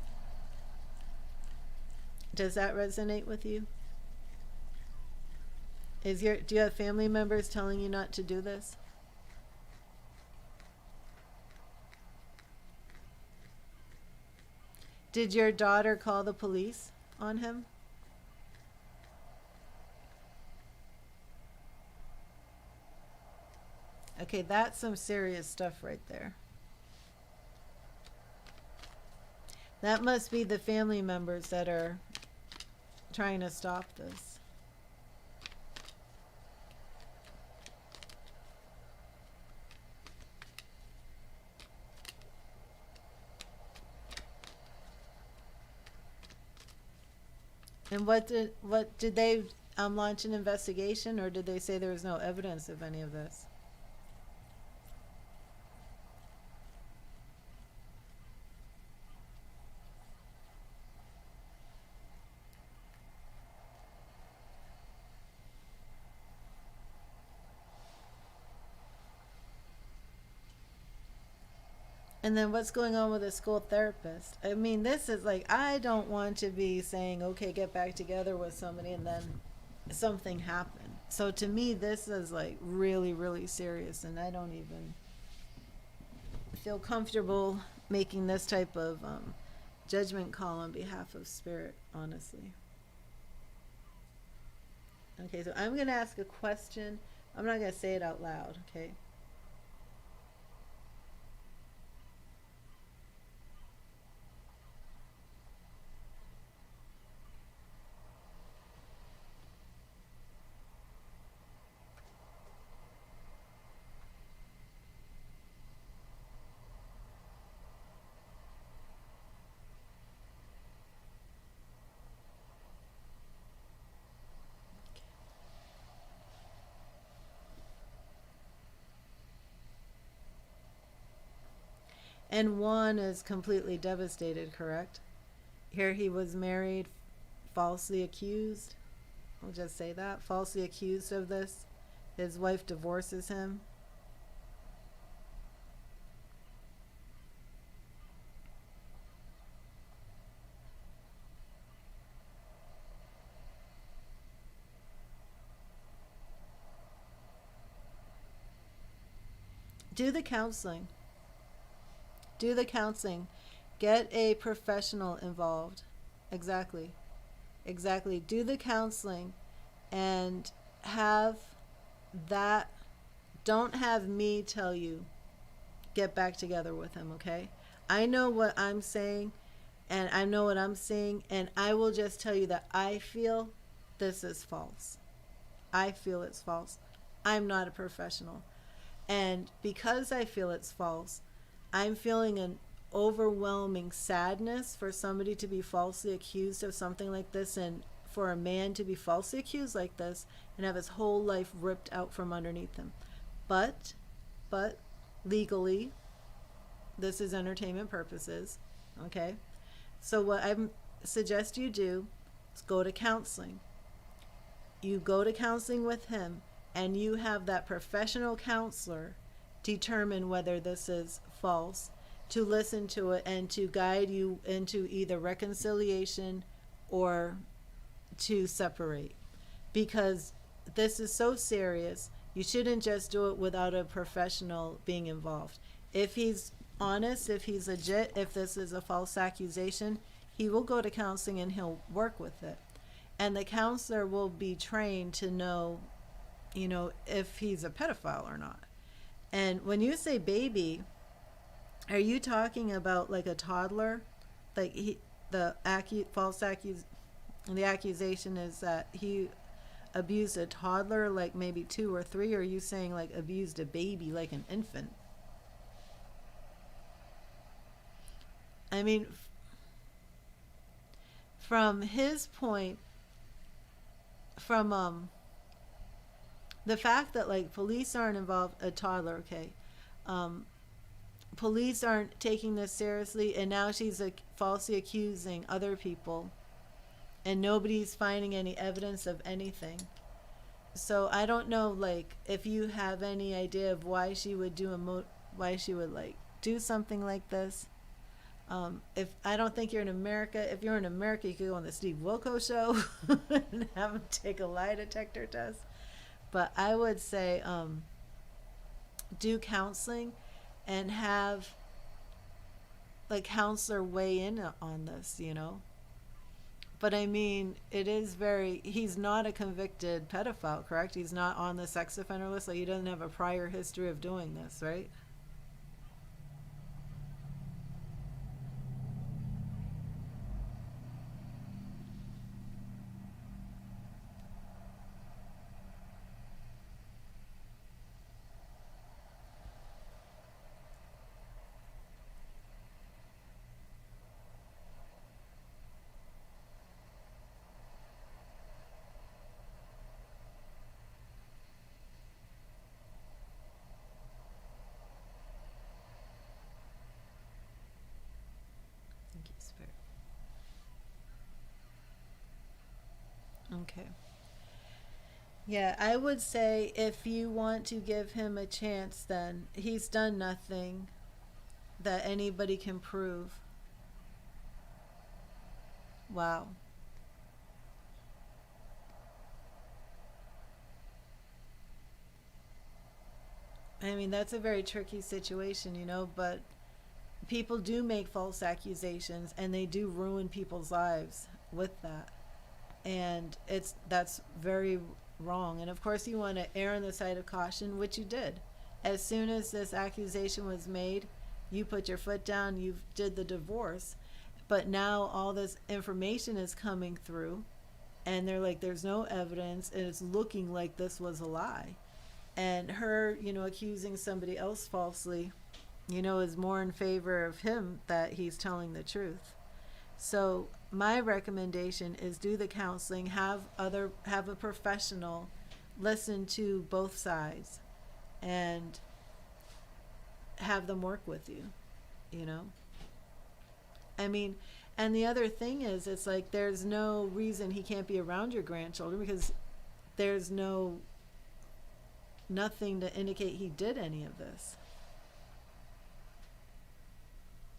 Speaker 1: Does that resonate with you? Do you have family members telling you not to do this? Did your daughter call the police on him? Okay, that's some serious stuff right there. That must be the family members that are trying to stop this. And what did they launch an investigation, or did they say there was no evidence of any of this? And then what's going on with a school therapist? I mean, this is like, I don't want to be saying, okay, get back together with somebody and then something happened. So to me, this is like really, really serious, and I don't even feel comfortable making this type of judgment call on behalf of spirit, honestly. Okay, so I'm going to ask a question. I'm not going to say it out loud, okay? And Juan is completely devastated, correct? Here he was married, falsely accused. I'll just say that. Falsely accused of this. His wife divorces him. Do the counseling. Do the counseling. Get a professional involved. Exactly. Exactly. Do the counseling and have that. Don't have me tell you, get back together with him, okay? I know what I'm saying, and I know what I'm seeing, and I will just tell you that I feel this is false. I feel it's false. I'm not a professional. And because I feel it's false, I'm feeling an overwhelming sadness for somebody to be falsely accused of something like this, and for a man to be falsely accused like this and have his whole life ripped out from underneath him. But legally, this is entertainment purposes, okay? So what I suggest you do is go to counseling. You go to counseling with him, and you have that professional counselor determine whether this is false, to listen to it and to guide you into either reconciliation or to separate. Because this is so serious, you shouldn't just do it without a professional being involved. If he's honest, if he's legit, if this is a false accusation, he will go to counseling and he'll work with it. And the counselor will be trained to know, you know, if he's a pedophile or not. And when you say baby, are you talking about like a toddler? Like the accusation is that he abused a toddler, like maybe 2 or 3, or are you saying like abused a baby, like an infant? I mean, from his point, from the fact that like police aren't involved, a toddler, okay, police aren't taking this seriously, and now she's like falsely accusing other people, and nobody's finding any evidence of anything. So I don't know, like, if you have any idea of why she would do why she would like do something like this. If I don't think you're in America. If you're in America, you could go on the Steve Wilkos show and have him take a lie detector test. But I would say do counseling and have like counselor weigh in on this, you know. But I mean, it is he's not a convicted pedophile, correct? He's not on the sex offender list. Like, he doesn't have a prior history of doing this, right? Thank you, Spirit. Okay. Yeah, I would say if you want to give him a chance, then he's done nothing that anybody can prove. Wow. I mean, that's a very tricky situation, you know, but people do make false accusations and they do ruin people's lives with that. And that's very wrong. And of course you want to err on the side of caution, which you did. As soon as this accusation was made, you put your foot down, you did the divorce. But now all this information is coming through, and they're like, there's no evidence, and it's looking like this was a lie. And her, you know, accusing somebody else falsely, you know, is more in favor of him that he's telling the truth. So my recommendation is do the counseling, have a professional listen to both sides and have them work with you, you know. I mean, and the other thing is, it's like there's no reason he can't be around your grandchildren, because there's nothing to indicate he did any of this.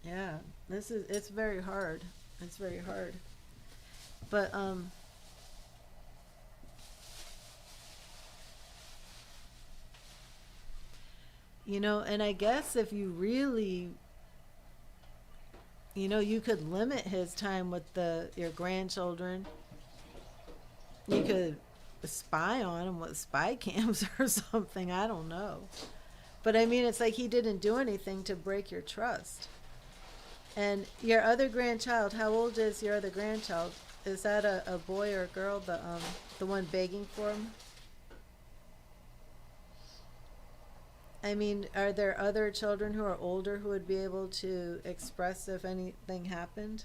Speaker 1: Yeah, it's very hard. It's very hard. But you know, and I guess if you really, you know, you could limit his time with your grandchildren. You could spy on him with spy cams or something. I don't know. But I mean, it's like he didn't do anything to break your trust. And your other grandchild, how old is your other grandchild? Is that a boy or a girl? The one begging for him? I mean, are there other children who are older who would be able to express if anything happened?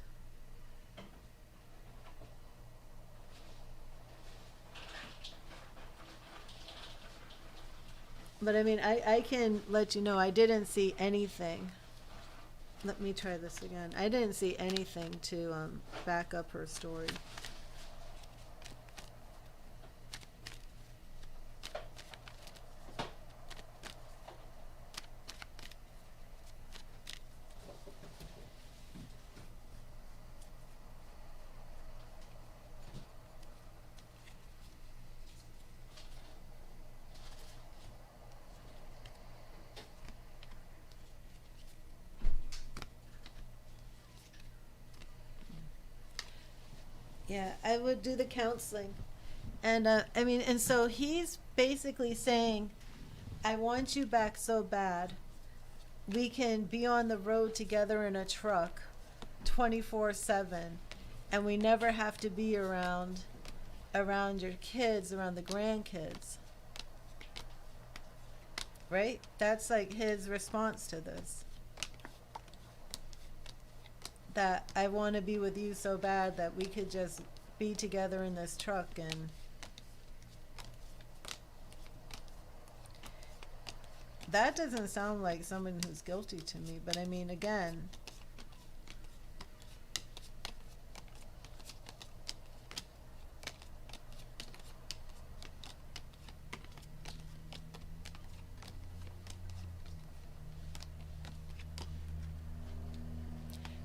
Speaker 1: But I mean, I can let you know I didn't see anything. Let me try this again. I didn't see anything to back up her story. Yeah, I would do the counseling. And I mean, and so he's basically saying, I want you back so bad. We can be on the road together in a truck 24/7, and we never have to be around your kids, around the grandkids. Right? That's like his response to this. That I want to be with you so bad that we could just be together in this truck. And that doesn't sound like someone who's guilty to me, but I mean, again,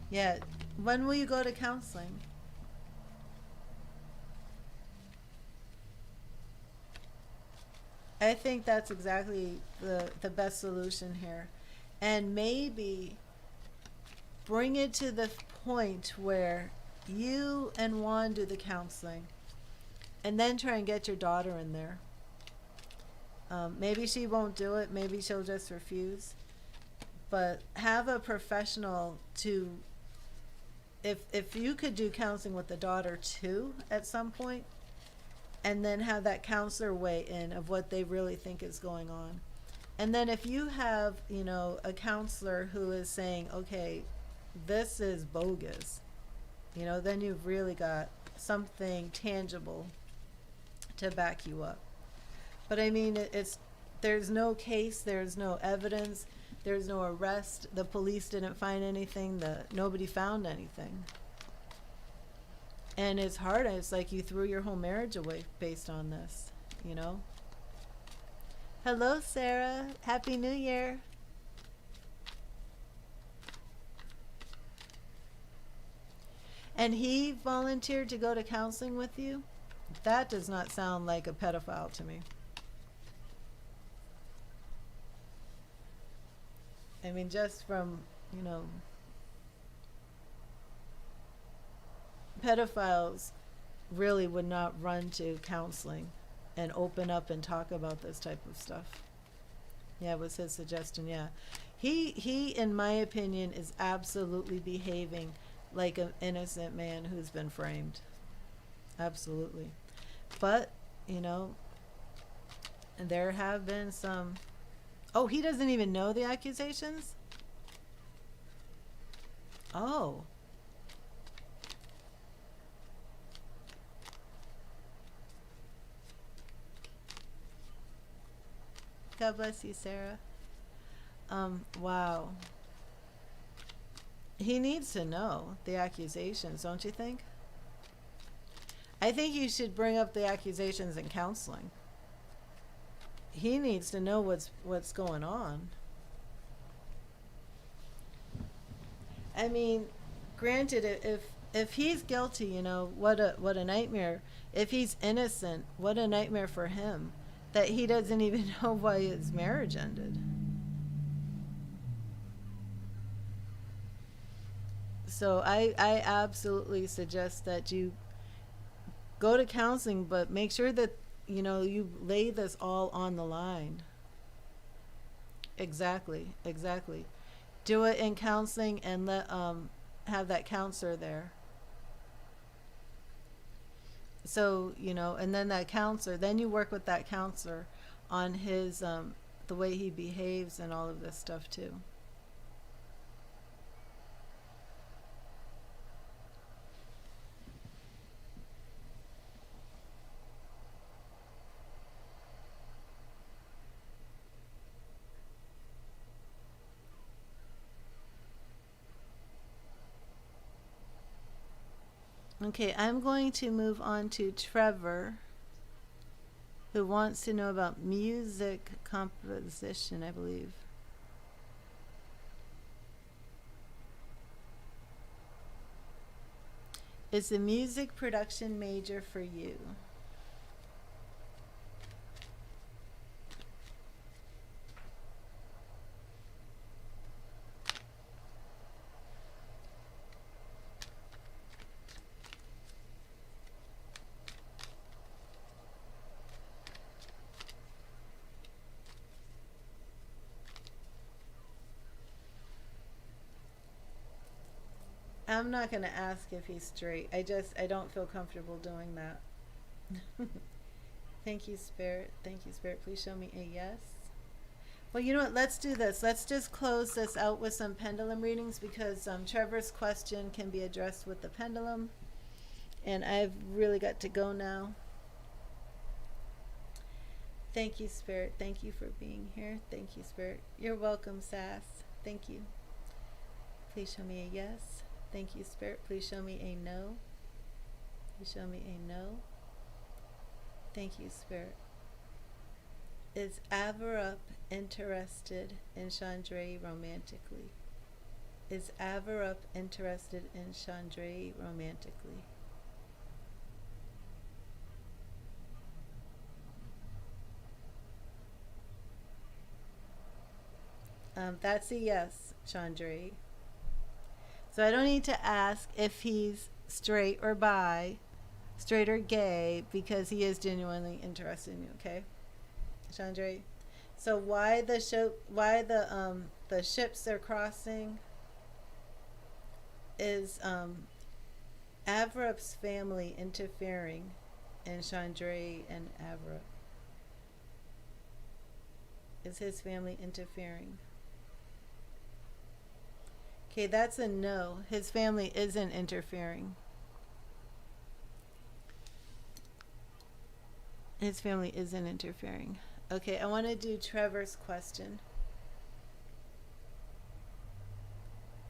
Speaker 1: yeah, when will you go to counseling? I think that's exactly the best solution here. And maybe bring it to the point where you and Juan do the counseling, and then try and get your daughter in there. Maybe she won't do it, maybe she'll just refuse. But have a professional to, if you could do counseling with the daughter too at some point, and then have that counselor weigh in of what they really think is going on. And then if you have, you know, a counselor who is saying, okay, this is bogus, you know, then you've really got something tangible to back you up. But I mean, there's no case, there's no evidence, there's no arrest, the police didn't find anything, nobody found anything. And it's hard. It's like you threw your whole marriage away based on this, you know? Hello, Sarah. Happy New Year. And he volunteered to go to counseling with you? That does not sound like a pedophile to me. I mean, just from, you know, pedophiles really would not run to counseling and open up and talk about this type of stuff. Yeah, it was his suggestion. Yeah, he in my opinion is absolutely behaving like an innocent man who's been framed. Absolutely. But you know, there have been some. Oh, he doesn't even know the accusations? Oh. God bless you, Sarah. Wow. He needs to know the accusations, don't you think? I think you should bring up the accusations in counseling. He needs to know what's going on. I mean, granted, if he's guilty, you know, what a nightmare. If he's innocent, what a nightmare for him that he doesn't even know why his marriage ended. So I absolutely suggest that you go to counseling, but make sure that, you know, you lay this all on the line. Exactly. Do it in counseling and let have that counselor there. So, you know, and then that counselor, then you work with that counselor on his the way he behaves and all of this stuff too. Okay, I'm going to move on to Trevor, who wants to know about music composition, I believe. Is the music production major for you? I'm not going to ask if he's straight. I don't feel comfortable doing that. Thank you, Spirit. Thank you, Spirit. Please show me a yes. Well, you know what? Let's do this. Let's just close this out with some pendulum readings, because Trevor's question can be addressed with the pendulum. And I've really got to go now. Thank you, Spirit. Thank you for being here. Thank you, Spirit. You're welcome, Sass. Thank you. Please show me a yes. Thank you, Spirit. Please show me a no. Please show me a no. Thank you, Spirit. Is Avarup interested in Chandra romantically? Is Avarup interested in Chandra romantically? That's a yes, Chandra. So I don't need to ask if he's straight or bi, straight or gay, because he is genuinely interested in you, okay? Chandra. So why the ships they're crossing is Avarup's family interfering in Chandra and Avarup. Is his family interfering? Okay, that's a no. His family isn't interfering. His family isn't interfering. Okay, I want to do Trevor's question.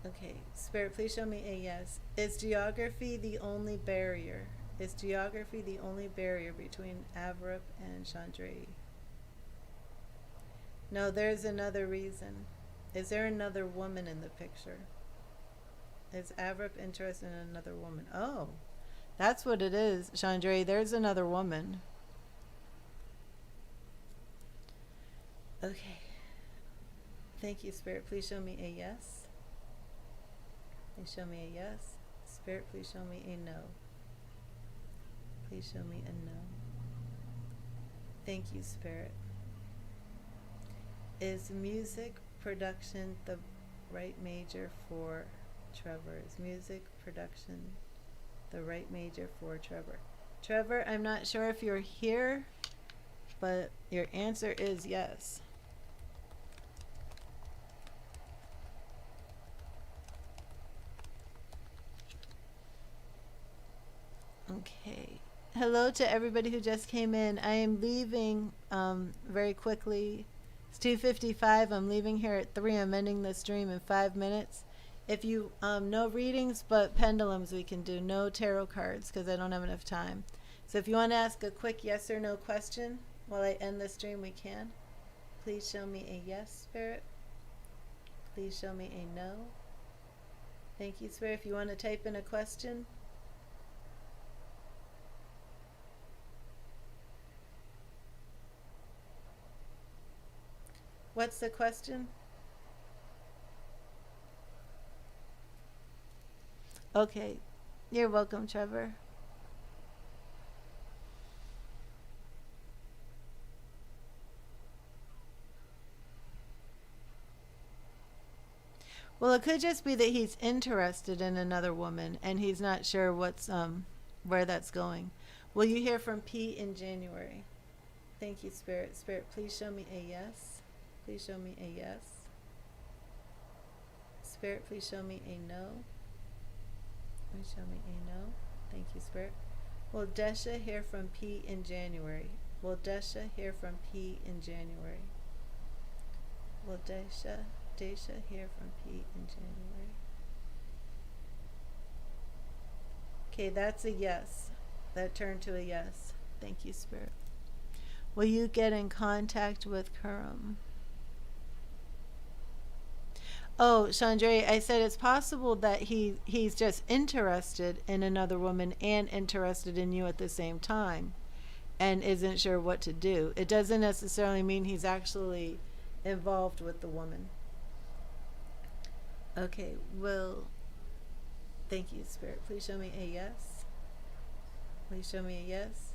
Speaker 1: Okay, Spirit, please show me a yes. Is geography the only barrier? Is geography the only barrier between Avarup and Chandra? No, there's another reason. Is there another woman in the picture? Is Avarup interested in another woman? Oh, that's what it is, Chandra. There's another woman. Okay. Thank you, Spirit. Please show me a yes. Please show me a yes. Spirit, please show me a no. Please show me a no. Thank you, Spirit. Is music production the right major for Trevor? Is music production the right major for Trevor? Trevor, I'm not sure if you're here, but your answer is yes. Okay. Hello to everybody who just came in. I am leaving very quickly. It's 2:55. I'm leaving here at 3. I'm ending the stream in 5 minutes. If you no readings but pendulums we can do, no tarot cards because I don't have enough time. So if you want to ask a quick yes or no question while I end the stream, we can. Please show me a yes, Spirit. Please show me a no. Thank you, Spirit. If you want to type in a question. What's the question? Okay. You're welcome, Trevor. Well, it could just be that he's interested in another woman and he's not sure what's where that's going. Will you hear from Pete in January? Thank you, Spirit. Spirit, please show me a yes. please show me a yes. Spirit, please show me a no. Please show me a no. Thank you, Spirit. Will Desha hear from P in January? Will Desha hear from P in January? Will Desha hear from P in January? Okay, that's a yes. That turned to a yes. Thank you, Spirit. Will you get in contact with Kurum? Oh, Chandra, I said it's possible that he's just interested in another woman and interested in you at the same time and isn't sure what to do. It doesn't necessarily mean he's actually involved with the woman. Okay, thank you, Spirit. Please show me a yes. Please show me a yes.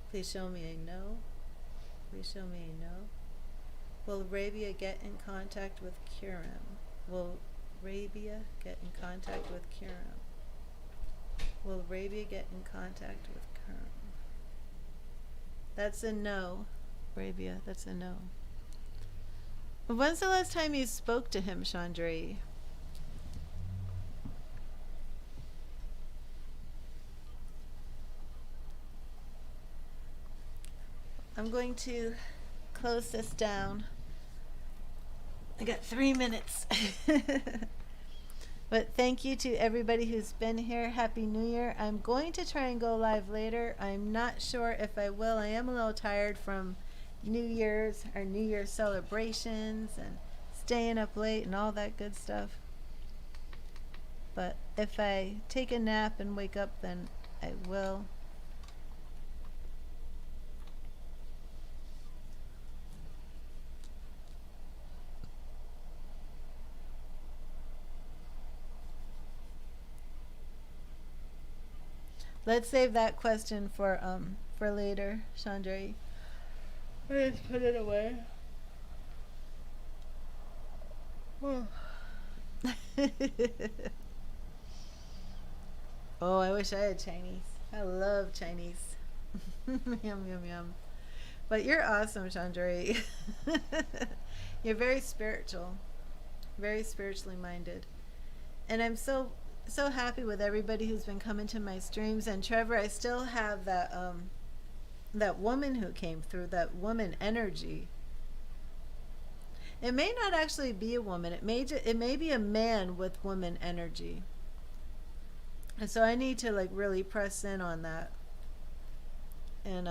Speaker 1: Please show me a no. Please show me a no. Will Arabia get in contact with Kurum? Will Arabia get in contact with Kurum? Will Arabia get in contact with Kurum? That's a no, Arabia. That's a no. When's the last time you spoke to him, Chandra? I'm going to close this down. I got 3 minutes. But thank you to everybody who's been here. Happy New Year. I'm going to try and go live later. I'm not sure if I will. I am a little tired from New Year's, our New Year's celebrations and staying up late and all that good stuff. But if I take a nap and wake up, then I will. Let's save that question for later, Chandra. Let's put it away. Oh. Oh, I wish I had Chinese. I love Chinese. Yum, yum, yum. But you're awesome, Chandra. You're very spiritual. Very spiritually minded. And I'm so happy with everybody who's been coming to my streams. And Trevor, I still have that woman who came through, that woman energy. It may not actually be a woman. It may be a man with woman energy. And so I need to like really press in on that and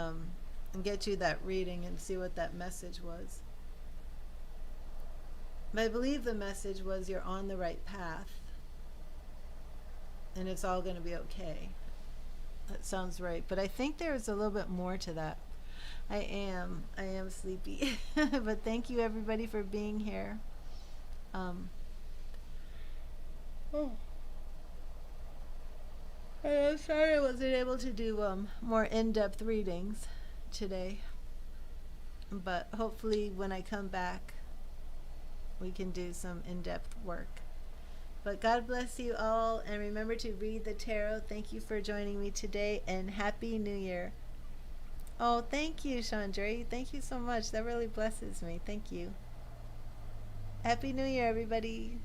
Speaker 1: get you that reading and see what that message was. But I believe the message was you're on the right path. And it's all going to be okay. That sounds right. But I think there's a little bit more to that. I am sleepy. But thank you everybody for being here. I'm sorry I wasn't able to do more in-depth readings today. But hopefully when I come back, we can do some in-depth work. But God bless you all, and remember to read the tarot. Thank you for joining me today, and Happy New Year. Oh, thank you, Chandra. Thank you so much. That really blesses me. Thank you. Happy New Year, everybody.